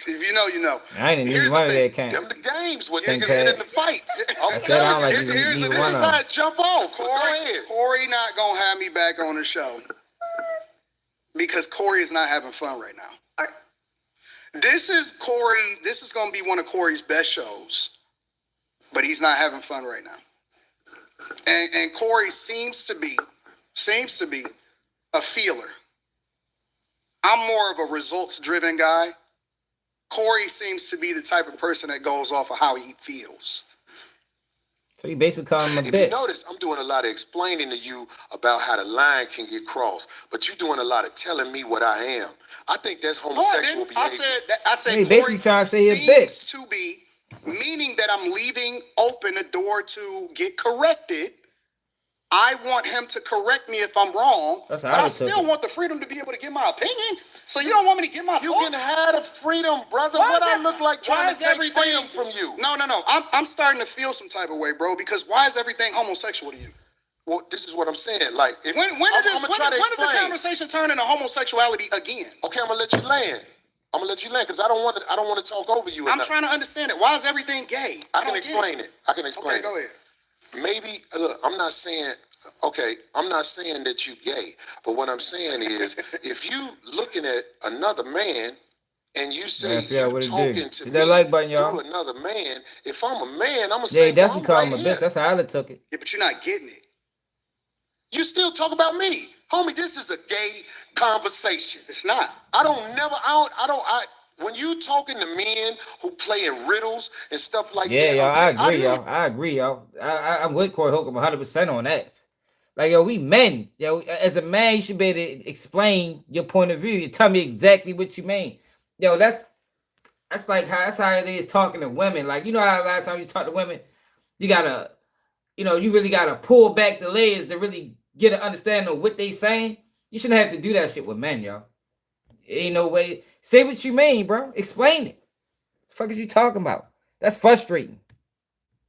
[SPEAKER 2] If you know, you know.
[SPEAKER 1] I ain't
[SPEAKER 2] Here's
[SPEAKER 1] even one
[SPEAKER 2] the
[SPEAKER 1] of
[SPEAKER 2] thing.
[SPEAKER 1] that kind.
[SPEAKER 3] Them the games where
[SPEAKER 1] Think
[SPEAKER 3] niggas get
[SPEAKER 1] that-
[SPEAKER 3] in the fights. I'm
[SPEAKER 1] said I don't like
[SPEAKER 3] telling you,
[SPEAKER 1] either-
[SPEAKER 3] this
[SPEAKER 1] either
[SPEAKER 3] is
[SPEAKER 1] one of
[SPEAKER 3] how
[SPEAKER 1] them.
[SPEAKER 3] it jump off. Go ahead.
[SPEAKER 2] Corey not gonna have me back on the show because Corey is not having fun right now. This is Corey. This is gonna be one of Corey's best shows, but he's not having fun right now. And Corey seems to be a feeler. I'm more of a results-driven guy. Corey seems to be the type of person that goes off of how he feels.
[SPEAKER 1] So you basically call him a
[SPEAKER 3] If you
[SPEAKER 1] bitch.
[SPEAKER 3] notice, I'm doing a lot of explaining to you about how the line can get crossed, but you're doing a lot of telling me what I am. I think that's
[SPEAKER 2] No, I
[SPEAKER 3] homosexual
[SPEAKER 2] didn't. I
[SPEAKER 3] behavior.
[SPEAKER 2] said
[SPEAKER 1] He basically
[SPEAKER 2] Corey
[SPEAKER 1] trying to say he a
[SPEAKER 2] seems
[SPEAKER 1] bitch.
[SPEAKER 2] to be, meaning that I'm leaving open the door to get corrected I want him to correct me if I'm wrong,
[SPEAKER 1] That's how
[SPEAKER 2] but
[SPEAKER 1] I
[SPEAKER 2] I
[SPEAKER 1] would take
[SPEAKER 2] still
[SPEAKER 1] it.
[SPEAKER 2] want the freedom to be able to give my opinion. So you don't want me to give my
[SPEAKER 3] You
[SPEAKER 2] thoughts?
[SPEAKER 3] can have the freedom, brother.
[SPEAKER 2] Why
[SPEAKER 3] What
[SPEAKER 2] is
[SPEAKER 3] I
[SPEAKER 2] that-
[SPEAKER 3] look like
[SPEAKER 2] why
[SPEAKER 3] trying
[SPEAKER 2] is
[SPEAKER 3] to take
[SPEAKER 2] everything-
[SPEAKER 3] freedom from you?
[SPEAKER 2] No. I'm starting to feel some type of way, bro, because why is everything homosexual to you?
[SPEAKER 3] Well, this is what I'm saying. Like, if,
[SPEAKER 2] When
[SPEAKER 3] I'm
[SPEAKER 2] did
[SPEAKER 3] gonna try to
[SPEAKER 2] when did the
[SPEAKER 3] explain.
[SPEAKER 2] conversation turn into homosexuality again?
[SPEAKER 3] Okay, I'm gonna let you land. I'm gonna let you land because I don't want to talk over you.
[SPEAKER 2] I'm trying to understand it. Why is everything gay?
[SPEAKER 3] I can
[SPEAKER 2] don't get
[SPEAKER 3] explain it. I can explain
[SPEAKER 2] Okay, go
[SPEAKER 3] it.
[SPEAKER 2] ahead.
[SPEAKER 3] Maybe look, I'm not saying that you gay, but what I'm saying is if you looking at another man and you say
[SPEAKER 1] Yeah, I forgot
[SPEAKER 3] you
[SPEAKER 1] what it
[SPEAKER 3] talking
[SPEAKER 1] did.
[SPEAKER 3] to
[SPEAKER 1] Hit
[SPEAKER 3] me
[SPEAKER 1] that like button, y'all.
[SPEAKER 3] through another man, if I'm a man, I'm gonna
[SPEAKER 1] Yeah,
[SPEAKER 3] say,
[SPEAKER 1] he definitely
[SPEAKER 3] well,
[SPEAKER 1] called
[SPEAKER 3] I'm
[SPEAKER 1] him a
[SPEAKER 3] right
[SPEAKER 1] bitch.
[SPEAKER 3] here.
[SPEAKER 1] That's how I would took it.
[SPEAKER 2] Yeah, but you're not getting it.
[SPEAKER 3] You still talk about me, homie. This is a gay conversation.
[SPEAKER 2] It's not.
[SPEAKER 3] When you talking to men who play in riddles and stuff like
[SPEAKER 1] Yeah,
[SPEAKER 3] that,
[SPEAKER 1] y'all. I agree,
[SPEAKER 3] do-
[SPEAKER 1] y'all. I agree, y'all. I'm with Corey Holcomb 100% on that. Like, yo, we men. Yo, as a man, you should be able to explain your point of view. You tell me exactly what you mean. Yo, that's that's how it is talking to women. Like, you know how a lot of times you talk to women, you gotta, you really gotta pull back the layers to really get an understanding of what they saying. You shouldn't have to do that shit with men, y'all. Ain't no way. Say what you mean, bro. Explain it. The fuck is you talking about? That's frustrating.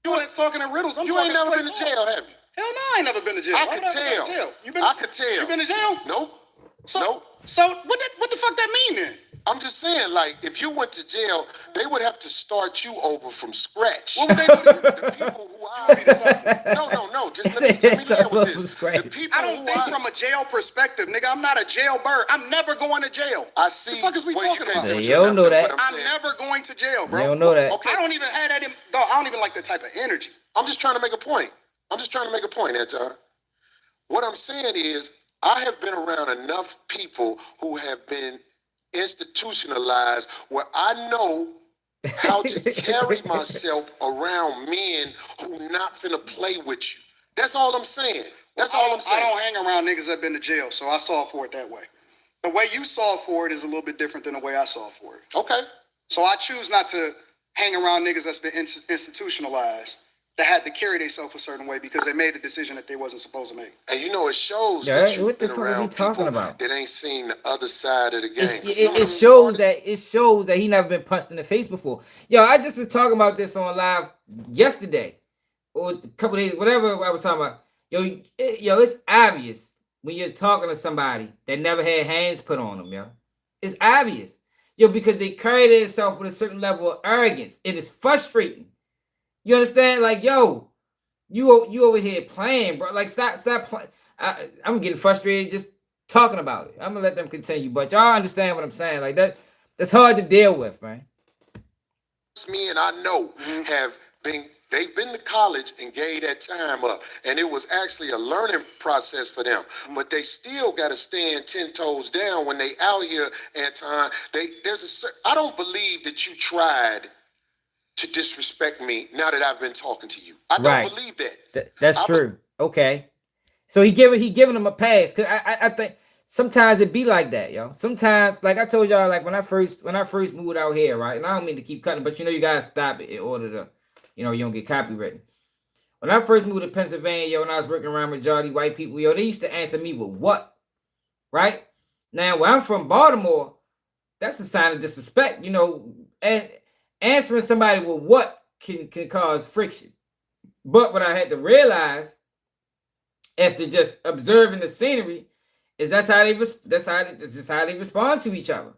[SPEAKER 2] You ain't talking in riddles.
[SPEAKER 3] You ain't never been to jail, have you?
[SPEAKER 2] Hell no, I ain't never been to jail.
[SPEAKER 3] I
[SPEAKER 2] I've
[SPEAKER 3] could
[SPEAKER 2] never been to
[SPEAKER 3] tell.
[SPEAKER 2] jail.
[SPEAKER 3] I could tell.
[SPEAKER 2] You been to jail?
[SPEAKER 3] Nope.
[SPEAKER 2] So,
[SPEAKER 3] Nope.
[SPEAKER 2] So what the fuck that mean then?
[SPEAKER 3] I'm just saying, like, if you went to jail, they would have to start you over from scratch.
[SPEAKER 2] What would they do?
[SPEAKER 3] The people who I no. Just let me
[SPEAKER 1] Start
[SPEAKER 3] land
[SPEAKER 1] over
[SPEAKER 3] with
[SPEAKER 1] from
[SPEAKER 3] this.
[SPEAKER 1] scratch.
[SPEAKER 3] The people
[SPEAKER 2] I don't
[SPEAKER 3] who
[SPEAKER 2] think from a jail perspective, nigga. I'm not a jailbird. I'm never going to jail.
[SPEAKER 3] I see.
[SPEAKER 2] The fuck is we
[SPEAKER 3] well, you
[SPEAKER 2] talking
[SPEAKER 3] can't
[SPEAKER 2] about?
[SPEAKER 3] say what
[SPEAKER 1] You
[SPEAKER 3] you're
[SPEAKER 1] don't
[SPEAKER 3] not
[SPEAKER 1] know
[SPEAKER 3] doing,
[SPEAKER 1] that.
[SPEAKER 3] but
[SPEAKER 2] I'm
[SPEAKER 3] saying-
[SPEAKER 2] never going to jail, bro.
[SPEAKER 1] You don't know that.
[SPEAKER 2] I don't even have that in. Dog, I don't even like that type of energy.
[SPEAKER 3] I'm just trying to make a point. Aton. What I'm saying is, I have been around enough people who have been institutionalized where I know how to carry myself around men who not finna play with you. That's all I'm saying. That's all I'm saying.
[SPEAKER 2] I don't hang around niggas that been to jail, so I saw for it that way. The way you saw for it is a little bit different than the way I saw for it.
[SPEAKER 3] Okay.
[SPEAKER 2] So I choose not to hang around niggas that's been institutionalized, that had to carry themselves a certain way because they made a decision that they wasn't supposed to make.
[SPEAKER 3] And you know, it shows
[SPEAKER 1] Yeah,
[SPEAKER 3] that you've
[SPEAKER 1] what the
[SPEAKER 3] been
[SPEAKER 1] fuck is he
[SPEAKER 3] around
[SPEAKER 1] talking
[SPEAKER 3] people
[SPEAKER 1] about?
[SPEAKER 3] that ain't seen the other side of the game.
[SPEAKER 1] It shows that he never been punched in the face before. Yo, I just was talking about this on live yesterday or a couple days, whatever I was talking about. Yo, it's obvious when you're talking to somebody that never had hands put on them, yo. It's obvious. Yo, because they carry themselves with a certain level of arrogance. It is frustrating. You understand? Like, yo, you over here playing, bro. Like, stop playing. I'm getting frustrated just talking about it. I'm gonna let them continue, but y'all understand what I'm saying. Like that's hard to deal with, man.
[SPEAKER 3] Me and I know they've been to college and gave that time up, and it was actually a learning process for them. But they still got to stand 10 toes down when they out here. Anton, I don't believe that you tried to disrespect me now that I've been talking to you. I don't believe that.
[SPEAKER 1] That's true. Okay, so he giving him a pass because I think sometimes it be like that, yo. Sometimes, like I told y'all, like when I first moved out here, right? And I don't mean to keep cutting, but you gotta stop it in order to, you don't get copywritten. When I first moved to Pennsylvania, yo, and I was working around majority white people, yo, they used to answer me with what, right? Now, where I'm from, Baltimore, that's a sign of disrespect, and answering somebody with what can cause friction. But what I had to realize after just observing the scenery is that's how they respond to each other.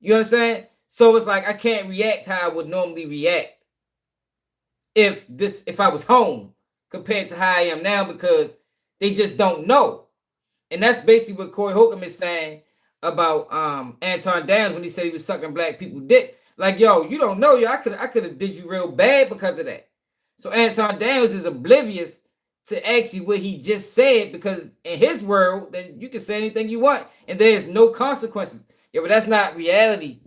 [SPEAKER 1] You understand? So it's like I can't react how I would normally react if I was home compared to how I am now because they just don't know. And that's basically what Corey Holcomb is saying about Aton Downs when he said he was sucking black people dick. Like, yo, you don't know, yo. I could have did you real bad because of that. So Aton Downs is oblivious to actually what he just said because in his world, then you can say anything you want and there's no consequences. Yeah, but that's not reality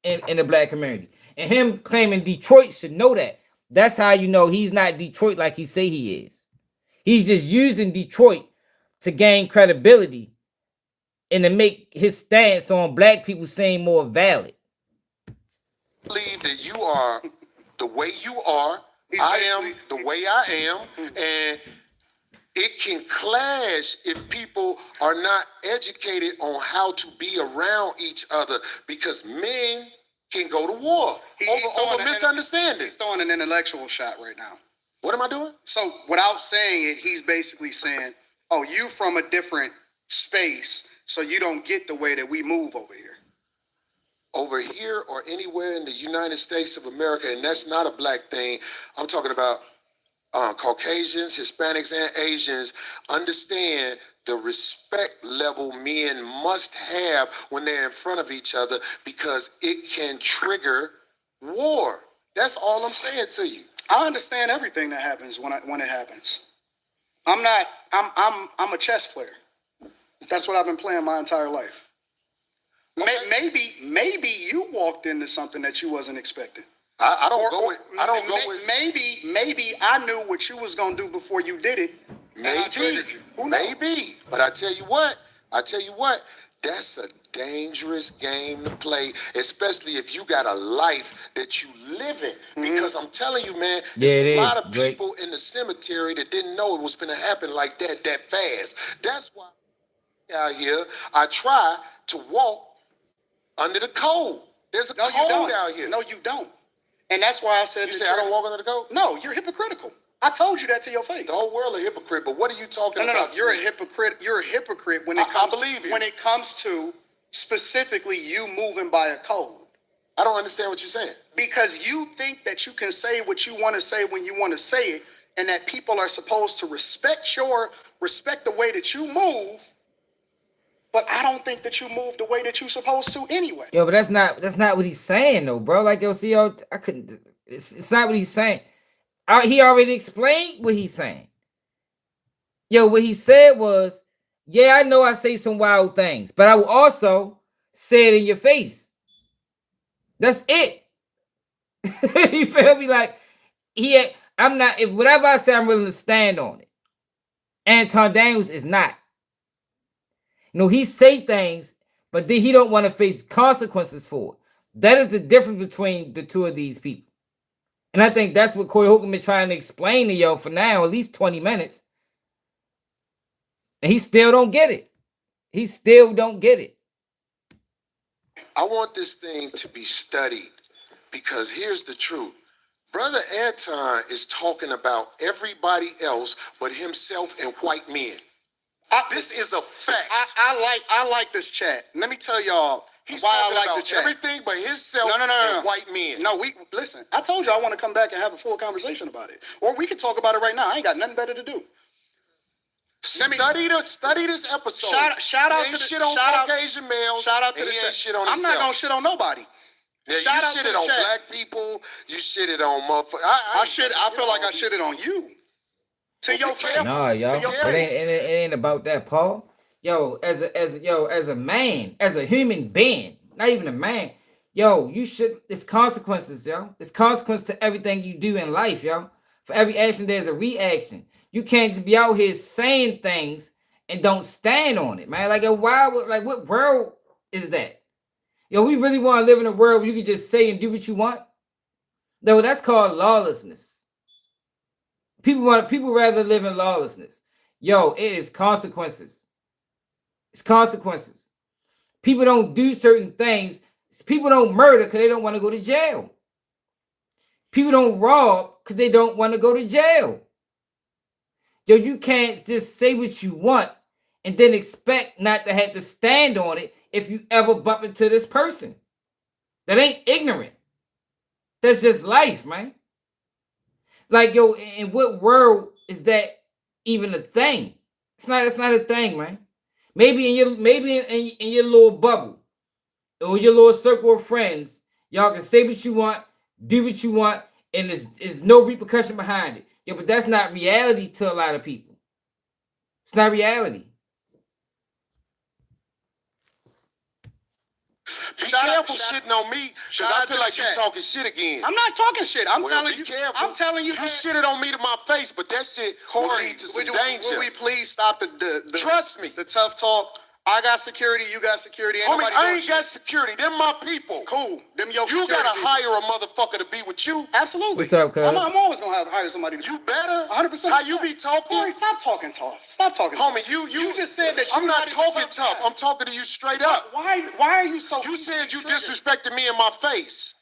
[SPEAKER 1] in the black community. And him claiming Detroit should know that. That's how you know he's not Detroit like he say he is. He's just using Detroit to gain credibility and to make his stance on black people seem more valid.
[SPEAKER 3] I believe that you are the way you are. I am the way I am. And It can clash if people are not educated on how to be around each other, because men can go to war over misunderstanding.
[SPEAKER 2] He's throwing an intellectual shot right now.
[SPEAKER 3] What am I doing?
[SPEAKER 2] So without saying it, he's basically saying, oh, you from a different space, so you don't get the way that we move over here.
[SPEAKER 3] Over here or anywhere in the United States of America, and that's not a black thing. I'm talking about Caucasians, Hispanics, and Asians understand the respect level men must have when they're in front of each other, because it can trigger war. That's all I'm saying to you.
[SPEAKER 2] I understand everything that happens when it happens. I'm a chess player. That's what I've been playing my entire life. Maybe you walked into something that you wasn't expecting.
[SPEAKER 3] I don't go with.
[SPEAKER 2] Maybe I knew what you was gonna do before you did it. And I triggered you. Who knows?
[SPEAKER 3] Maybe. But I tell you what, that's a dangerous game to play, especially if you got a life that you live in. Because I'm telling you, man, there's a lot of people in the cemetery that didn't know it was gonna happen like that fast. That's why out here I try to walk under the code. There's a code out here.
[SPEAKER 2] No, you don't. And that's why I said
[SPEAKER 3] You say I don't walk under the code?
[SPEAKER 2] No, you're hypocritical. I told you that to your face.
[SPEAKER 3] The whole world a hypocrite, but what are you talking about?
[SPEAKER 2] No, you're a hypocrite. You're a hypocrite when it comes. I believe you. When it comes to specifically you moving by a code.
[SPEAKER 3] I don't understand what you're saying.
[SPEAKER 2] Because you think that you can say what you want to say when you want to say it, and that people are supposed to respect the way that you move. But I don't think that you move the way that you're supposed to anyway.
[SPEAKER 1] Yo, but that's not what he's saying though, bro. Like, yo, see, yo, I couldn't. It's not what he's saying. He already explained what he's saying. Yo, what he said was, yeah, I know I say some wild things, but I will also say it in your face. That's it. You feel me? Like, I'm not. If whatever I say, I'm willing to stand on it. Aton Daniels is not. You know, he say things, but then he don't want to face consequences for it. That is the difference between the two of these people. And I think that's what Corey Holcomb been trying to explain to y'all for now, at least 20 minutes. And he still don't get it. He still don't get it.
[SPEAKER 3] I want this thing to be studied, because here's the truth. Brother Aton is talking about everybody else but himself and white men. This is a fact.
[SPEAKER 2] I like this chat. Let me tell y'all
[SPEAKER 3] He's
[SPEAKER 2] why
[SPEAKER 3] talking
[SPEAKER 2] I like
[SPEAKER 3] about
[SPEAKER 2] the chat.
[SPEAKER 3] everything but himself
[SPEAKER 2] No.
[SPEAKER 3] and white men.
[SPEAKER 2] No, listen. I told you I want to come back and have a full conversation about it, or we could talk about it right now. I ain't got nothing better to do.
[SPEAKER 3] Study this episode.
[SPEAKER 2] Shout out to the
[SPEAKER 3] shit on Caucasian males.
[SPEAKER 2] Shout out to the chat.
[SPEAKER 3] Shit on
[SPEAKER 2] I'm not gonna shit on nobody.
[SPEAKER 3] Yeah,
[SPEAKER 2] shout
[SPEAKER 3] you
[SPEAKER 2] out to
[SPEAKER 3] shitted
[SPEAKER 2] the
[SPEAKER 3] on
[SPEAKER 2] chat.
[SPEAKER 3] black people. You shitted on motherfuckers.
[SPEAKER 2] I feel like I shitted on you. To your face.
[SPEAKER 1] Nah, y'all.
[SPEAKER 2] To your
[SPEAKER 1] It
[SPEAKER 2] face.
[SPEAKER 1] ain't about that, Paul. Yo, as a man, as a human being, not even a man, yo, you should. It's consequences, yo. It's consequence to everything you do in life, yo. For every action, there's a reaction. You can't just be out here saying things and don't stand on it, man. Like, what world is that? Yo, we really want to live in a world where you can just say and do what you want? No, that's called lawlessness. People rather live in lawlessness. Yo, it is consequences. It's consequences. People don't do certain things. People don't murder because they don't want to go to jail. People don't rob because they don't want to go to jail. Yo, you can't just say what you want and then expect not to have to stand on it if you ever bump into this person. That ain't ignorant. That's just life, man. Like, yo, in what world is that even a thing? It's not a thing, man. Maybe in your little bubble or your little circle of friends, y'all can say what you want, do what you want, and there's no repercussion behind it. Yeah, but that's not reality to a lot of people. It's not reality.
[SPEAKER 3] Be careful shitting on me, because I feel like you're talking shit again.
[SPEAKER 2] I'm not talking shit. I'm telling you.
[SPEAKER 3] Careful.
[SPEAKER 2] I'm telling you.
[SPEAKER 3] You shitted on me to my face, but that shit will lead to some danger.
[SPEAKER 2] Will we please stop the
[SPEAKER 3] Trust me.
[SPEAKER 2] The tough talk? I got security, you got security. Ain't
[SPEAKER 3] Homie,
[SPEAKER 2] nobody
[SPEAKER 3] I
[SPEAKER 2] doing
[SPEAKER 3] ain't
[SPEAKER 2] shit.
[SPEAKER 3] got security. Them my people.
[SPEAKER 2] Cool. Them your
[SPEAKER 3] You
[SPEAKER 2] security
[SPEAKER 3] gotta
[SPEAKER 2] people.
[SPEAKER 3] hire a motherfucker to be with you.
[SPEAKER 2] Absolutely.
[SPEAKER 1] What's up, cuz?
[SPEAKER 2] I'm always gonna have to hire somebody.
[SPEAKER 3] You better.
[SPEAKER 2] 100%.
[SPEAKER 3] How you be talking?
[SPEAKER 2] Corey, stop talking tough. Stop talking.
[SPEAKER 3] Homie,
[SPEAKER 2] tough.
[SPEAKER 3] you
[SPEAKER 2] just said that.
[SPEAKER 3] I'm
[SPEAKER 2] you're
[SPEAKER 3] not
[SPEAKER 2] even
[SPEAKER 3] talking tough.
[SPEAKER 2] guy.
[SPEAKER 3] I'm talking to you straight up.
[SPEAKER 2] Why are you so?
[SPEAKER 3] You said you
[SPEAKER 2] triggered?
[SPEAKER 3] disrespected me in my face.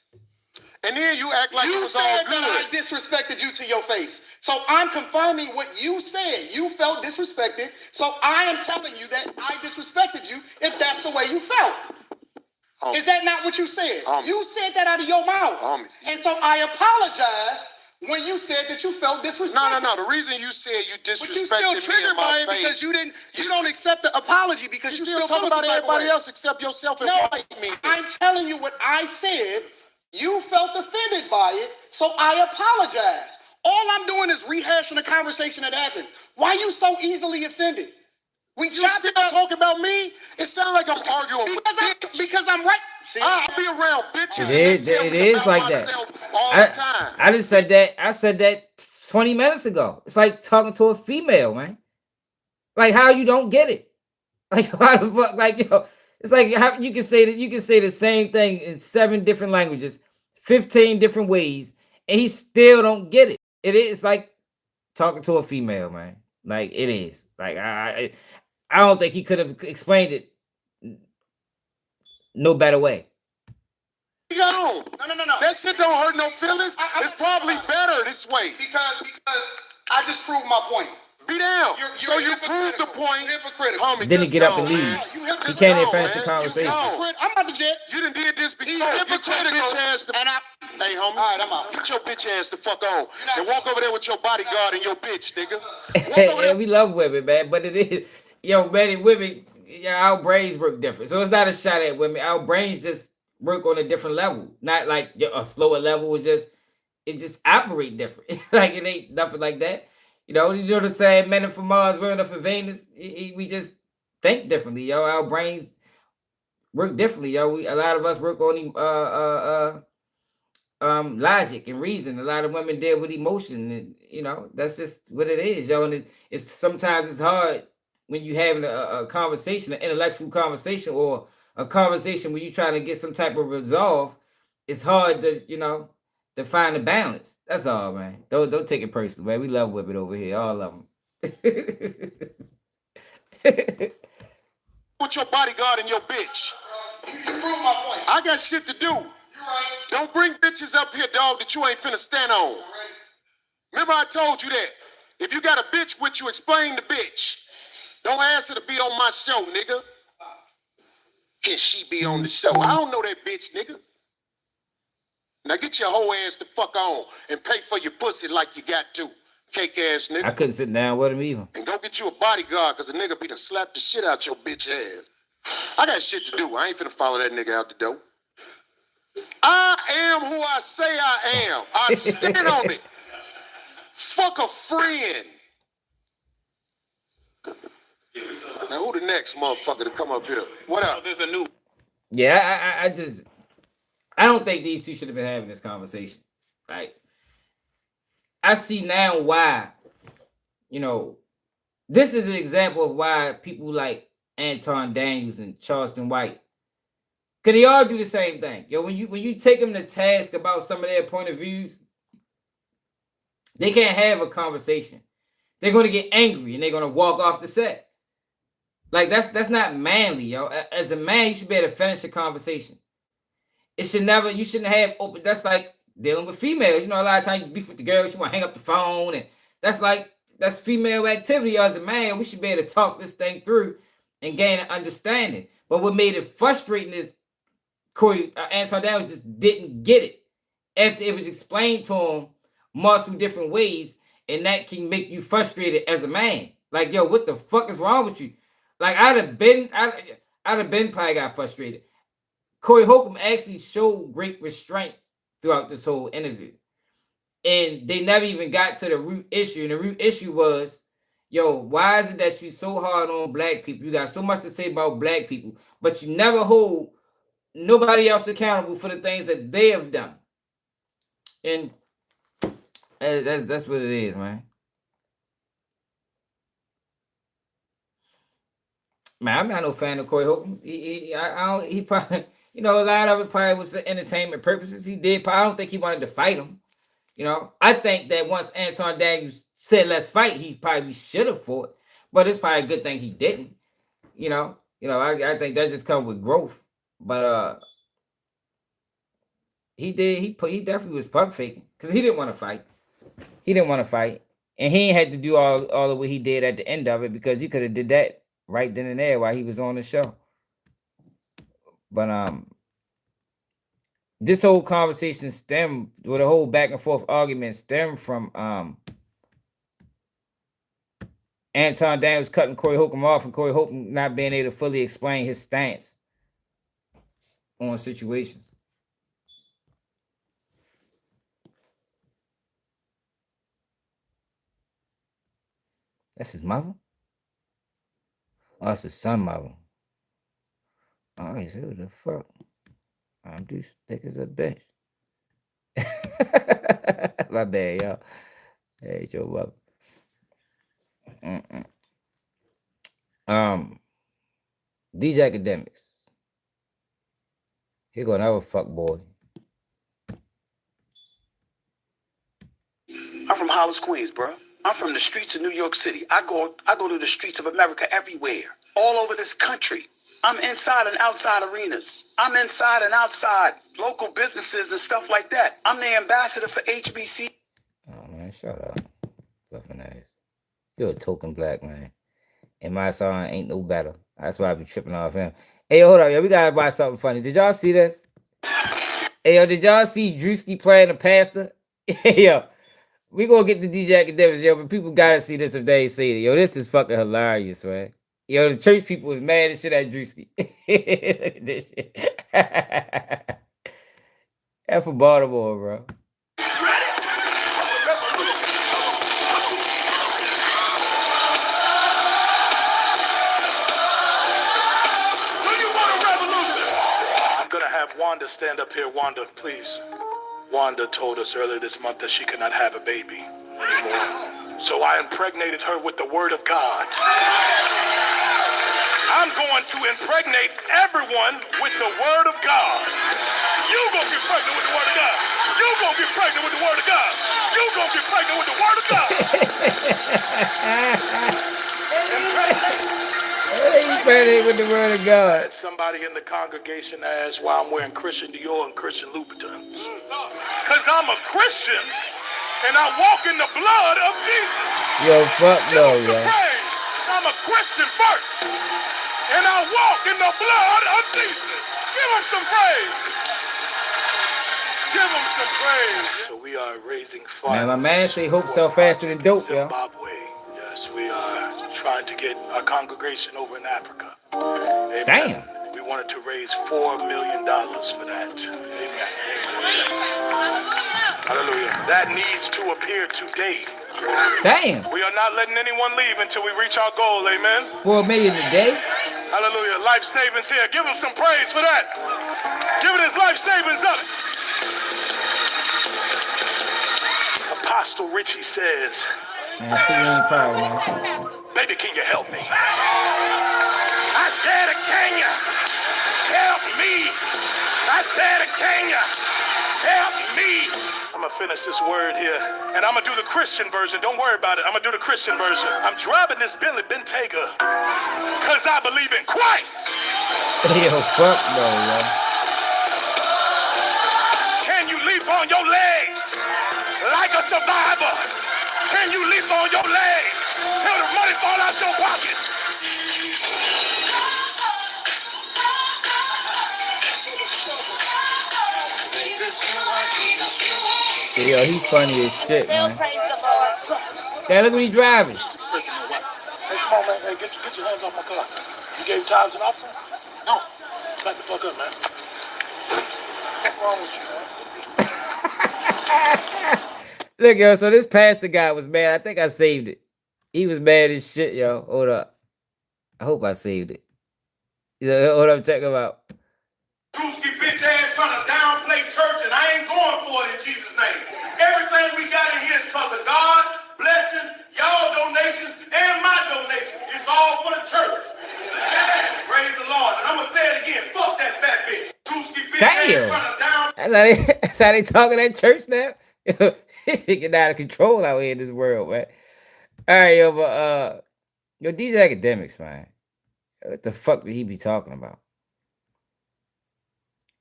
[SPEAKER 3] And then you act like it
[SPEAKER 2] You
[SPEAKER 3] was all
[SPEAKER 2] said
[SPEAKER 3] good.
[SPEAKER 2] that I disrespected you to your face. So I'm confirming what you said. You felt disrespected. So I am telling you that I disrespected you if that's the way you felt. Is that not what you said? You said that out of your mouth. And so I apologize when you said that you felt disrespected.
[SPEAKER 3] No. The reason you said you
[SPEAKER 2] But you
[SPEAKER 3] disrespected
[SPEAKER 2] still
[SPEAKER 3] me
[SPEAKER 2] triggered
[SPEAKER 3] in
[SPEAKER 2] by
[SPEAKER 3] my
[SPEAKER 2] it
[SPEAKER 3] face.
[SPEAKER 2] because you don't accept the apology because
[SPEAKER 3] You
[SPEAKER 2] you
[SPEAKER 3] still
[SPEAKER 2] still
[SPEAKER 3] talk about everybody
[SPEAKER 2] else.
[SPEAKER 3] else except yourself and
[SPEAKER 2] No,
[SPEAKER 3] white me.
[SPEAKER 2] I'm telling you what I said. You felt offended by it, so I apologize. All I'm doing is rehashing the conversation that happened. Why you so easily offended? We
[SPEAKER 3] You still talking about me? It sounds like I'm arguing with
[SPEAKER 2] because I'm right. See,
[SPEAKER 3] I'll be around bitches.
[SPEAKER 1] It is like that.
[SPEAKER 3] All the time.
[SPEAKER 1] I just said that. I said that 20 minutes ago. It's like talking to a female, man. Like how you don't get it. Like why the fuck? Like yo, it's like how you can say that you can say the same thing in 7 different languages, 15 different ways, and he still don't get it. It is like talking to a female, man. Like it is. Like I don't think he could have explained it no better way.
[SPEAKER 3] You got on.
[SPEAKER 2] No.
[SPEAKER 3] That shit don't hurt no feelings. It's probably better this way.
[SPEAKER 2] Because I just proved my point.
[SPEAKER 3] Be down. So you proved the point. Homie,
[SPEAKER 1] Then he
[SPEAKER 3] just
[SPEAKER 1] get up
[SPEAKER 3] go,
[SPEAKER 1] and leave.
[SPEAKER 3] man.
[SPEAKER 1] He can't even finish the
[SPEAKER 3] man.
[SPEAKER 1] conversation.
[SPEAKER 2] I'm about to jet.
[SPEAKER 3] You done did this before.
[SPEAKER 2] He's
[SPEAKER 3] Get your
[SPEAKER 2] hypocritical.
[SPEAKER 3] bitch ass the Hey, homie.
[SPEAKER 2] All right, I'm out.
[SPEAKER 3] Get your bitch ass the fuck on. And walk over there with your bodyguard and your bitch, nigga. Walk over
[SPEAKER 1] Yeah,
[SPEAKER 3] there.
[SPEAKER 1] we love women, man, but it is, yo, man, and women, yeah, our brains work different. So it's not a shot at women. Our brains just work on a different level, not like a slower level. It just operate different. Like it ain't nothing like that. You know what I'm saying? Men are from Mars, women are from Venus. We just think differently, yo. Our brains work differently, yo. A lot of us work on logic and reason. A lot of women deal with emotion, and you know that's just what it is, yo. And it's sometimes it's hard when you having a conversation, an intellectual conversation, or a conversation where you trying to get some type of resolve. It's hard to to find a balance. That's all, man. Don't take it personal, man. We love women over here, all of them.
[SPEAKER 3] With your bodyguard and your bitch.
[SPEAKER 2] You proved my point.
[SPEAKER 3] I got shit to do.
[SPEAKER 2] You're right.
[SPEAKER 3] Don't bring bitches up here, dog, that you ain't finna stand on.
[SPEAKER 2] Right.
[SPEAKER 3] Remember I told you that. If you got a bitch with you, explain the bitch. Don't ask her to be on my show, nigga. Can she be on the show? I don't know that bitch, nigga. Now get your whole ass the fuck on and pay for your pussy like you got to. Cake ass nigga.
[SPEAKER 1] I couldn't sit down with him either.
[SPEAKER 3] And go get you a bodyguard, cause the nigga be done slap the shit out your bitch ass. I got shit to do. I ain't finna follow that nigga out the door. I am who I say I am. I stand on it. Fuck a friend. Now who the next motherfucker to come up here? What up?
[SPEAKER 9] There's a new.
[SPEAKER 1] Yeah, I don't think these two should have been having this conversation. Like, I see now why, this is an example of why people like Aton Daniels and Charleston White, because they all do the same thing. Yo, when you take them to task about some of their point of views, they can't have a conversation. They're going to get angry and they're going to walk off the set. Like, that's not manly, yo. As a man, you should be able to finish a conversation. You shouldn't have open. That's like dealing with females. A lot of times you beef with the girl, she want to hang up the phone, and that's female activity. As a man, we should be able to talk this thing through and gain an understanding. But what made it frustrating is Corey Anton Daniels just didn't get it after it was explained to him multiple different ways, and that can make you frustrated as a man. Like, yo, what the fuck is wrong with you? Like, I'd have been probably got frustrated. Corey Holcomb actually showed great restraint throughout this whole interview. And they never even got to the root issue. And the root issue was, yo, why is it that you so hard on black people? You got so much to say about black people, but you never hold nobody else accountable for the things that they have done. And that's what it is, man. Man, I'm not no fan of Corey Holcomb. I don't. He probably, a lot of it probably was for entertainment purposes. He did. I don't think he wanted to fight him. I think that once Aton Daniels said let's fight, he probably should have fought. But it's probably a good thing he didn't. I think that just comes with growth. But he did. He definitely was pump faking because he didn't want to fight. He didn't want to fight, and he ain't had to do all of what he did at the end of it because he could have did that right then and there while he was on the show. But this whole conversation stemmed, with a whole back and forth argument stemmed from Aton Daniels cutting Corey Holcomb off and Corey Holcomb not being able to fully explain his stance on situations. That's his mother? Oh, that's his son mother. All right, so who the fuck? I'm too thick as a bitch. My bad, y'all. Hey, Joe Bubba. DJ Academics. He gonna have a fuck boy.
[SPEAKER 10] I'm from Hollis, Queens, bro. I'm from the streets of New York City. I go to the streets of America everywhere, all over this country. I'm inside and outside arenas. I'm inside and outside local businesses and stuff like that. I'm the ambassador for HBC.
[SPEAKER 1] Oh man, shut up. Bluffing ass. You're a token black man. And my song ain't no better. That's why I be tripping off him. Hey, hold up, yo. We gotta buy something funny. Did y'all see this? Hey, yo, did y'all see Drewski playing the pastor? Hey, yo. We gonna get the DJ Academics, yo, but people gotta see this if they ain't seen it. Yo, this is fucking hilarious, man. Yo, the church people was mad as shit at Drewski. Look at this shit. That's for Baltimore, bro.
[SPEAKER 7] Wanda, stand up here. Wanda, please. Wanda told us earlier this month that she could not have a baby anymore. So I impregnated her with the word of God. I'm going to impregnate everyone with the word of God. You gonna get pregnant with the word of God. You gonna get pregnant with the word of God. You gonna get pregnant with the word of God.
[SPEAKER 1] Pregnant with the word of God.
[SPEAKER 7] Somebody in the congregation asked why I'm wearing Christian Dior and Christian Louboutins. Because I'm a Christian and I walk in the blood of Jesus.
[SPEAKER 1] Yo, fuck no, yo.
[SPEAKER 7] I'm a Christian first and I walk in the blood of Jesus. Give him some praise. Give him some praise. So we are raising funds.
[SPEAKER 1] Man, my man say hope sell faster than dope, yo.
[SPEAKER 7] Zimbabwe. Yes, we are trying to get a congregation over in Africa. Amen.
[SPEAKER 1] Damn.
[SPEAKER 7] We wanted to raise $4 million for that. Amen. Hallelujah. That needs to appear today.
[SPEAKER 1] Damn.
[SPEAKER 7] We are not letting anyone leave until we reach our goal. Amen.
[SPEAKER 1] $4 million a day.
[SPEAKER 7] Hallelujah. Life savings here. Give him some praise for that. Give it his life savings up. Apostle Richie says,
[SPEAKER 1] Man, ain't proud, man.
[SPEAKER 7] baby, can you help me? I said, can you help me? I said, can you help me? I'm going to finish this word here, and I'm going to do the Christian version. Don't worry about it. I'm going to do the Christian version. I'm driving this Bentley Bentayga because I believe in Christ.
[SPEAKER 1] Yo, fuck no, yo.
[SPEAKER 7] Can you leap on your legs like a survivor? Can you leap on your legs till the money fall out your pockets?
[SPEAKER 1] Yo, he funny as shit, man. Hey, look what he driving.
[SPEAKER 7] Hey, come on, man. Hey, get your hands off my car. You gave tithes and offering? No. Back the fuck up, man. What's wrong with you, man?
[SPEAKER 1] Look, yo, so this pastor guy was mad. I think I saved it. He was mad as shit, yo. Hold up. I hope I saved it. Hold up, check him out.
[SPEAKER 7] Boosie bitch ass trying to downplay church, and I ain't going for it in Jesus' name. Everything we got in here is because of God, blessings, y'all donations, and my donations. It's all for the church.
[SPEAKER 1] That's how they talking at church now. This shit get out of control out here in this world, man. All right, yo, but yo, these academics, man. What the fuck did he be talking about?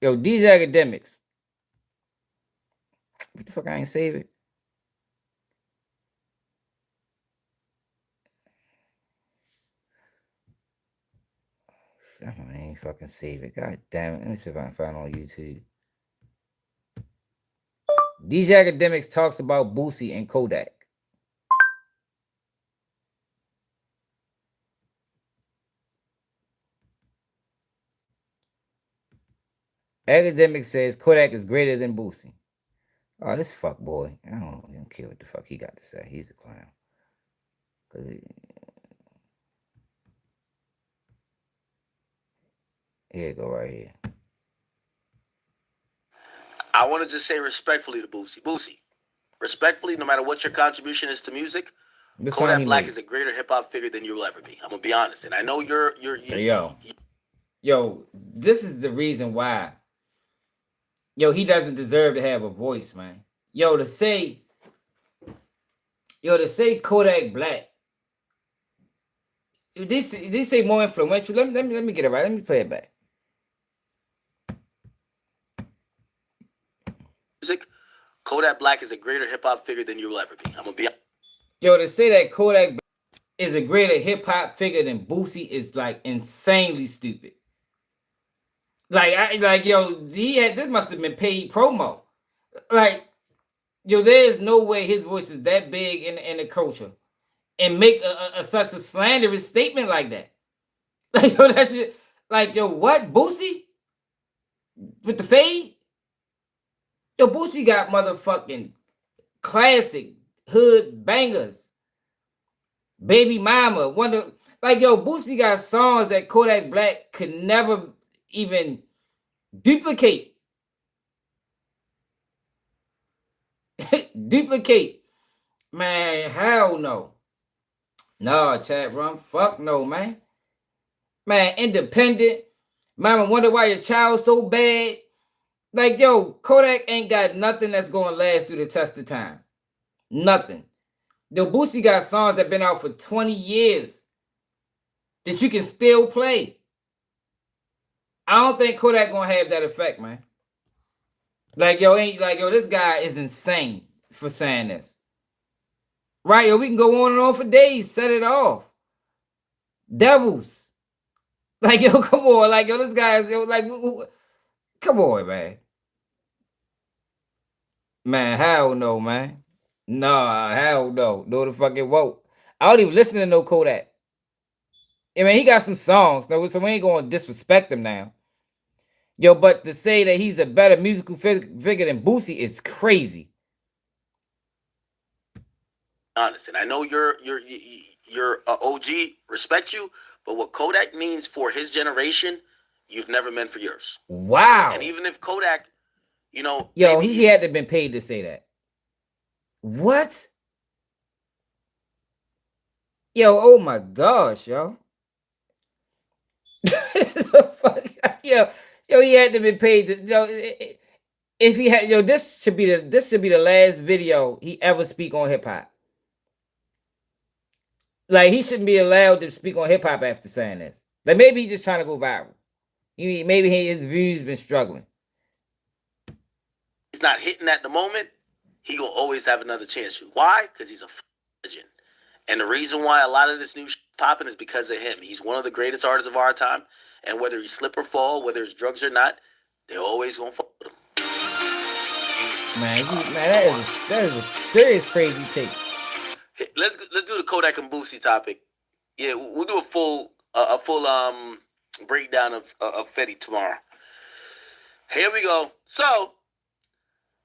[SPEAKER 1] Yo, these academics. What the fuck? I ain't save it. I ain't fucking save it. God damn it. Let me see if I can find it on YouTube. These academics talks about Boosie and Kodak. Academic says Kodak is greater than Boosie. Oh, this fuck boy. I don't care what the fuck he got to say. He's a clown. Here you go right here.
[SPEAKER 11] I want to just say respectfully to Boosie. Boosie, respectfully, no matter what your contribution is to music,
[SPEAKER 1] This song
[SPEAKER 11] Kodak
[SPEAKER 1] he
[SPEAKER 11] Black
[SPEAKER 1] made.
[SPEAKER 11] is a greater hip hop figure than you'll ever be. I'm gonna be honest, and I know you're
[SPEAKER 1] Hey, yo, this is the reason why. Yo, he doesn't deserve to have a voice, man. Yo, to say Kodak Black. This say more influential. Let me get it right. Let me play it back.
[SPEAKER 11] music. Kodak Black is a greater hip hop figure than you'll ever be. I'm gonna be.
[SPEAKER 1] Yo, to say that Kodak is a greater hip hop figure than Boosie is like insanely stupid. Yo, this must have been paid promo. Like, yo, there's no way his voice is that big in the culture and make such a slanderous statement like that. Like, yo, that shit. Like, yo, what? Boosie with the fade? Yo, Boosie got motherfucking classic hood bangers. Baby Mama, Boosie got songs that Kodak Black could never even duplicate. Man, hell no. No, chat room. Fuck no, man. Man, independent. Mama wonder why your child's so bad. Like, yo, Kodak ain't got nothing that's gonna last through the test of time. Nothing. Yo, Boosie got songs that been out for 20 years that you can still play. I don't think Kodak gonna have that effect, man. This guy is insane for saying this. Right, yo, we can go on and on for days. Set it off. Devils. Like, yo, come on. Like, yo, this guy is, yo, like, come on, man. Man, hell no, man. Nah, hell no. No the fucking won't. I don't even listen to no Kodak. I mean, he got some songs, so we ain't gonna disrespect him now. Yo, but to say that he's a better musical figure than Boosie is crazy.
[SPEAKER 11] Honest, and I know you're OG, respect you, but what Kodak means for his generation, you've never meant for yours.
[SPEAKER 1] Wow.
[SPEAKER 11] And even if Kodak,
[SPEAKER 1] yo, he had to have been paid to say that. What? Yo, oh my gosh, yo. Yo, he had to be paid to, if he had, this should be the last video he ever speak on hip hop. Like, he shouldn't be allowed to speak on hip hop after saying this. Like, maybe he's just trying to go viral. Maybe his views been struggling.
[SPEAKER 11] He's not hitting at the moment, he gonna always have another chance. Why? Because he's a legend. And the reason why a lot of this new popping is because of him. He's one of the greatest artists of our time. And whether he slip or fall, whether it's drugs or not, they're always gonna fuck with him.
[SPEAKER 1] Man, that is a serious crazy take.
[SPEAKER 11] Let's do the Kodak and Boosie topic. Yeah, we'll do a full breakdown of Fetty tomorrow. Here we go. So,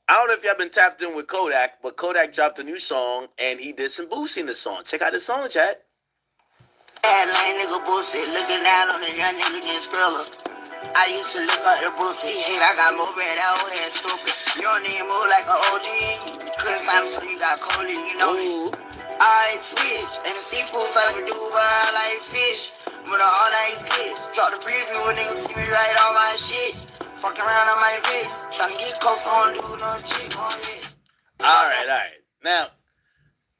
[SPEAKER 11] I don't know if y'all been tapped in with Kodak, but Kodak dropped a new song and he did some Boosie in the song. Check out this song, chat.
[SPEAKER 12] Bad lame nigga Boosie, looking down on the young nigga getting skrilla. I used to look up at Boosie, hate I got more red, that old head stupid. You don't even move like an OG, couldn't find me so you got Coley, you know me. I switch, and the seafood type of dude, but I like fish. But all night kids, drop the preview when niggas see me right on my shit. Fuck around on my face. Tryna get close on, do no chick on it.
[SPEAKER 11] All right. Now,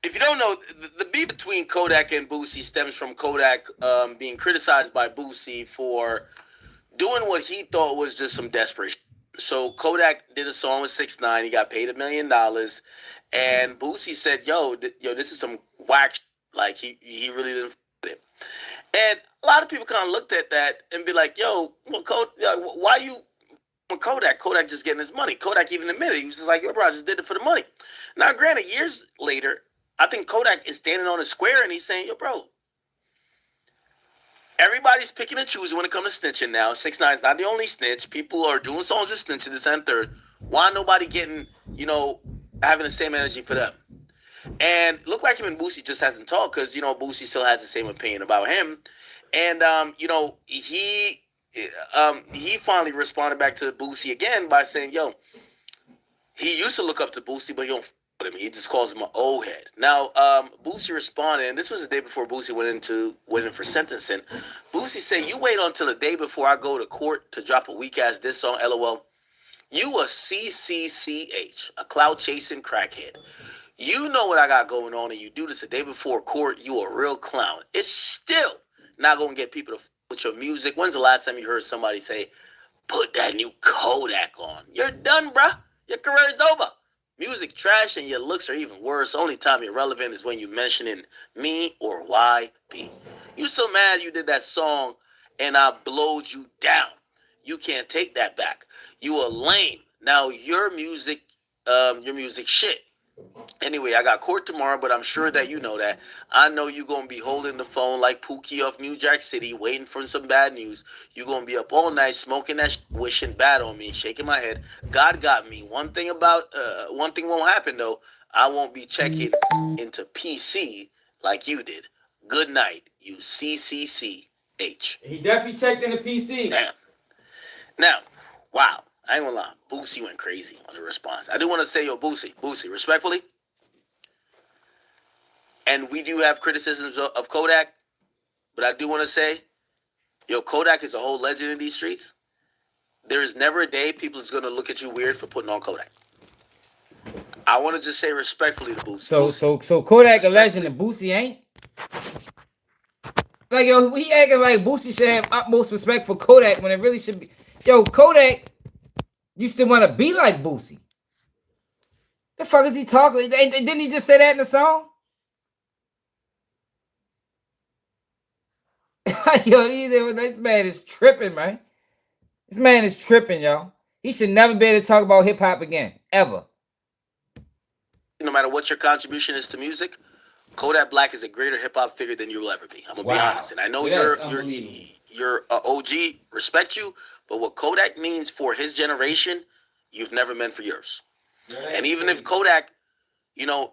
[SPEAKER 11] if you don't know, the beef between Kodak and Boosie stems from Kodak being criticized by Boosie for doing what he thought was just some desperate shit. So Kodak did a song with 6ix9ine. He got paid $1 million. And Boosie said, yo, this is some whack shit. Like, he really didn't f*** it. And a lot of people kind of looked at that and be like, yo, why you... Kodak just getting his money. Kodak even admitted, he was just like, yo, bro, I just did it for the money. Now, granted, years later, I think Kodak is standing on a square and he's saying, yo, bro, everybody's picking and choosing when it comes to snitching now. 6ix9ine's not the only snitch. People are doing songs with snitching, this and third. Why nobody getting, having the same energy for them? And look like him and Boosie just hasn't talked because, Boosie still has the same opinion about him. And, he finally responded back to Boosie again by saying, yo, he used to look up to Boosie, but he don't f with him. He just calls him an old head. Now, Boosie responded, and this was the day before Boosie went in for sentencing. Boosie said, you wait until the day before I go to court to drop a weak-ass diss song, LOL. You a CCCH, a cloud-chasing crackhead. You know what I got going on, and you do this the day before court, you a real clown. It's still not going to get people to f with your music. When's the last time you heard somebody say, put that new Kodak on? You're done, bruh. Your career is over. Music trash and your looks are even worse. Only time you're relevant is when you mentioning me or YB. You so mad you did that song and I blowed you down. You can't take that back. You a lame. Now your music shit. Anyway, I got court tomorrow, but I'm sure that you know that. I know you going to be holding the phone like Pookie off New Jack City, waiting for some bad news. You going to be up all night smoking that wishing bad on me, shaking my head. God got me. One thing won't happen, though. I won't be checking into PC like you did. Good night, you CCCH.
[SPEAKER 1] He definitely checked in the PC.
[SPEAKER 11] Damn. Now, wow. I ain't gonna lie, Boosie went crazy on the response. I do want to say, yo, Boosie, respectfully, and we do have criticisms of Kodak, but I do want to say, yo, Kodak is a whole legend in these streets. There is never a day people is gonna look at you weird for putting on Kodak. I want to just say respectfully to Boosie.
[SPEAKER 1] So Kodak a legend and Boosie ain't? Like, yo, he acting like Boosie should have utmost respect for Kodak when it really should be. Yo, Kodak used to want to be like Boosie. The fuck is he talking? Didn't he just say that in the song? Yo, this man is tripping, man. This man is tripping, y'all. He should never be able to talk about hip-hop again. Ever.
[SPEAKER 11] No matter what your contribution is to music, Kodak Black is a greater hip-hop figure than you will ever be. I'm going to be honest. And I know you're OG, respect you, but what Kodak means for his generation, you've never meant for yours. And even if Kodak,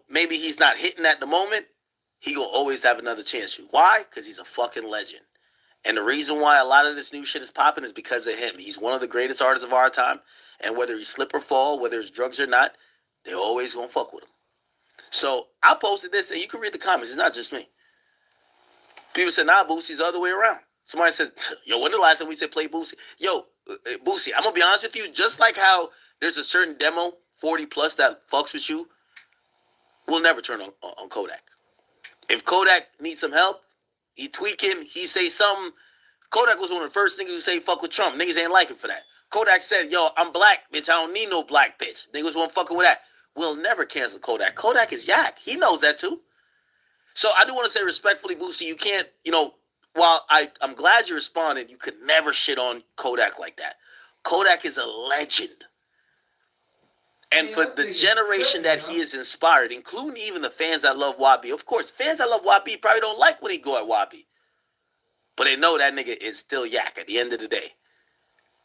[SPEAKER 11] maybe he's not hitting at the moment, he will always have another chance. Why? Because he's a fucking legend. And the reason why a lot of this new shit is popping is because of him. He's one of the greatest artists of our time. And whether he slip or fall, whether it's drugs or not, they're always going to fuck with him. So I posted this, and you can read the comments. It's not just me. People said, nah, Boosie's the other way around. Somebody said, yo, when the last time we said play Boosie? Yo, Boosie, I'm going to be honest with you. Just like how there's a certain demo, 40 plus, that fucks with you, we'll never turn on Kodak. If Kodak needs some help, he tweak him, he say something. Kodak was one of the first niggas who say fuck with Trump. Niggas ain't like him for that. Kodak said, yo, I'm black, bitch. I don't need no black bitch. Niggas won't fucking with that. We'll never cancel Kodak. Kodak is yak. He knows that too. So I do want to say respectfully, Boosie, you can't, while I'm glad you responded, you could never shit on Kodak like that. Kodak is a legend. And for the generation that he has inspired, including even the fans that love YB, of course, fans that love YB probably don't like when he go at YB. But they know that nigga is still yak at the end of the day.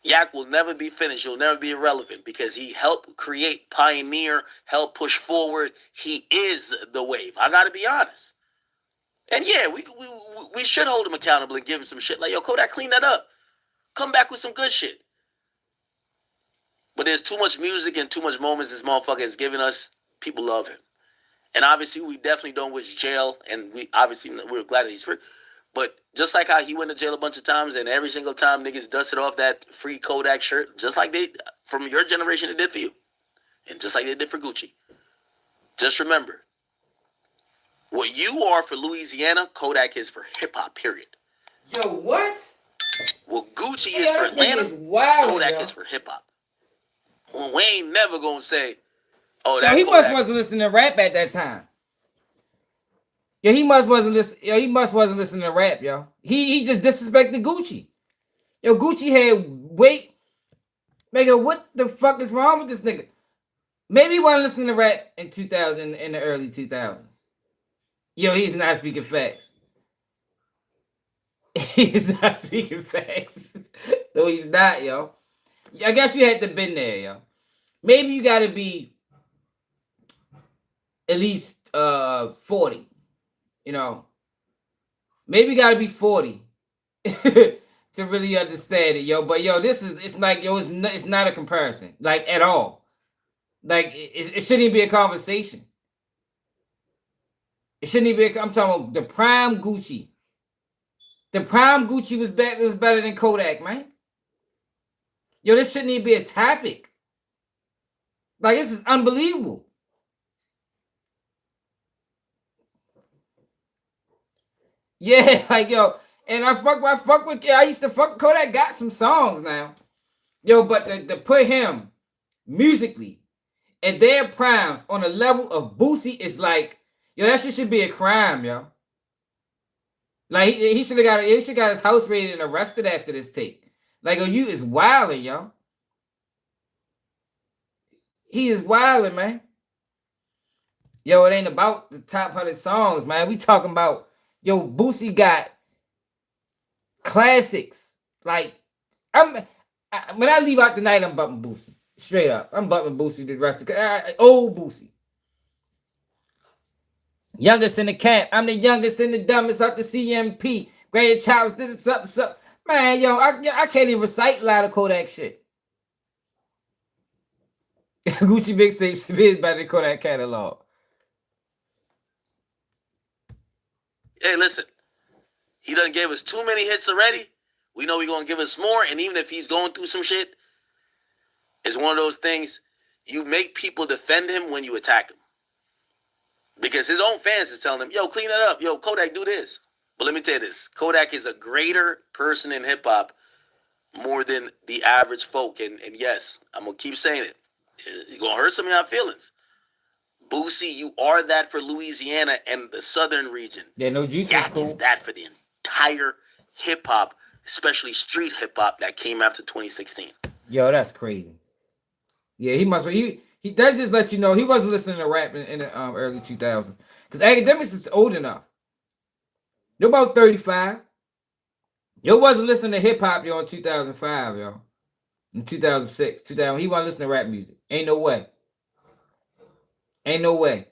[SPEAKER 11] Yak will never be finished. He'll never be irrelevant because he helped create, pioneer, help push forward. He is the wave. I got to be honest. And yeah, we should hold him accountable and give him some shit. Like, yo, Kodak, clean that up. Come back with some good shit. But there's too much music and too much moments this motherfucker has given us. People love him. And obviously, we definitely don't wish jail. And we're glad that he's free. But just like how he went to jail a bunch of times, and every single time niggas dusted off that free Kodak shirt, just like they from your generation it did for you, and just like they did for Gucci. Just remember, what you are for Louisiana, Kodak is for hip hop. Period.
[SPEAKER 1] Yo, what?
[SPEAKER 11] What Gucci is for
[SPEAKER 1] This nigga
[SPEAKER 11] Atlanta,
[SPEAKER 1] is wild,
[SPEAKER 11] Kodak
[SPEAKER 1] yo.
[SPEAKER 11] is for hip hop. Well, we ain't never gonna say, "Oh,
[SPEAKER 1] Yo,
[SPEAKER 11] that
[SPEAKER 1] he
[SPEAKER 11] Kodak."
[SPEAKER 1] wasn't listening to rap at that time. Yo, he wasn't listening to rap, yo. He just disrespected Gucci. Yo, Gucci had weight. Nigga, what the fuck is wrong with this nigga? Maybe he wasn't listening to rap in 2000, in the early 2000s. Yo, he's not speaking facts. He's not speaking facts. No, he's not, yo. I guess you had to been there, yo. Maybe you gotta be at least 40. You know. Maybe you gotta be 40 to really understand it, yo. But yo, it's like, yo, it's not a comparison, like, at all. Like, it shouldn't even be a conversation. It shouldn't even be I'm talking about the prime Gucci. The prime Gucci was better than Kodak, man. Yo, this shouldn't even be a topic. Like, this is unbelievable. Yeah, like, yo, and I fuck with, I used to fuck Kodak. Got some songs now, yo, but to put him musically at their primes on a level of Boosie is like, yo, that shit should be a crime, yo. Like, he should got his house raided and arrested after this tape. Like, yo, you is wilding, yo. He is wilding, man. Yo, it ain't about the top 100 songs, man. We talking about, yo, Boosie got classics. Like, when I leave out tonight, I'm bumping Boosie. Straight up. I'm bumping Boosie the rest of the old Boosie. Youngest in the camp. I'm the youngest and the dumbest out the CMP. Great Chops, this is something. Man, yo, I can't even recite a lot of Kodak shit. Gucci mixtape is better than Kodak catalog.
[SPEAKER 11] Hey, listen. He done gave us too many hits already. We know he's gonna give us more, and even if he's going through some shit, it's one of those things, you make people defend him when you attack him. Because his own fans is telling him, yo, clean that up. Yo, Kodak, do this. But let me tell you this. Kodak is a greater person in hip-hop more than the average folk. And yes, I'm going to keep saying it. You're going to hurt some of your feelings. Boosie, you are that for Louisiana and the southern region.
[SPEAKER 1] Yeah, no juice.
[SPEAKER 11] Yak is that for the entire hip-hop, especially street hip-hop that came after 2016.
[SPEAKER 1] Yo, that's crazy. Yeah, he must be. He that just lets you know he wasn't listening to rap in the early 2000s. Because Akademiks is old enough. You're about 35. You wasn't listening to hip hop, yo, in 2005, yo. In 2006, 2000, he wasn't listening to rap music. Ain't no way. Ain't no way.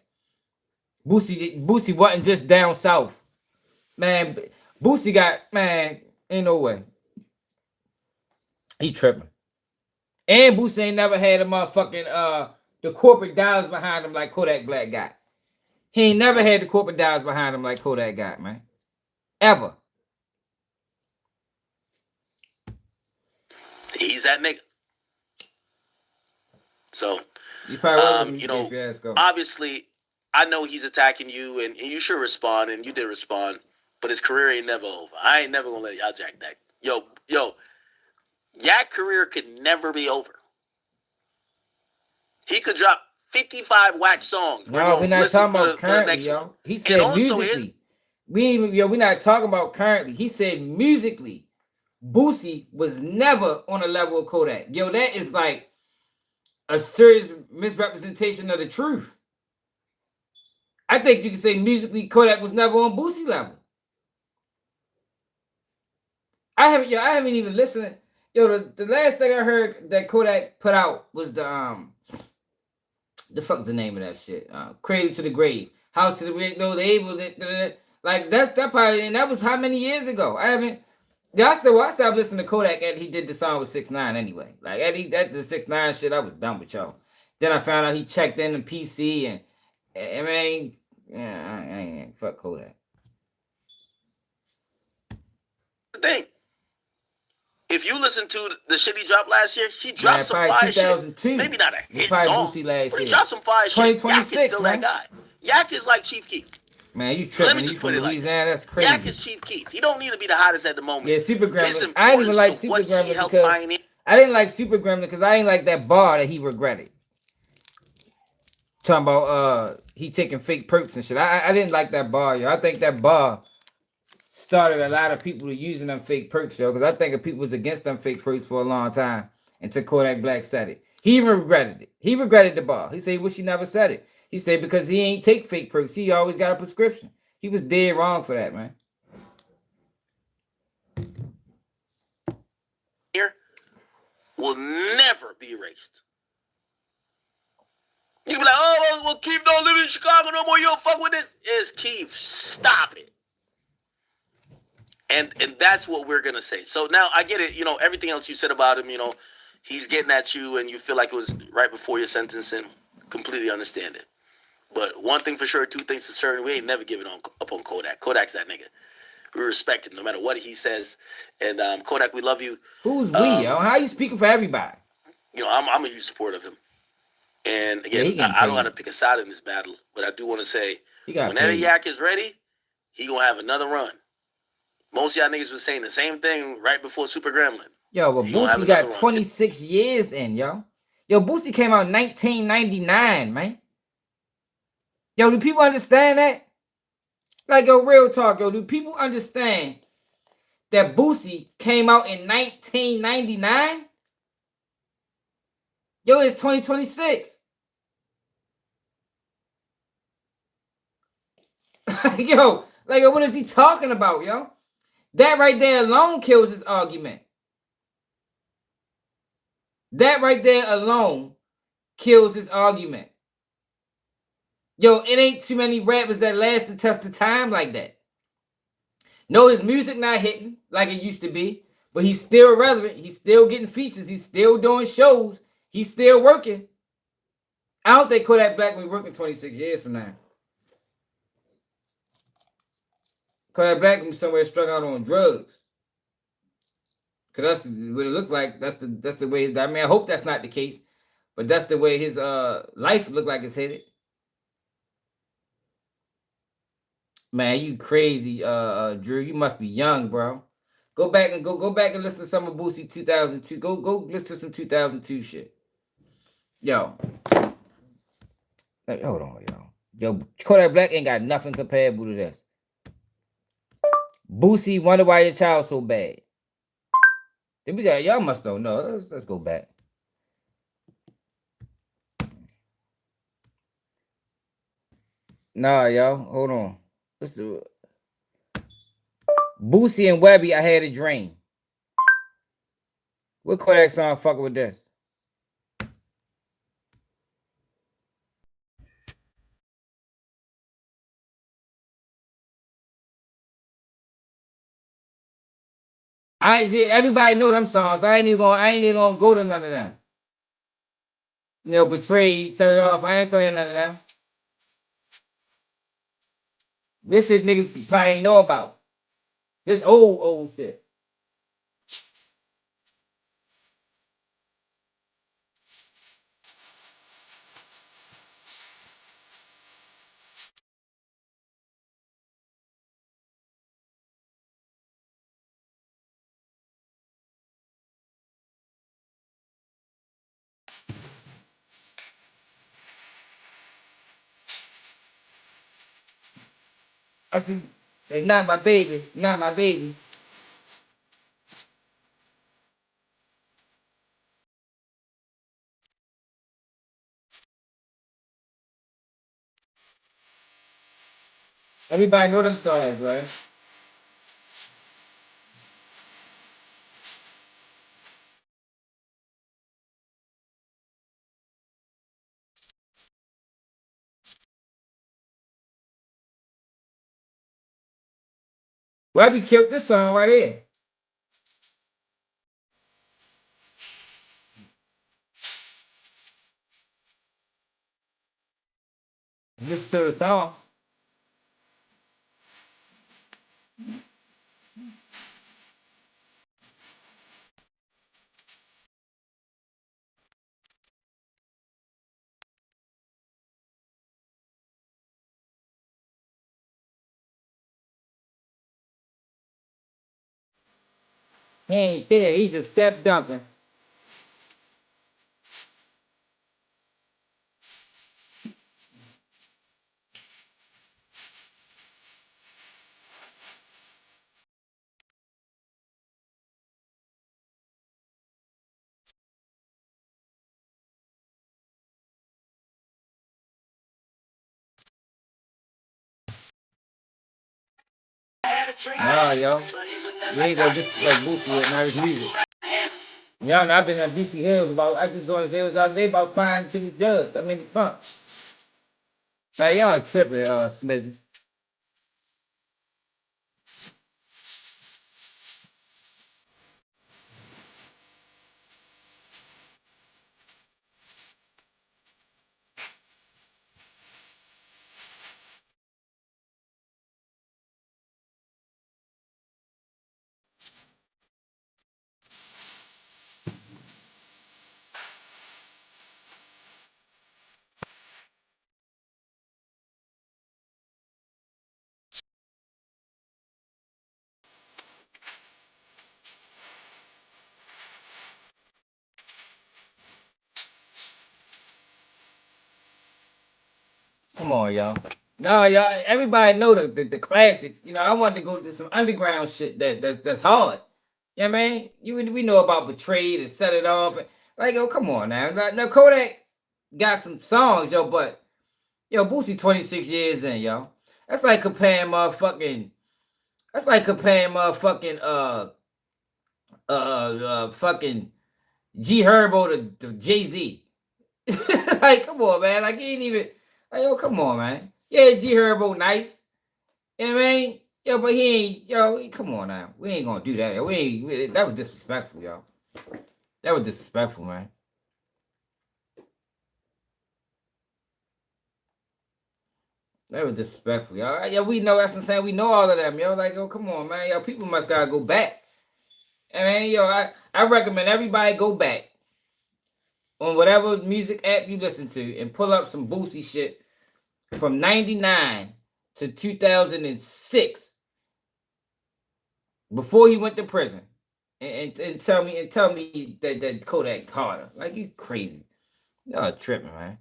[SPEAKER 1] Boosie wasn't just down south. Man, Boosie got, man, ain't no way. He tripping. And Boosie ain't never had a motherfucking the corporate dollars behind him like Kodak Black got. He ain't never had the corporate dollars behind him like Kodak got, man. Ever.
[SPEAKER 11] He's that nigga. So,
[SPEAKER 1] you know,
[SPEAKER 11] obviously, I know he's attacking you, and you should respond, and you did respond, but his career ain't never over. I ain't never gonna let y'all jack that. Yo, Yak career could never be over. He could drop 55 whack songs.
[SPEAKER 1] No, we're not talking about currently, yo. He said musically. We're not talking about currently. He said musically, Boosie was never on a level of Kodak. Yo, that is like a serious misrepresentation of the truth. I think you can say musically Kodak was never on Boosie level. I haven't even listened. Yo, the last thing I heard that Kodak put out was the fuck's the name of that shit? Cradle to the Grave, House to the Grave. No, they able like that probably, and that was how many years ago? I stopped listening to Kodak and he did the song with 6ix9ine anyway. Like at the 6ix9ine shit, I was done with y'all. Then I found out he checked in the PC and I mean, yeah, I ain't fuck Kodak.
[SPEAKER 11] thing. If you listen to the shit he dropped last year, he dropped
[SPEAKER 1] Man,
[SPEAKER 11] some
[SPEAKER 1] probably
[SPEAKER 11] fire shit.
[SPEAKER 1] 2002.
[SPEAKER 11] Maybe not a
[SPEAKER 1] It's
[SPEAKER 11] hit
[SPEAKER 1] probably
[SPEAKER 11] song,
[SPEAKER 1] Boosie last
[SPEAKER 11] but he
[SPEAKER 1] year.
[SPEAKER 11] dropped some fire shit. Yak is
[SPEAKER 1] 2026,
[SPEAKER 11] still
[SPEAKER 1] man.
[SPEAKER 11] that guy. Yak is like Chief Keef.
[SPEAKER 1] Man, you
[SPEAKER 11] Let
[SPEAKER 1] tripping.
[SPEAKER 11] me
[SPEAKER 1] You
[SPEAKER 11] just
[SPEAKER 1] from
[SPEAKER 11] put it like
[SPEAKER 1] Louisiana? That's
[SPEAKER 11] that. Yak
[SPEAKER 1] crazy.
[SPEAKER 11] is Chief Keef. He don't need to be the hottest at the moment.
[SPEAKER 1] Yeah, Super
[SPEAKER 11] His
[SPEAKER 1] Gremlin. I didn't even like
[SPEAKER 11] importance to
[SPEAKER 1] Super
[SPEAKER 11] what he
[SPEAKER 1] Gremlin
[SPEAKER 11] helped
[SPEAKER 1] because
[SPEAKER 11] pioneer.
[SPEAKER 1] I didn't like Super Gremlin because I didn't like that bar that he regretted. Talking about he taking fake perks and shit. I didn't like that bar, yo. I think that bar started a lot of people using them fake perks, yo. Because I think if people was against them fake perks for a long time until Kodak Black said it. He even regretted it. He regretted the bar. He said he wish he never said it. He said because he ain't take fake perks. He always got a prescription. He was dead wrong for that, man.
[SPEAKER 11] Here will never be erased. You be like, oh, well, Keith don't live in Chicago no more. You don't fuck with this. Is Keith? Stop it. And that's what we're gonna say. So now I get it. You know, everything else you said about him. You know, he's getting at you, and you feel like it was right before your sentencing. Completely understand it. But one thing for sure, two things for certain: we ain't never giving up on Kodak. Kodak's that nigga. We respect him no matter what he says. And Kodak, we love you.
[SPEAKER 1] Who's we, yo? How you speaking for everybody?
[SPEAKER 11] You know, I'm a huge supporter of him. And again,
[SPEAKER 1] Yeah,
[SPEAKER 11] I don't want to pick a side in this battle, but I do want to say, whenever
[SPEAKER 1] paid.
[SPEAKER 11] Yak is ready, he gonna have another run. Most of y'all niggas was saying the same thing right before Super Gremlin.
[SPEAKER 1] Yo, but Boosie got 26 years in, yo. Yo, Boosie came out in 1999, man. Yo, do people understand that? Like, yo, real talk, yo. Do people understand that Boosie came out in 1999? Yo, it's 2026. Yo, what is he talking about, yo? That right there alone kills this argument. That right there alone kills his argument. Yo, it ain't too many rappers that last the test of time like that. No, his music not hitting like it used to be, but he's still relevant. He's still getting features. He's still doing shows. He's still working. I don't think Kodak Black will be working 26 years from now. Kodak Black will be somewhere strung out on drugs. Cause that's what it looks like. That's the way. I mean, I hope that's not the case, but that's the way his life look like it's headed. Man, you crazy, Drew. You must be young, bro. Go back and listen to some of Boosie 2002. Go listen to some 2002 shit. Yo. Hold on, yo. Yo, Kodak Black ain't got nothing comparable to this. Boosie, Wonder Why Your Child So Bad. Then we got, y'all must don't know. Let's go back. Nah, y'all. Hold on. Let's do it. Boosie and Webby, I Had a Dream. What Kodak song fucking with this? I see everybody know them songs. I ain't even gonna go to none of them. You know, Betray, Turn It Off. I ain't going none of them. This is niggas probably ain't know about. This old shit. I see. They not my baby. Not my baby. Everybody know them songs, right? Webby killed this song right here. Listen to the song. He ain't there. He's a step dumping. Nah, yo. You ain't gonna disrespect Boosie with not his music. Y'all know I've been on DC Hills about, I just want to say it was the other day about finding to the judge. I mean, the funk. Like, y'all tripping, Smith. Come on, y'all. No, y'all. Everybody know the classics. You know, I wanted to go to some underground shit that's hard. Yeah, man. We know about Betrayed and Set It Off. Like, yo, come on now. Now Kodak got some songs, yo, but yo, Boosie 26 years in, yo. That's like comparing motherfucking. That's like comparing motherfucking fucking G Herbo to Jay Z. Like, come on, man. Like, he ain't even. Like, yo, come on, man. Yeah, G Herbo nice. You know what I mean? Yo, but he ain't. Yo, come on now. We ain't gonna do that. Yo. That was disrespectful, yo. That was disrespectful, man. That was disrespectful, yo. Yeah, we know that's what I'm saying. We know all of them, yo. Like, yo, come on, man. Yo, people must gotta go back. I mean, yo, I recommend everybody go back on whatever music app you listen to and pull up some Boosie shit from 99 to 2006 before he went to prison. And tell me that Kodak Carter. Like, you crazy. Y'all tripping, man.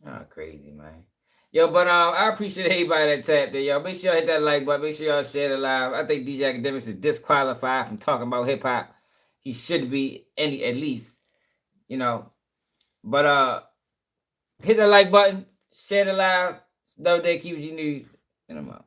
[SPEAKER 1] Y'all crazy, man. Yo, but I appreciate everybody that tapped there, y'all. Make sure y'all hit that like button. Make sure y'all share the live. I think DJ Akademiks is disqualified from talking about hip hop. He should be at least, you know. But hit the like button, share the live. It's Double Day Keep What You Need, and I'm out.